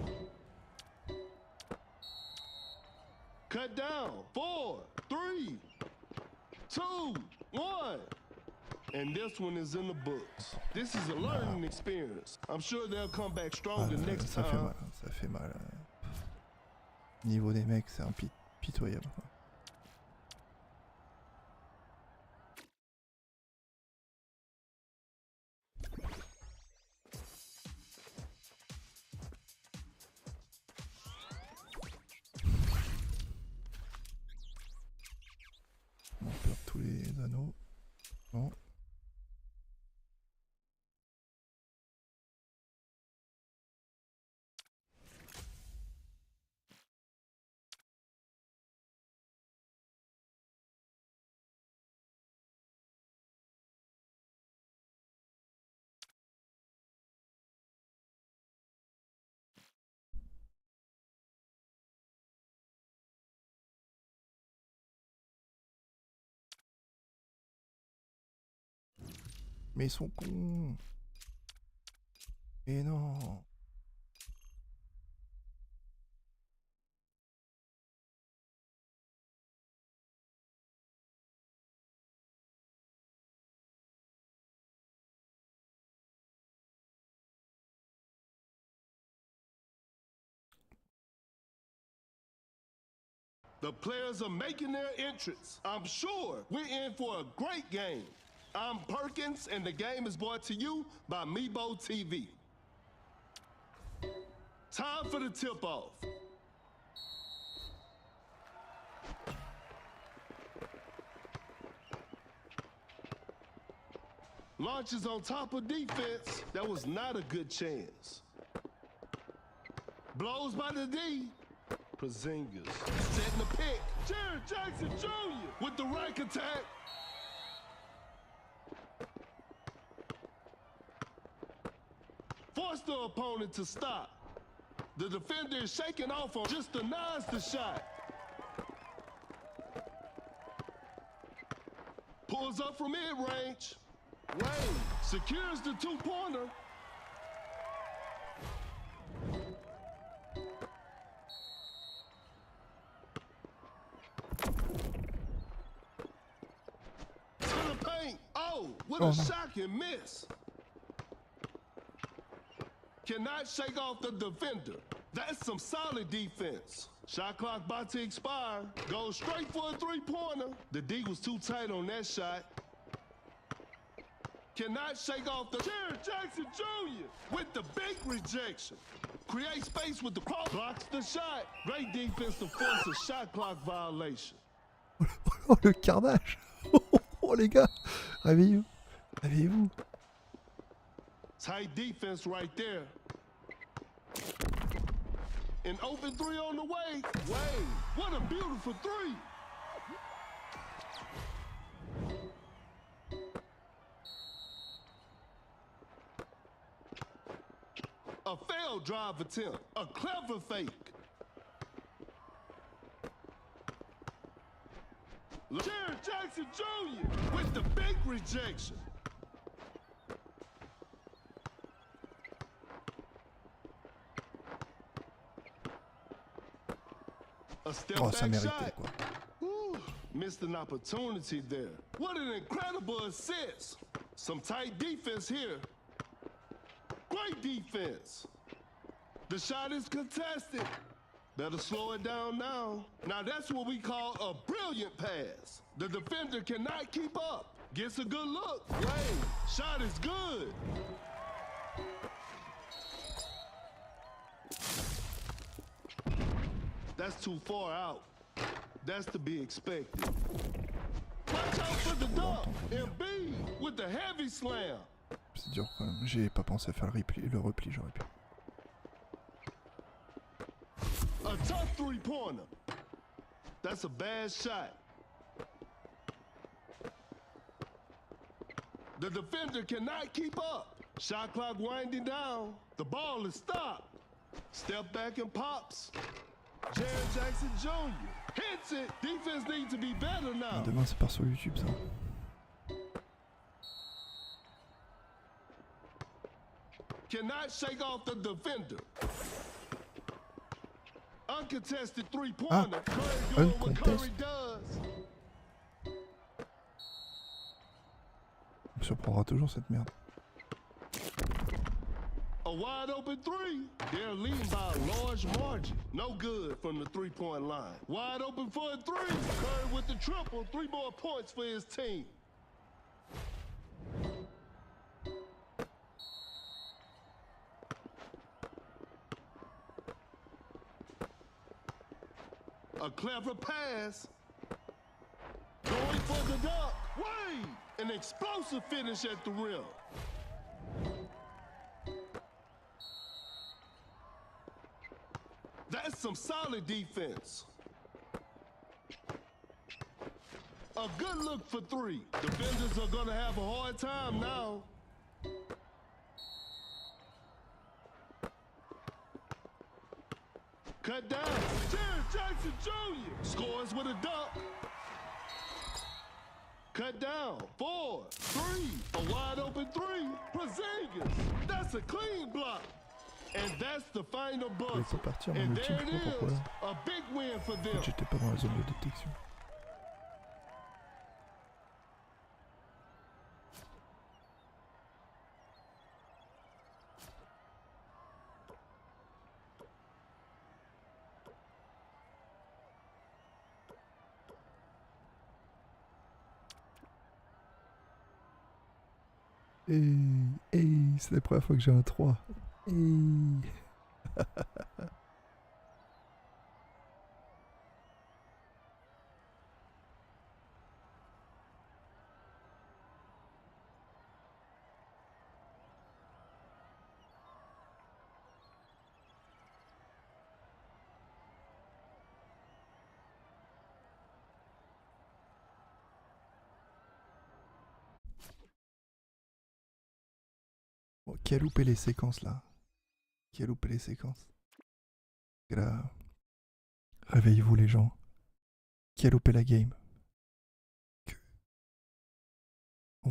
Cut down. 4, 3, 2, 1. And this one is in the books. This is a learning experience. I'm sure they'll come back stronger next Ça fait time. mal, hein, ça fait mal. Niveau des mecs, c'est impitoyable, quoi. On perd tous les anneaux. Bon. Mais ils sont cons. Et non. The players are making their entrance. I'm sure we're in for a great game. I'm Perkins, and the game is brought to you by Meebo TV. Time for the tip-off. Launches on top of defense. That was not a good chance. Blows by the D. Porzingis setting the pick. Jared Jackson Jr. with the rank attack. Forced the opponent to stop. The defender is shaking off on just denies the shot. Goes up from mid-range. Wade secures the two-pointer. To the paint. Oh, with a shocking miss. Cannot shake off the defender. That's some solid defense. Shot clock about to expire. Goes straight for a three-pointer. The D was too tight on that shot. Cannot shake off the Jared Jackson Jr. with the big rejection. Create space with the cross. Blocks the shot. Great defense to force a shot clock violation. Oh, le carnage. Oh, les gars. Réveillez-vous. Réveillez-vous. Tight defense right there. An open three on the way. Wade, what a beautiful three. A failed drive attempt. A clever fake. Jared Jackson Jr. with the big rejection. A step Oh, ça back méritait, shot. quoi. Ooh, missed an opportunity there. What an incredible assist. Some tight defense here. Great defense. The shot is contested. Better slow it down now. Now that's what we call a brilliant pass. The defender cannot keep up. Gets a good look. Wade, shot is good. That's too far out. That's to be expected. Watch out for the dunk. Embiid with the heavy slam. C'est dur quand même. J'ai pas pensé à faire le repli, j'aurais pu. A tough three-pointer. That's a bad shot. The defender cannot keep up. Shot clock winding down. The ball is stopped. Step back and pops. Jared Jackson Jr. hits it. Defense needs to be better now. Demain, c'est part sur YouTube, ça. Cannot shake off the defender. Uncontested three-pointer. Curry doing what Curry does. On me surprendra toujours cette merde. A wide open three. They're leading by a large margin. No good from the three-point line. Wide open for a three. Curry with the triple. 3 more points for his team. A clever pass. Going for the dunk. Wade! An explosive finish at the rim. That's some solid defense. A good look for three. Defenders are going to have a hard time now. Cut down. Jared Jackson Jr. scores with a dunk. Cut down. 4, 3. A wide open three. Porzingis. That's a clean block. And that's the final Il buzzer. faut partir en And ultime, there je sais it pas pourquoi. is. A big win for them. J'étais pas dans la zone de détection. C'est la première fois que j'ai un 3. Bon, qui a loupé les séquences là? Qui a loupé les séquences? Et là, réveillez-vous les gens. Qui a loupé la game?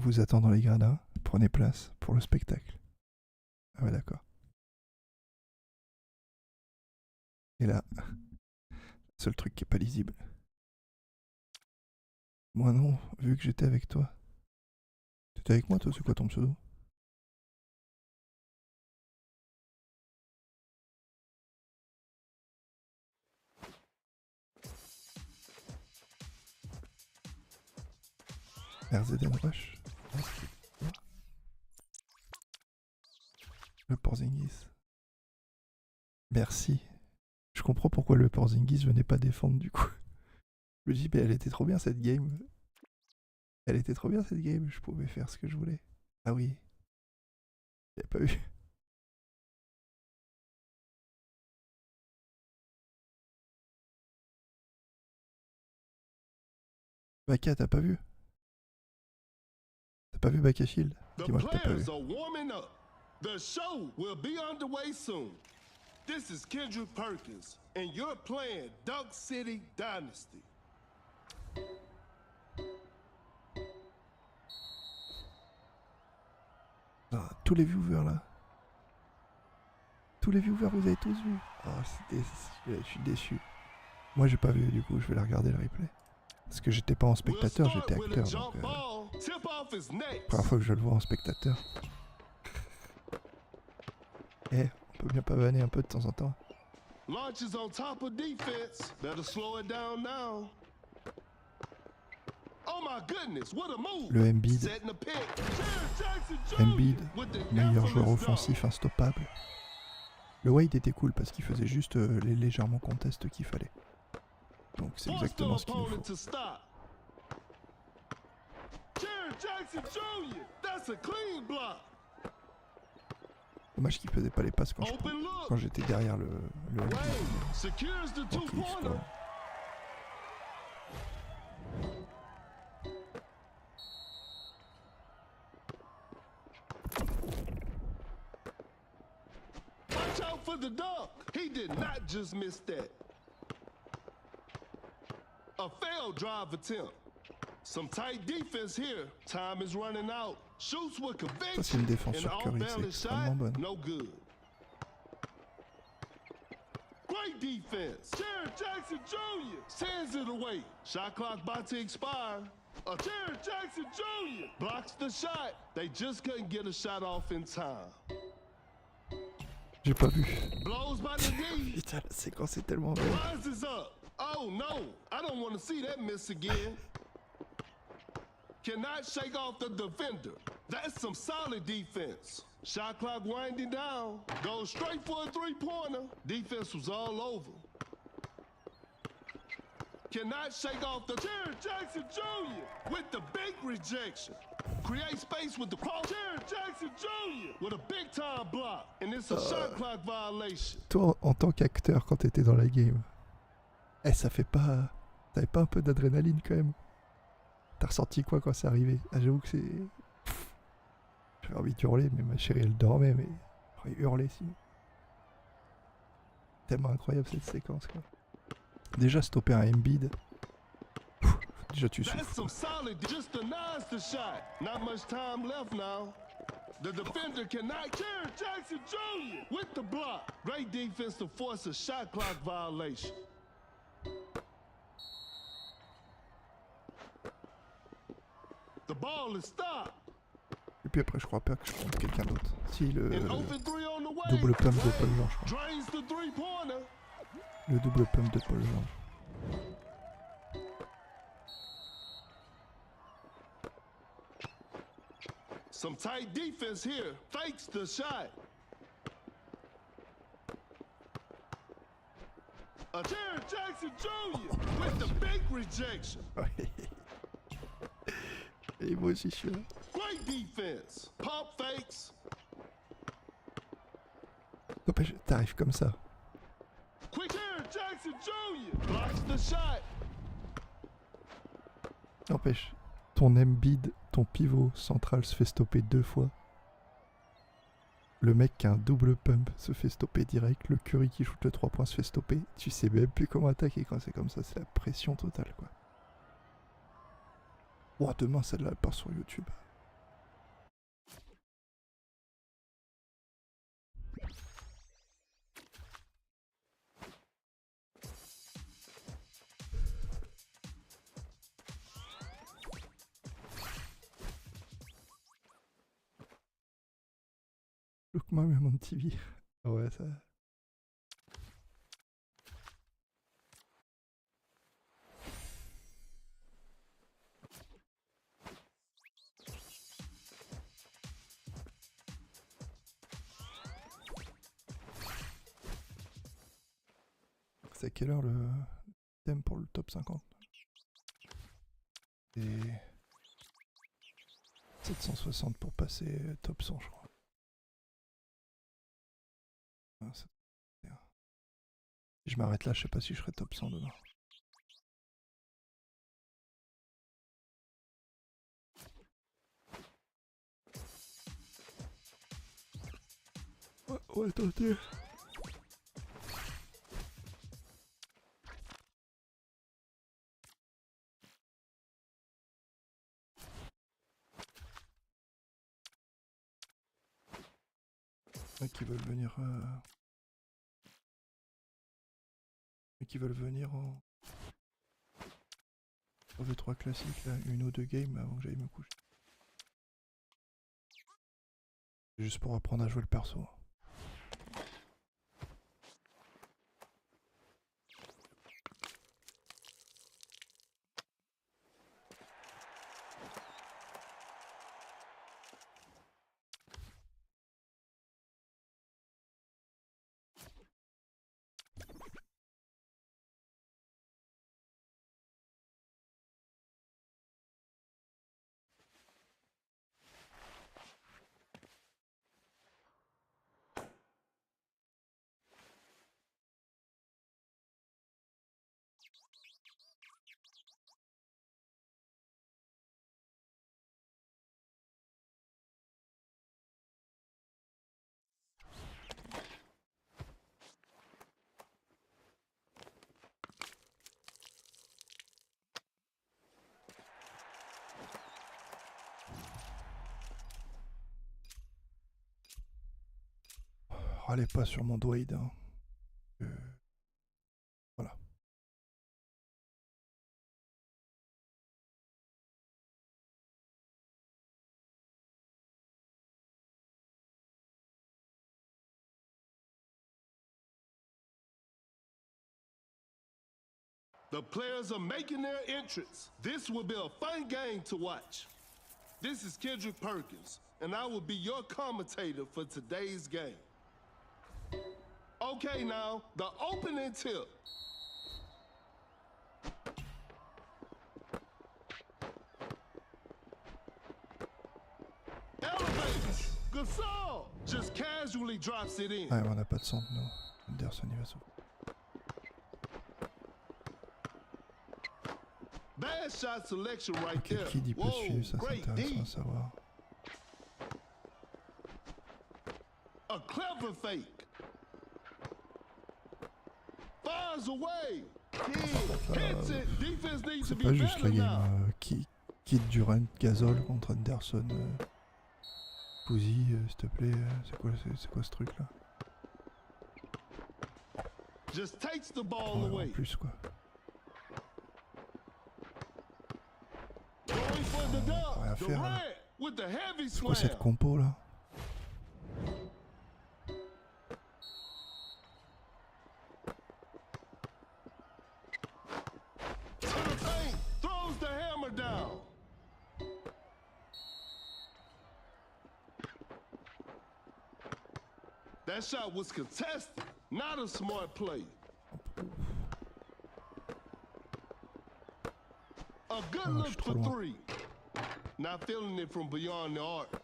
vous attend dans les gradins. Prenez place pour le spectacle. Ah ouais, d'accord. Et là, seul truc qui est pas lisible. Moi non, vu que j'étais avec toi. T'étais avec moi toi, c'est quoi ton pseudo? RZN Rush. Le Porzingis. Merci. Je comprends pourquoi le Porzingis venait pas défendre du coup. Je me dis, mais elle était trop bien cette game. Elle était trop bien cette game, je pouvais faire ce que je voulais. Ah oui. J'avais pas vu. Baka, t'as pas vu? T'as pas vu Baka Shield? Dis-moi que t'as pas vu. The show will be underway soon. This is Kendrick Perkins, and you're playing Duck City Dynasty. Ah, tous les viewers là. Tous les viewers, vous avez tous vu. Ah, je suis déçu. Moi j'ai pas vu, du coup je vais la regarder le replay. Parce que j'étais pas en spectateur, j'étais acteur. Donc, première fois que je le vois en spectateur. Eh, on peut bien pavaner un peu de temps en temps. Launches on top of defense. Better slow it down now. Oh my goodness, what a move. Le Embiid. Embiid, meilleur joueur offensif instoppable. Le Wade était cool parce qu'il faisait juste les légèrement contests qu'il fallait. Donc c'est exactement ce qu'il nous faut. Dommage qu'il faisait pas les passes quand j'étais derrière le Watch out for the dunk. He did not just miss that. A failed drive attempt. Some tight defense here. Time is running out. Shoots with conviction. Ça c'est une défense sur Curry, c'est extrêmement bonne. No good. Great defense. Jared Jackson Jr. sends it away. Shot clock about to expire. Jared Jackson Jr. blocks the shot. They just couldn't get a shot off in time. J'ai pas vu. Blows by the D. Putain, la séquence est tellement belle. Rises up. Oh no, I don't want to see that miss again. Cannot shake off the defender. That's some solid defense. Shot clock winding down. Goes straight for a three-pointer. Defense was all over. Cannot shake off the Jared Jackson Jr. with the big rejection. Create space with the cross. Jared Jackson Jr. with a big-time block. And it's a shot clock violation. Toi, en tant qu'acteur, quand t'étais dans la game, ça fait pas... T'avais pas un peu d'adrénaline quand même? T'as ressenti quoi quand c'est arrivé? Ah, j'avoue que c'est... J'avais envie de hurler, mais ma chérie elle dormait, mais j'aurais hurlé sinon. Tellement incroyable cette séquence quoi. Déjà stopper un Embiid. Déjà tu souffres. The defender cannot. Jared Jackson Jr. with the block. Great defense to force a shot clock violation. The ball is stopped. Et puis après je crois pas que je compte quelqu'un d'autre. Si le double pump de Paul George. Je crois. Le double pump de Paul George. Some tight defense here. Fakes the shot. Jared Jackson Jr. with the big rejection. Et moi aussi je suis là. Great defense. Pump fakes. T'arrives comme ça. Quick Jared Jackson Jr. blocks the shot. N'empêche, ton Embiid, ton pivot central se fait stopper 2 fois. Le mec qui a un double pump se fait stopper direct. Le Curry qui shoot le 3 points se fait stopper. Tu sais même plus comment attaquer quand c'est comme ça. C'est la pression totale quoi. Oh, demain celle-là elle part sur YouTube. Look my mom on TV. Ouais, ça... C'est à quelle heure le thème pour le top 50? Et 760 pour passer top 100, je crois. Ah, si je m'arrête là, je sais pas si je serai top 100 demain. Ouais, tenter. Qui veulent venir qui veulent venir en V3 classique là, une ou deux games avant que j'aille me coucher. Juste pour apprendre à jouer le perso. Râlez pas sur mon D.wade, hein. Voilà. The players are making their entrance. This will be a fun game to watch. This is Kendrick Perkins, and I will be your commentator for today's game. Okay, now, the opening tip. Elevators. Gasol just casually drops it in. Ouais, on n'a pas de centre, non. Anderson, il va sauver. Bad shot selection right Ok, there. qui dit peut Whoa, suivre, ça c'est great intéressant D. à savoir. A clever fake. Fires away. Hits it. Defense needs to C'est be pas juste la better now. game Kid Durant, Gasol contre Anderson. Pouzy, s'il te plaît, c'est quoi ce truc là? Just takes the ball En away. plus quoi. Going for the Rien à dunk. faire, là. Durant with the heavy C'est quoi slam. cette compo là? To the paint. Throws the hammer down. That shot was contested. Not a smart play. A good je look suis for trop loin. three. Not feeling it from beyond the arc.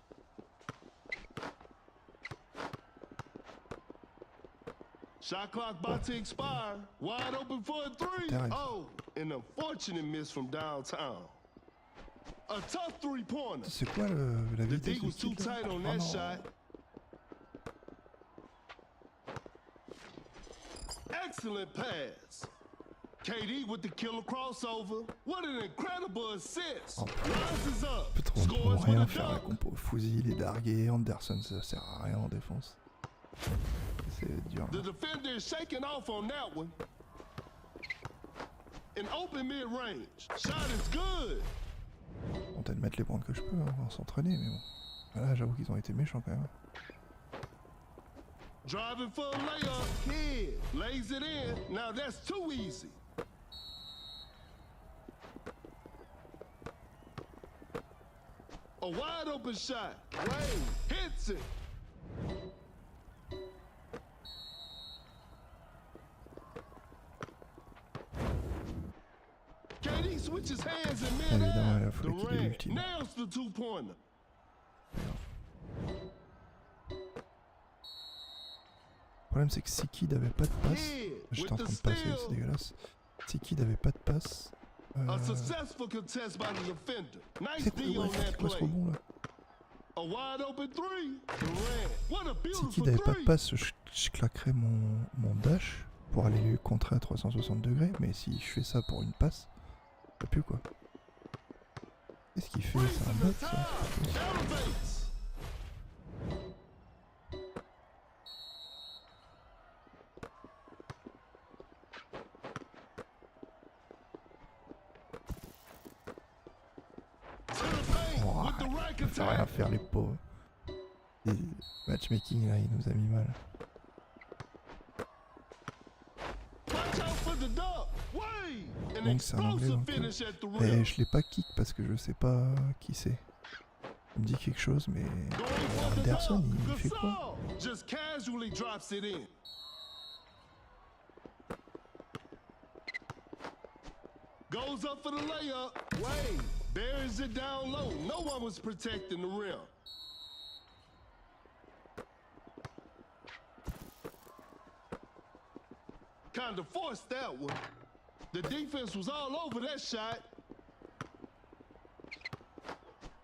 Shot clock about to expire. Wide open for a three. Terrible. Oh, an unfortunate miss from downtown. A tough three-pointer. C'est quoi la The vitesse D du was too tir là? tight on Oh that non. shot. Excellent pass. KD with the killer crossover. What an incredible assist. Oh, Rises up. Peut trop Scores with rien a faire la dunk. compo. Fouzy, il est largué. Anderson, ça sert à rien en défense. C'est dur. The defender is shaking off on that one. An open mid-range. Shot is good. On tente de mettre les points que je peux, hein, on va s'entraîner, mais bon. Là, j'avoue qu'ils ont été méchants quand même. Driving for a layup, kid lays it in. Now that's too easy. A wide open shot. Wade hits it. KD switches hands in Évidemment, mid-air. il fallait qu'il ait Durant l'ultime. nails the two-pointer. Le problème c'est que si Kid avait pas de passe, j'étais en train de passer, c'est dégueulasse. Si Kid avait pas de passe, A successful contest by the defender. Nice c'est quoi, D ouais, on that c'est quoi ce play. rebond là? A wide open three. Durant. What a Si beautiful Kid avait pas de three. passe, je claquerais mon dash pour aller lui contrer à 360 degrés, mais si je fais ça pour une passe, ça pue quoi. Qu'est-ce qu'il fait? C'est un bug ça? Elevates. To the paint Oh, with the right il fait rien attack. faire les pauvres. Et matchmaking là, il nous a mis mal. Watch out for the dunk. Wade. An Donc c'est un anglais explosive donc. finish at the Et rim. je l'ai pas kick parce que je sais pas qui c'est. Il me dit quelque chose mais Going for the Anderson dunk. il fait quoi? Gasol just casually drops it in. Goes up for the layup. Wade buries it down low. No one was protecting the rim. Kind of forced that one. The defense was all over that shot.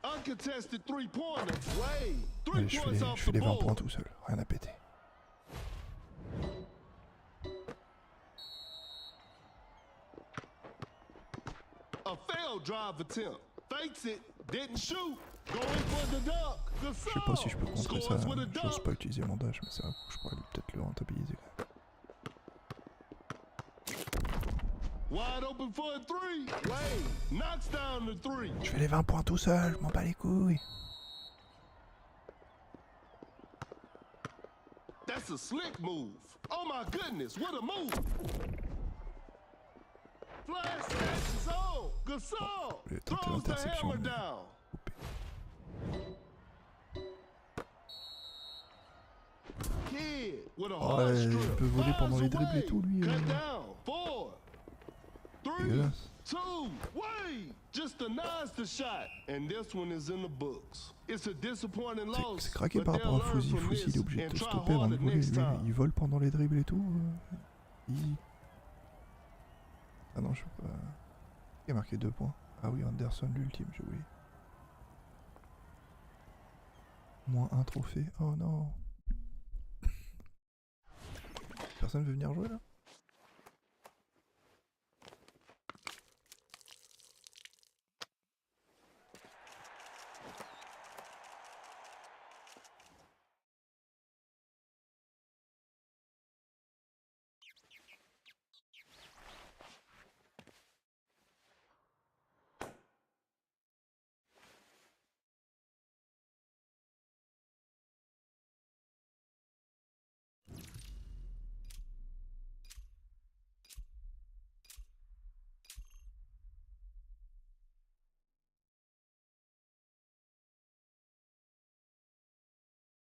Uncontested three-pointer. Wade, 3 Allez, je points fais off les the 20 points board. tout seul, rien à péter. A failed drive attempt. Fakes it, didn't shoot. Going for the dunk. Je sais pas si je peux contrer ça, Scores with a j'ose dunk. pas utiliser mon dash, mais c'est un coup, je pourrais peut-être le rentabiliser quand même. Wide open for a three. Wade knocks down the three. Je fais les 20 points tout seul, je m'en bats les couilles. That's a slick move. Oh my goodness, what a move. Flash snatches on. Gasol Le tenter throws the l'interception, hammer mais down. coupé. Kid with a Oh, hard il strip. peut voler pendant les Fires dribbles et tout, lui, away. Cut down. 4, 3, Dégueulasse. 2, Wade just denies the shot. And this one is in the books. It's a disappointing loss. C'est craqué but par rapport à they'll learn Fouzi. from Fouzi, il this est obligé de and te try stopper avant de harder voler. next Lui, time. il vole pendant les dribbles et tout. Easy. Ah non, je sais pas. Il a marqué 2 points. Ah oui, Anderson, l'ultime, j'ai oublié. Moins 1 trophée. Oh non. Personne veut venir jouer là?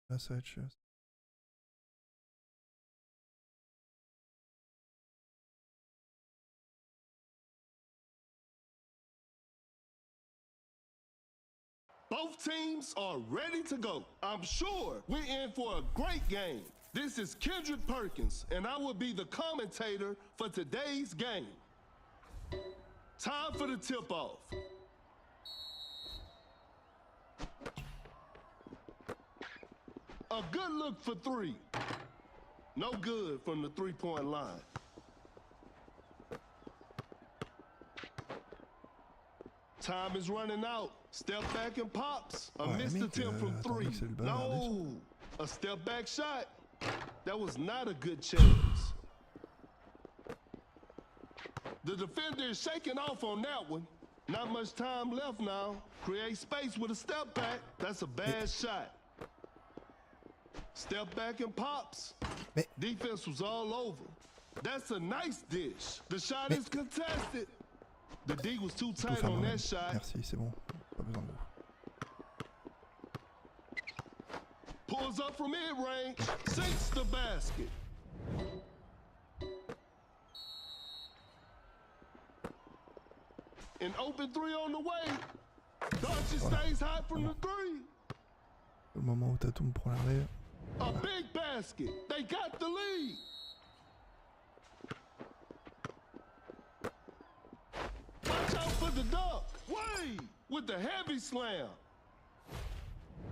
Ah, ça va être cher. Both teams are ready to go. I'm sure we're in for a great game. This is Kendrick Perkins, and I will be the commentator for today's game. Time for the tip-off. A good look for three. No good from the three-point line. Time is running out. Step back and pops. A Ouais, missed mec, attempt from three. attendez que c'est le bazar des No. A step back shot. That was not a good chance. The defender is shaking off on that one. Not much time left now. Create space with a step back. That's a bad shot. Step back and pops. Mais... Defense was all over. That's a nice dish. The shot Mais... is contested. The D was too tight on that shot. Merci, c'est bon. Pas besoin de vous. Pulls up from mid-range, sinks the basket. An open three on the way. Dodgy stays high from the three. Au moment où Tatum prend l'arrière. A big basket. They got the lead. Watch out for the dunk. Wade with the heavy slam.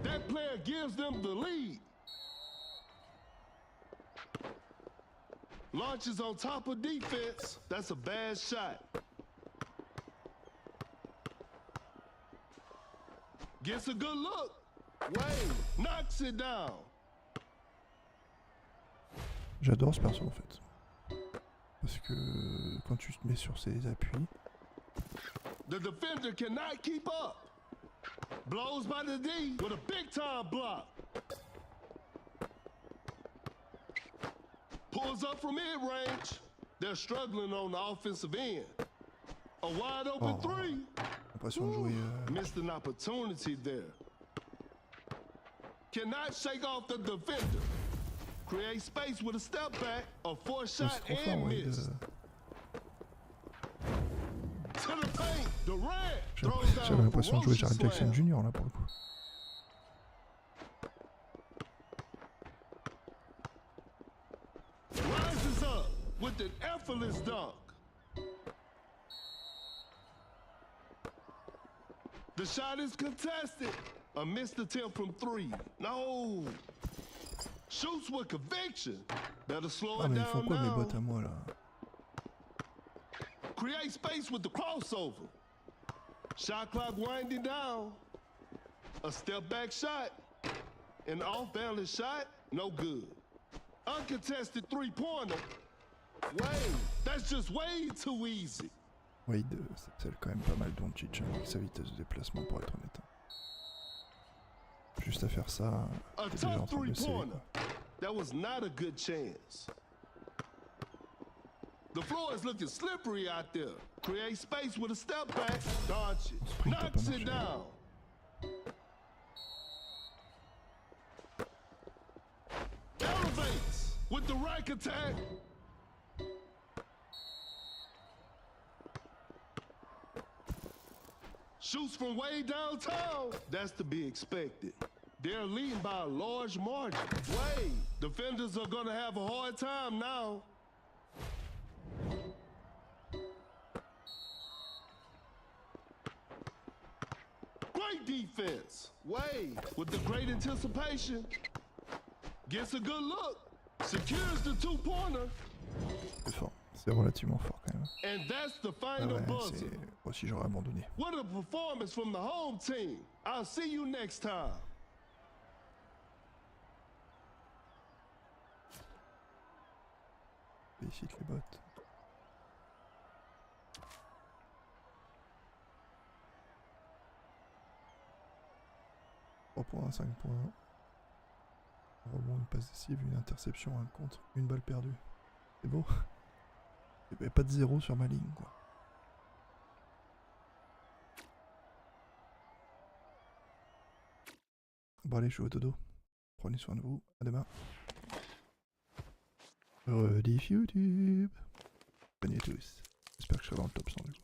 That player gives them the lead. Launches on top of defense. That's a bad shot. Gets a good look. Wade knocks it down. J'adore ce perso en fait. Parce que quand tu te mets sur ses appuis. The defender cannot keep up. Blows by the D with a big time block. Pulls up from mid-range. They're struggling on the offensive end. A wide open three. L'impression de jouer. Missed an opportunity there. Cannot shake off the defender. Create space with a step back, a force shot and miss. To the paint, Durant. J'avais l'impression de jouer Jared Jackson Jr. là pour le coup. Rises up with an effortless dunk. The shot is contested. A missed attempt from three. No. Shoots with conviction. Better slow it Mais ils font down quoi mes now. bots à moi là? Create space with the crossover. Shot clock winding down. A step back shot. An off-balance shot. No good. Uncontested three-pointer. Wade. That's just way too easy. Wade, ça scelle quand même pas mal Doncic avec sa vitesse de déplacement pour être honnête. Juste à faire ça, t'es déjà en train de serrer. That was not a good chance. The floor is looking slippery out there. Create space with a step back. Doncic knocks it down. Elevates with the rack attack. Shoots from way downtown. That's to be expected. They're leading by a large margin. Wade, defenders are gonna have a hard time now. Great defense. Wade, with the great anticipation, gets a good look, secures the two-pointer. C'est fort, c'est relativement fort quand même. And that's the final buzzer. Moi aussi j'aurais abandonné. What a performance from the home team. I'll see you next time. Félicite les bots. « 3 points, 5 points. Un rebond, une passe décisive, une interception, un contre, une balle perdue. C'est beau. Il n'y avait pas de 0 sur ma ligne, quoi. Bon allez, je suis au dodo. Prenez soin de vous. À demain. Rediff YouTube. Bonne nuit à tous. J'espère que je serai dans le top 100 du coup.